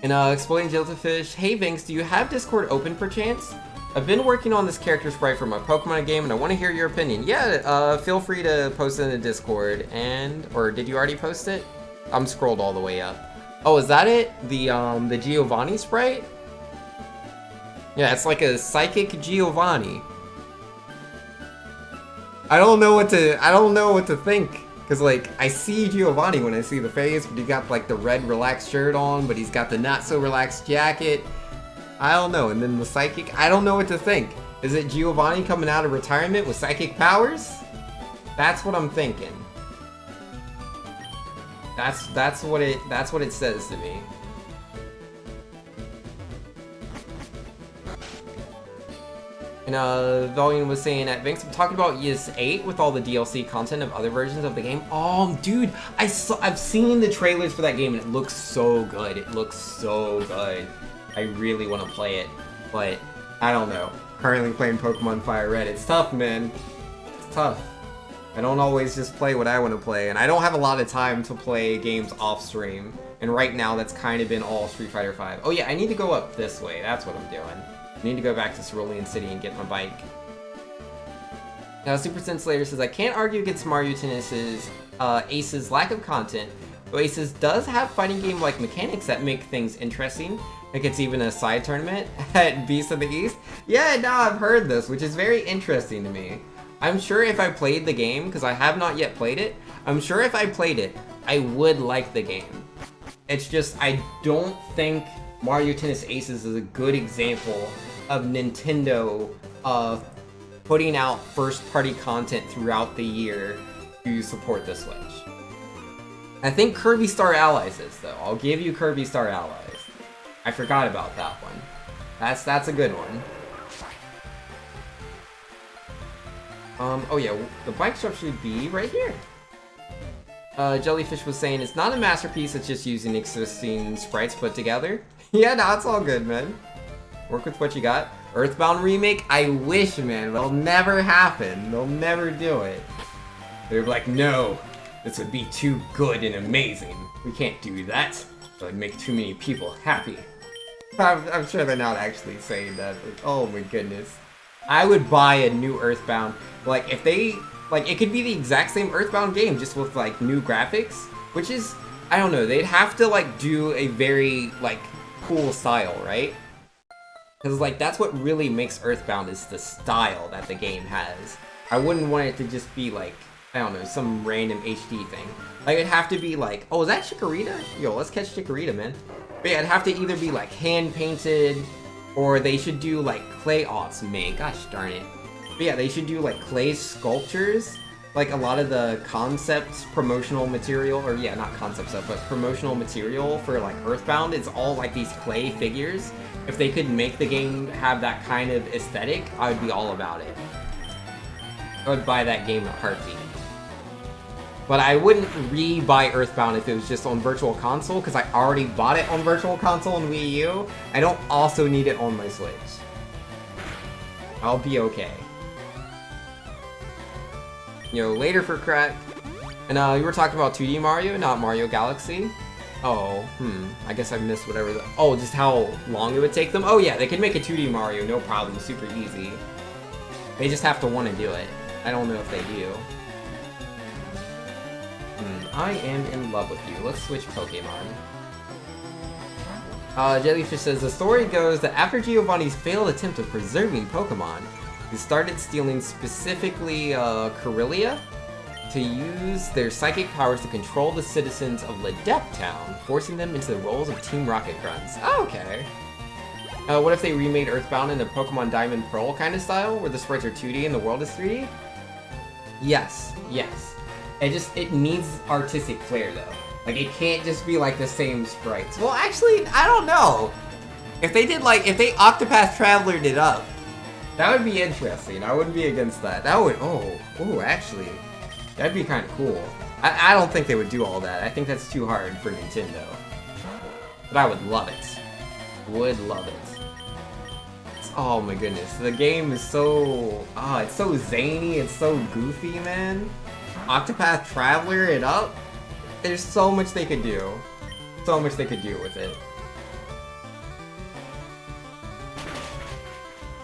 And Exploding Jellyfish, hey Vinx, do you have Discord open perchance? I've been working on this character sprite for my Pokemon game and I want to hear your opinion. Yeah, feel free to post it in the Discord. Or did you already post it? I'm scrolled all the way up. Oh, is that it? The Giovanni sprite? Yeah, it's like a psychic Giovanni. I don't know what to think. Cause like, I see Giovanni when I see the face, but he got like the red relaxed shirt on, but he's got the not so relaxed jacket. I don't know, and then the psychic, I don't know what to think. Is it Giovanni coming out of retirement with psychic powers? That's what I'm thinking. That's what it says to me. And Volume was saying at Vinx, I'm talking about Ys 8 with all the DLC content of other versions of the game. Oh, dude, I've seen the trailers for that game and it looks so good. It looks so good. I really want to play it, but I don't know. Currently playing Pokemon Fire Red. It's tough, man. It's tough. I don't always just play what I want to play, and I don't have a lot of time to play games off stream. And right now, that's kind of been all Street Fighter V. Oh yeah, I need to go up this way. That's what I'm doing. I need to go back to Cerulean City and get my bike. Now, Super Sin Slayer says, I can't argue against Mario Tennis's Ace's lack of content, though Aces does have fighting game-like mechanics that make things interesting. Like it's even a side tournament at Beast of the East. Yeah, no, I've heard this, which is very interesting to me. I'm sure if I played the game, because I have not yet played it, I'm sure if I played it, I would like the game. It's just, I don't think Mario Tennis Aces is a good example of Nintendo putting out first-party content throughout the year to support the Switch. I think Kirby Star Allies is, though. I'll give you Kirby Star Allies. I forgot about that one. That's a good one. Oh yeah, the bike shop should be right here. Jellyfish was saying, it's not a masterpiece, it's just using existing sprites put together. Yeah, no, it's all good, man. Work with what you got. Earthbound remake? I wish, man, but it'll never happen. They'll never do it. They're like, no, this would be too good and amazing. We can't do that. It would make too many people happy. I'm sure they're not actually saying that, but oh my goodness. I would buy a new Earthbound. Like, if they, like, it could be the exact same Earthbound game, just with, like, new graphics, which is, I don't know, they'd have to, like, do a very, like, cool style, right? Because, like, that's what really makes Earthbound is the style that the game has. I wouldn't want it to just be, like, I don't know, some random HD thing. Like, it'd have to be, like, oh, is that Chikorita? Yo, let's catch Chikorita, man. But yeah, it'd have to either be, like, hand-painted, or they should do, like, clay aughts made. Gosh darn it. But yeah, they should do, like, clay sculptures. Like, a lot of the concepts, promotional material, or yeah, not concept stuff, but promotional material for, like, Earthbound, it's all, like, these clay figures. If they could make the game have that kind of aesthetic, I would be all about it. I would buy that game in a heartbeat. But I wouldn't re-buy Earthbound if it was just on Virtual Console, because I already bought it on Virtual Console and Wii U. I don't also need it on my Switch. I'll be okay. You know, later for crack. And you were talking about 2D Mario, not Mario Galaxy. Oh, I guess I missed whatever the... Oh, just how long it would take them? Oh yeah, they could make a 2D Mario, no problem, super easy. They just have to want to do it. I don't know if they do. I am in love with you. Let's switch Pokemon. Jellyfish says, the story goes that after Giovanni's failed attempt of preserving Pokemon, he started stealing specifically Corellia to use their psychic powers to control the citizens of Ledep Town, forcing them into the roles of Team Rocket Grunts. Oh, okay. What if they remade Earthbound in a Pokemon Diamond Pearl kind of style, where the sprites are 2D and the world is 3D? Yes, yes. It needs artistic flair though. Like, it can't just be like the same sprites. Well, actually, I don't know. If they did like, if they Octopath Traveler it up, that would be interesting. I wouldn't be against that. That would, actually, that'd be kind of cool. I don't think they would do all that. I think that's too hard for Nintendo. But I would love it. Would love it. Oh my goodness, the game is so, it's so zany, it's so goofy, man. Octopath Traveler it up. There's so much they could do. So much they could do with it.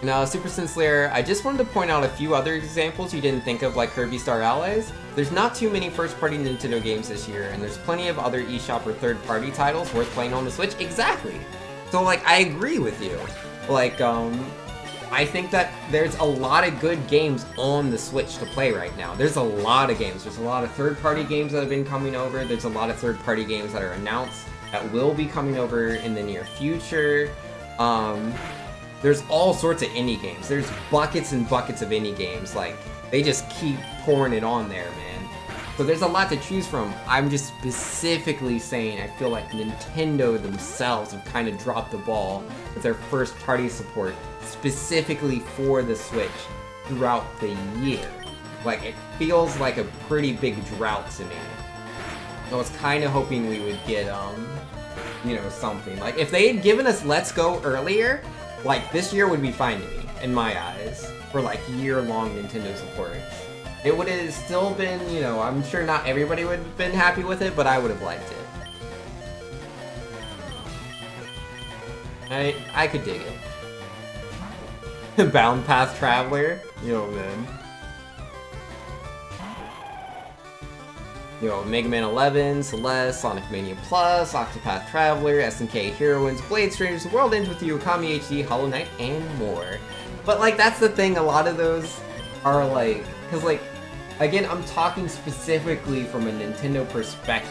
Now, Super Slayer, I just wanted to point out a few other examples you didn't think of, like Kirby Star Allies. There's not too many first-party Nintendo games this year, and there's plenty of other eShop or third-party titles worth playing on the Switch. Exactly! So, like, I agree with you. Like, I think that there's a lot of good games on the Switch to play right now. There's a lot of games. There's a lot of third-party games that have been coming over. There's a lot of third-party games that are announced that will be coming over in the near future. There's all sorts of indie games. There's buckets and buckets of indie games. Like, they just keep pouring it on there, man. So there's a lot to choose from. I'm just specifically saying I feel like Nintendo themselves have kind of dropped the ball with their first-party support, specifically for the Switch, throughout the year. Like, it feels like a pretty big drought to me. I was kind of hoping we would get, you know, something. Like, if they had given us Let's Go earlier, like, this year would be fine to me, in my eyes, for, like, year-long Nintendo support. It would have still been, you know, I'm sure not everybody would have been happy with it, but I would have liked it. I could dig it. Bound Path Traveler? Yo, man. Yo, Mega Man 11, Celeste, Sonic Mania Plus, Octopath Traveler, SNK Heroines, Blade Strangers, The World Ends With You, Okami HD, Hollow Knight, and more. But, like, that's the thing, a lot of those are, like, because, like, again, I'm talking specifically from a Nintendo perspective.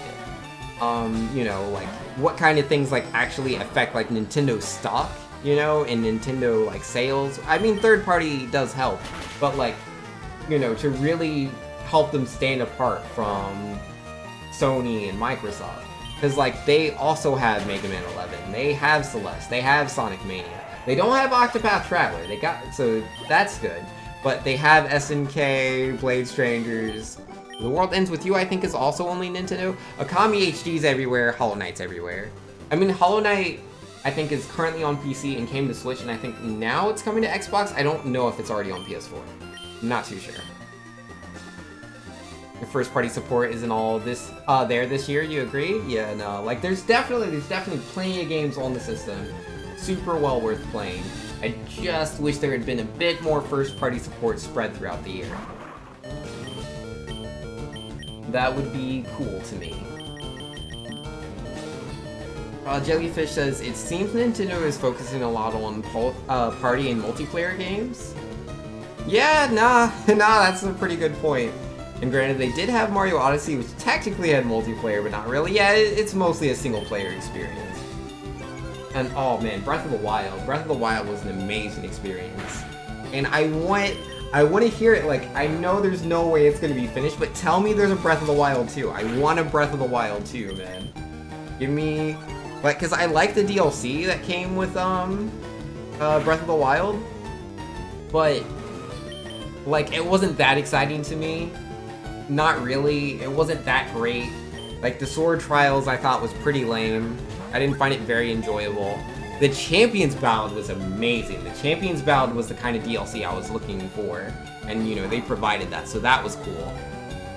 You know, like, what kind of things, like, actually affect, like, Nintendo stock, you know, and Nintendo, like, sales. I mean, third party does help, but, like, you know, to really help them stand apart from Sony and Microsoft. Because, like, they also have Mega Man 11, they have Celeste, they have Sonic Mania. They don't have Octopath Traveler, they got, so that's good. But they have SNK, Blade Strangers, The World Ends With You I think is also only Nintendo. Okami HD's everywhere, Hollow Knight's everywhere. I mean, Hollow Knight I think is currently on PC and came to Switch, and I think now it's coming to Xbox. I don't know if it's already on PS4. I'm not too sure. Your first party support isn't all this there this year, you agree? Yeah, no, like there's definitely plenty of games on the system. Super well worth playing. I just wish there had been a bit more first party support spread throughout the year. That would be cool to me. Jellyfish says, it seems Nintendo is focusing a lot on party and multiplayer games. Yeah, nah, that's a pretty good point. And granted, they did have Mario Odyssey, which technically had multiplayer, but not really. Yeah, it's mostly a single-player experience. And oh man, Breath of the Wild. Breath of the Wild was an amazing experience. And I want to hear it. Like, I know there's no way it's going to be finished, but tell me there's a Breath of the Wild 2. I want a Breath of the Wild 2, man. Give me, like, because I like the DLC that came with Breath of the Wild, but like it wasn't that exciting to me. Not really. It wasn't that great. Like, the Sword Trials I thought was pretty lame. I didn't find it very enjoyable. The Champions Ballad was amazing. The Champions Ballad was the kind of DLC I was looking for. And, you know, they provided that, so that was cool.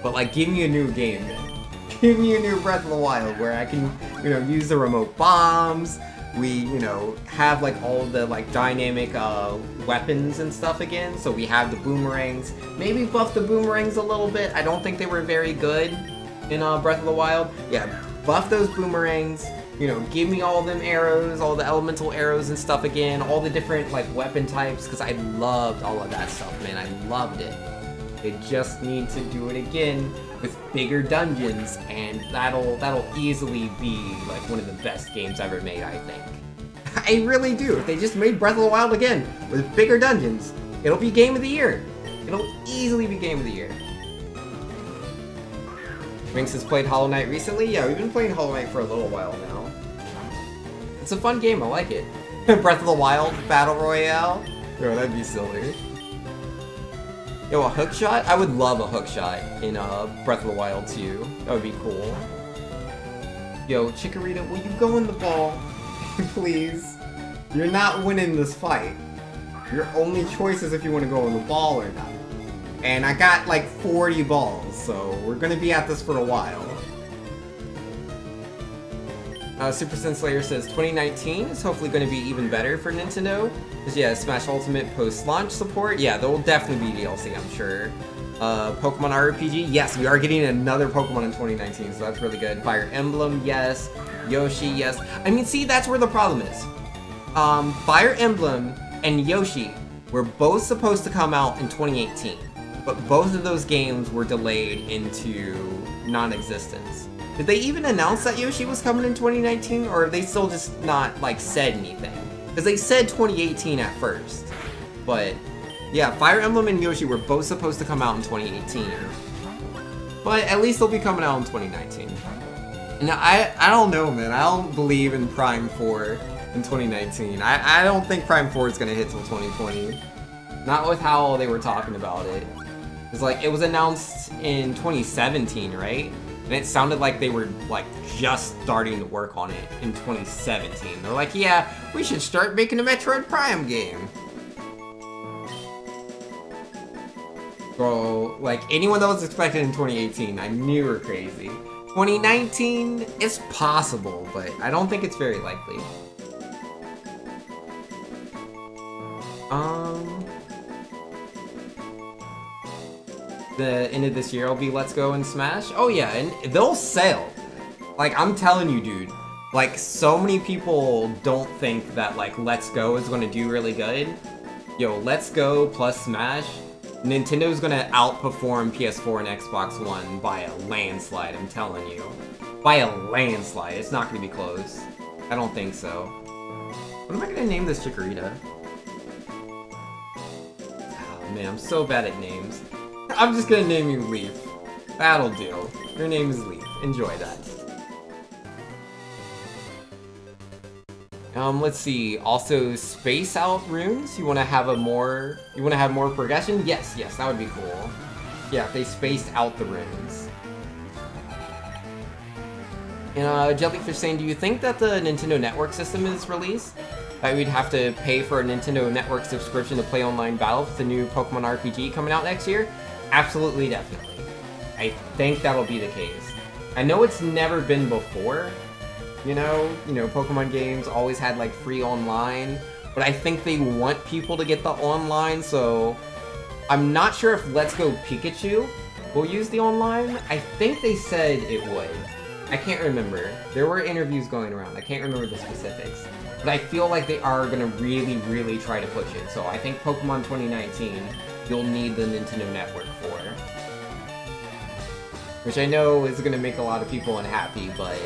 But, like, give me a new game, man. Give me a new Breath of the Wild where I can, you know, use the remote bombs. We, you know, have, like, all the, like, dynamic weapons and stuff again. So we have the boomerangs. Maybe buff the boomerangs a little bit. I don't think they were very good in Breath of the Wild. Yeah, buff those boomerangs. You know, give me all them arrows, all the elemental arrows and stuff again. All the different, like, weapon types. Because I loved all of that stuff, man. I loved it. They just need to do it again with bigger dungeons, and that'll easily be like one of the best games ever made, I think. I really do. If they just made Breath of the Wild again with bigger dungeons, it'll be Game of the Year. It'll easily be Game of the Year. Rinks has played Hollow Knight recently. Yeah, we've been playing Hollow Knight for a little while now. It's a fun game. I like it. Breath of the Wild Battle Royale? Yo, that'd be silly. Yo, a hookshot? I would love a hookshot in Breath of the Wild 2. That would be cool. Yo, Chikorita, will you go in the ball? Please. You're not winning this fight. Your only choice is if you want to go in the ball or not. And I got like 40 balls, so we're gonna be at this for a while. Super Sin Slayer says 2019 is hopefully going to be even better for Nintendo. Because yeah, Smash Ultimate post-launch support. Yeah, there will definitely be DLC, I'm sure. Pokemon RPG. Yes, we are getting another Pokemon in 2019, so that's really good. Fire Emblem, yes. Yoshi, yes. I mean, see, that's where the problem is. Fire Emblem and Yoshi were both supposed to come out in 2018. But both of those games were delayed into non-existence. Did they even announce that Yoshi was coming in 2019, or have they still just not, like, said anything? Because they said 2018 at first. But, yeah, Fire Emblem and Yoshi were both supposed to come out in 2018. But at least they'll be coming out in 2019. And I don't know, man. I don't believe in Prime 4 in 2019. I don't think Prime 4 is going to hit till 2020. Not with how they were talking about it. It's like, it was announced in 2017, right? And it sounded like they were, like, just starting to work on it in 2017. They're like, yeah, we should start making a Metroid Prime game. So, like, anyone that was expected in 2018, I knew were crazy. 2019, it's possible, but I don't think it's very likely. The end of this year will be Let's Go and Smash. Oh yeah, and they'll sell. Like, I'm telling you, dude. Like, so many people don't think that, like, Let's Go is gonna do really good. Yo, Let's Go plus Smash, Nintendo's gonna outperform PS4 and Xbox One by a landslide, I'm telling you. By a landslide. It's not gonna be close. I don't think so. What am I gonna name this Chikorita? Oh man, I'm so bad at names. I'm just gonna name you Leaf. That'll do. Your name is Leaf. Enjoy that. Let's see. Also, space out runes. You wanna have more progression? Yes, that would be cool. Yeah, if they spaced out the runes. And Jellyfish saying, do you think that the Nintendo Network system is released? That we'd have to pay for a Nintendo Network subscription to play online battles with the new Pokemon RPG coming out next year? Absolutely, definitely. I think that'll be the case. I know it's never been before. You know, Pokemon games always had like free online, but I think they want people to get the online, so I'm not sure if Let's Go Pikachu will use the online. I think they said it would. I can't remember. There were interviews going around. I can't remember the specifics. But I feel like they are going to really, really try to push it. So I think Pokemon 2019, you'll need the Nintendo Network for. Which I know is going to make a lot of people unhappy, but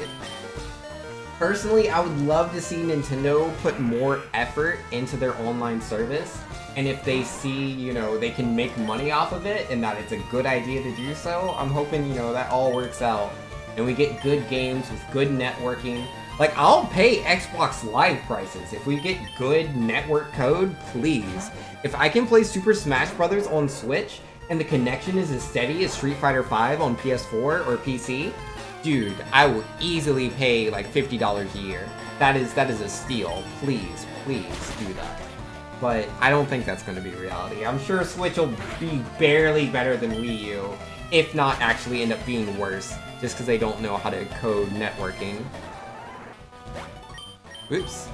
personally, I would love to see Nintendo put more effort into their online service. And if they see, they can make money off of it and that it's a good idea to do so, I'm hoping, that all works out. And we get good games with good networking. Like, I'll pay Xbox Live prices if we get good network code, please. If I can play Super Smash Bros. On Switch, and the connection is as steady as Street Fighter V on PS4 or PC, dude, I will easily pay like $50 a year. That is a steal. Please do that. But I don't think that's going to be reality. I'm sure Switch will be barely better than Wii U, if not actually end up being worse, just because they don't know how to code networking. Oops.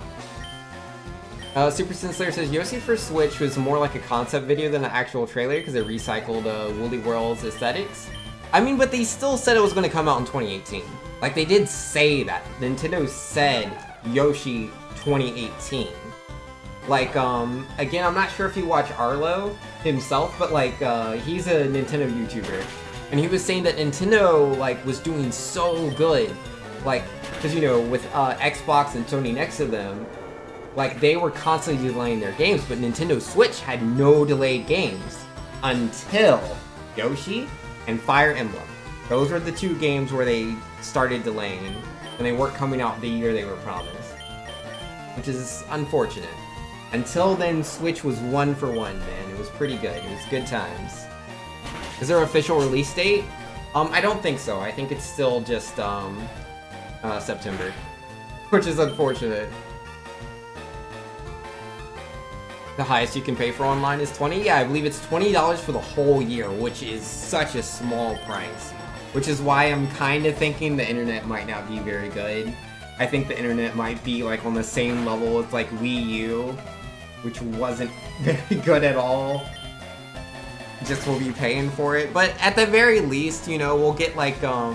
Super Sin Slayer says, Yoshi for Switch was more like a concept video than an actual trailer because it recycled Woolly World's aesthetics. I mean, but they still said it was going to come out in 2018. Like, they did say that. Nintendo said Yoshi 2018. Like, again, I'm not sure if you watch Arlo himself, but, like, he's a Nintendo YouTuber. And he was saying that Nintendo, like, was doing so good. Like, because, with Xbox and Sony next to them, like, they were constantly delaying their games, but Nintendo Switch had no delayed games until Yoshi and Fire Emblem. Those were the two games where they started delaying, and they weren't coming out the year they were promised. which is unfortunate. Until then, Switch was 1-for-1, man. It was pretty good. It was good times. Is there an official release date? I don't think so. I think it's still just, September. Which is unfortunate. The highest you can pay for online is $20? Yeah, I believe it's $20 for the whole year, which is such a small price. Which is why I'm kind of thinking the internet might not be very good. I think the internet might be, like, on the same level as, like, Wii U, which wasn't very good at all. Just we'll be paying for it. But at the very least, you know, we'll get, like, I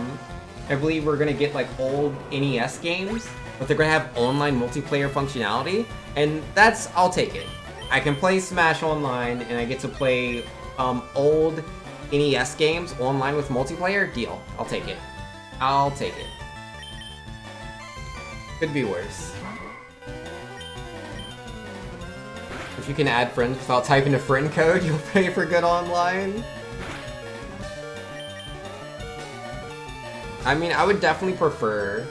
believe we're gonna get, like, old NES games, but they're gonna have online multiplayer functionality, and that's, I'll take it. I can play Smash online, and I get to play, old NES games online with multiplayer. Deal. I'll take it. I'll take it. Could be worse. If you can add friends without typing a friend code, you'll pay for good online. I mean, I would definitely prefer,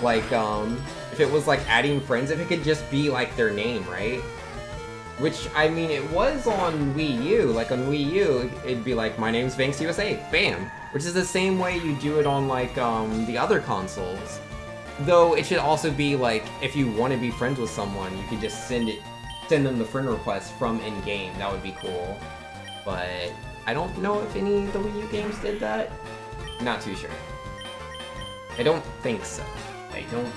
like, if it was, like, adding friends, if it could just be, like, their name, right? Which, I mean, it was on Wii U. Like, on Wii U, it'd be like, my name's Vanks USA, bam! Which is the same way you do it on, like, the other consoles. Though, it should also be, like, if you want to be friends with someone, you could just send them the friend request from in-game. That would be cool. But I don't know if any of the Wii U games did that. Not too sure. I don't think so. I don't know.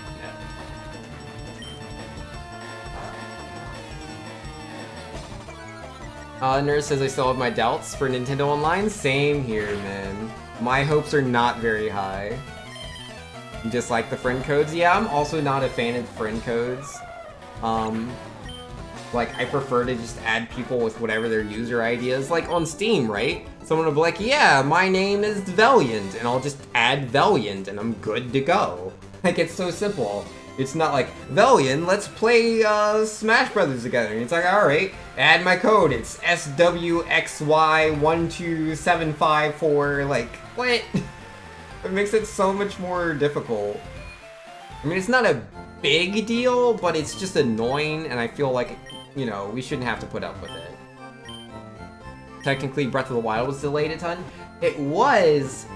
Nerd says I still have my doubts for Nintendo Online. Same here, man. My hopes are not very high. Just like the friend codes. Yeah, I'm also not a fan of friend codes. Like, I prefer to just add people with whatever their user ID is. Like, on Steam, right? Someone will be like, yeah, my name is Valiant, and I'll just add Valiant, and I'm good to go. Like, it's so simple. It's not like, Valiant, let's play Smash Brothers together. And it's like, alright, add my code. It's SWXY12754. Like, what? It makes it so much more difficult. I mean, it's not a big deal, but it's just annoying, and I feel like, you know, we shouldn't have to put up with it. Technically, Breath of the Wild was delayed a ton. It was,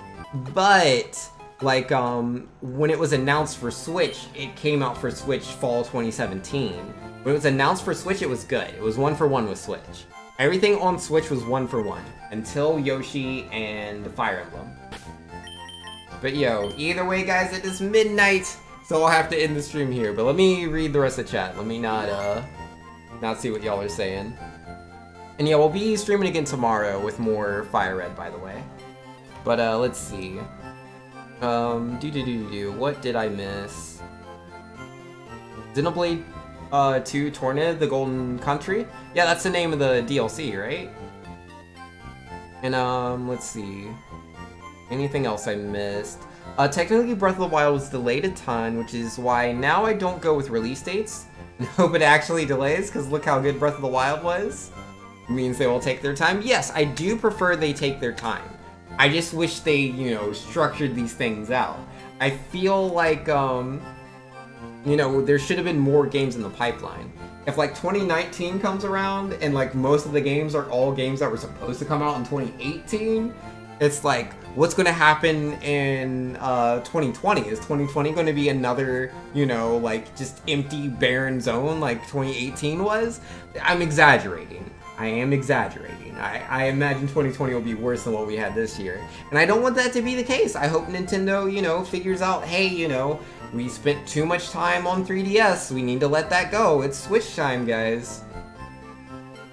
but, like, when it was announced for Switch, it came out for Switch fall 2017. When it was announced for Switch, it was good. It was 1-for-1 with Switch. Everything on Switch was 1-for-1, until Yoshi and Fire Emblem. But yo, either way, guys, it is midnight, so I'll have to end the stream here. But let me read the rest of the chat. Let me not see what y'all are saying. And yeah, we'll be streaming again tomorrow with more Fire Red, by the way. But let's see. What did I miss? Xenoblade 2 Torna, the Golden Country? Yeah, that's the name of the DLC, right? And let's see. Anything else I missed? Technically Breath of the Wild was delayed a ton, which is why now I don't go with release dates. and hope it actually delays, because look how good Breath of the Wild was. It means they will take their time. Yes, I do prefer they take their time. I just wish they, you know, structured these things out. I feel like, you know, there should have been more games in the pipeline. If, like, 2019 comes around, and, like, most of the games are all games that were supposed to come out in 2018, it's like, what's going to happen in 2020? Is 2020 going to be another, you know, like, just empty, barren zone like 2018 was? I'm exaggerating. I am exaggerating. I imagine 2020 will be worse than what we had this year. And I don't want that to be the case. I hope Nintendo, you know, figures out, hey, you know, we spent too much time on 3DS. We need to let that go. It's Switch time, guys.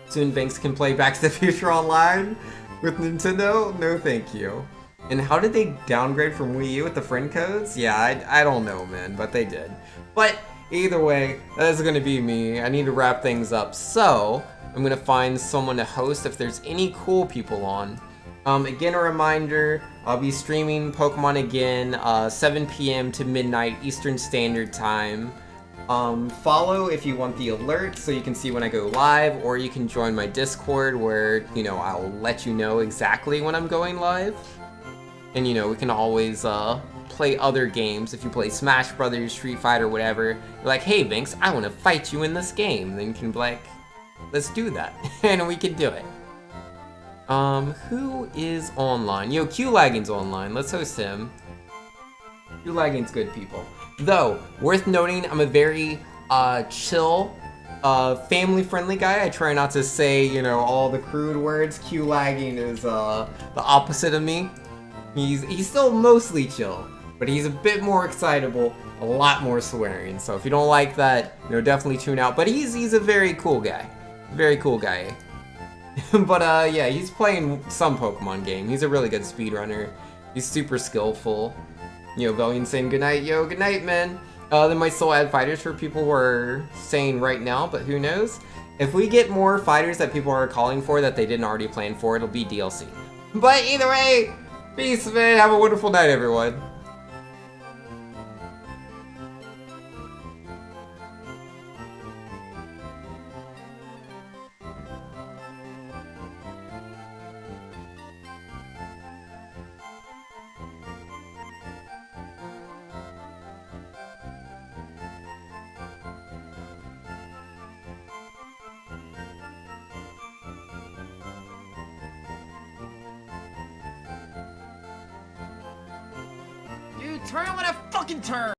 Soon Vanks can play Back to the Future Online with Nintendo? No thank you. And how did they downgrade from Wii U with the friend codes? Yeah, I don't know, man, but they did. But either way, that is going to be me. I need to wrap things up, so I'm going to find someone to host if there's any cool people on. Again, a reminder, I'll be streaming Pokemon again, 7 p.m. to midnight Eastern Standard Time. Follow if you want the alert so you can see when I go live, or you can join my Discord where, you know, I'll let you know exactly when I'm going live. And, you know, we can always play other games, if you play Smash Brothers, Street Fighter, whatever, you're like, hey Vince, I want to fight you in this game. Then you can be like, let's do that, and we can do it. Who is online? Yo, Q-Lagging's online. Let's host him. Q-Lagging's good people. Though, worth noting, I'm a very chill, family-friendly guy. I try not to say, you know, all the crude words. Q-Lagging is the opposite of me. He's still mostly chill, but he's a bit more excitable, a lot more swearing. So if you don't like that, you know, definitely tune out. But he's a very cool guy. Very cool guy. But yeah, he's playing some Pokemon game. He's a really good speedrunner. He's super skillful. You know, Valiant saying goodnight, yo, goodnight, man. They might still add fighters for people who are saying right now, but who knows? If we get more fighters that people are calling for that they didn't already plan for, it'll be DLC. But either way, peace, man. Have a wonderful night, everyone. Dude, turn on when I fucking turn!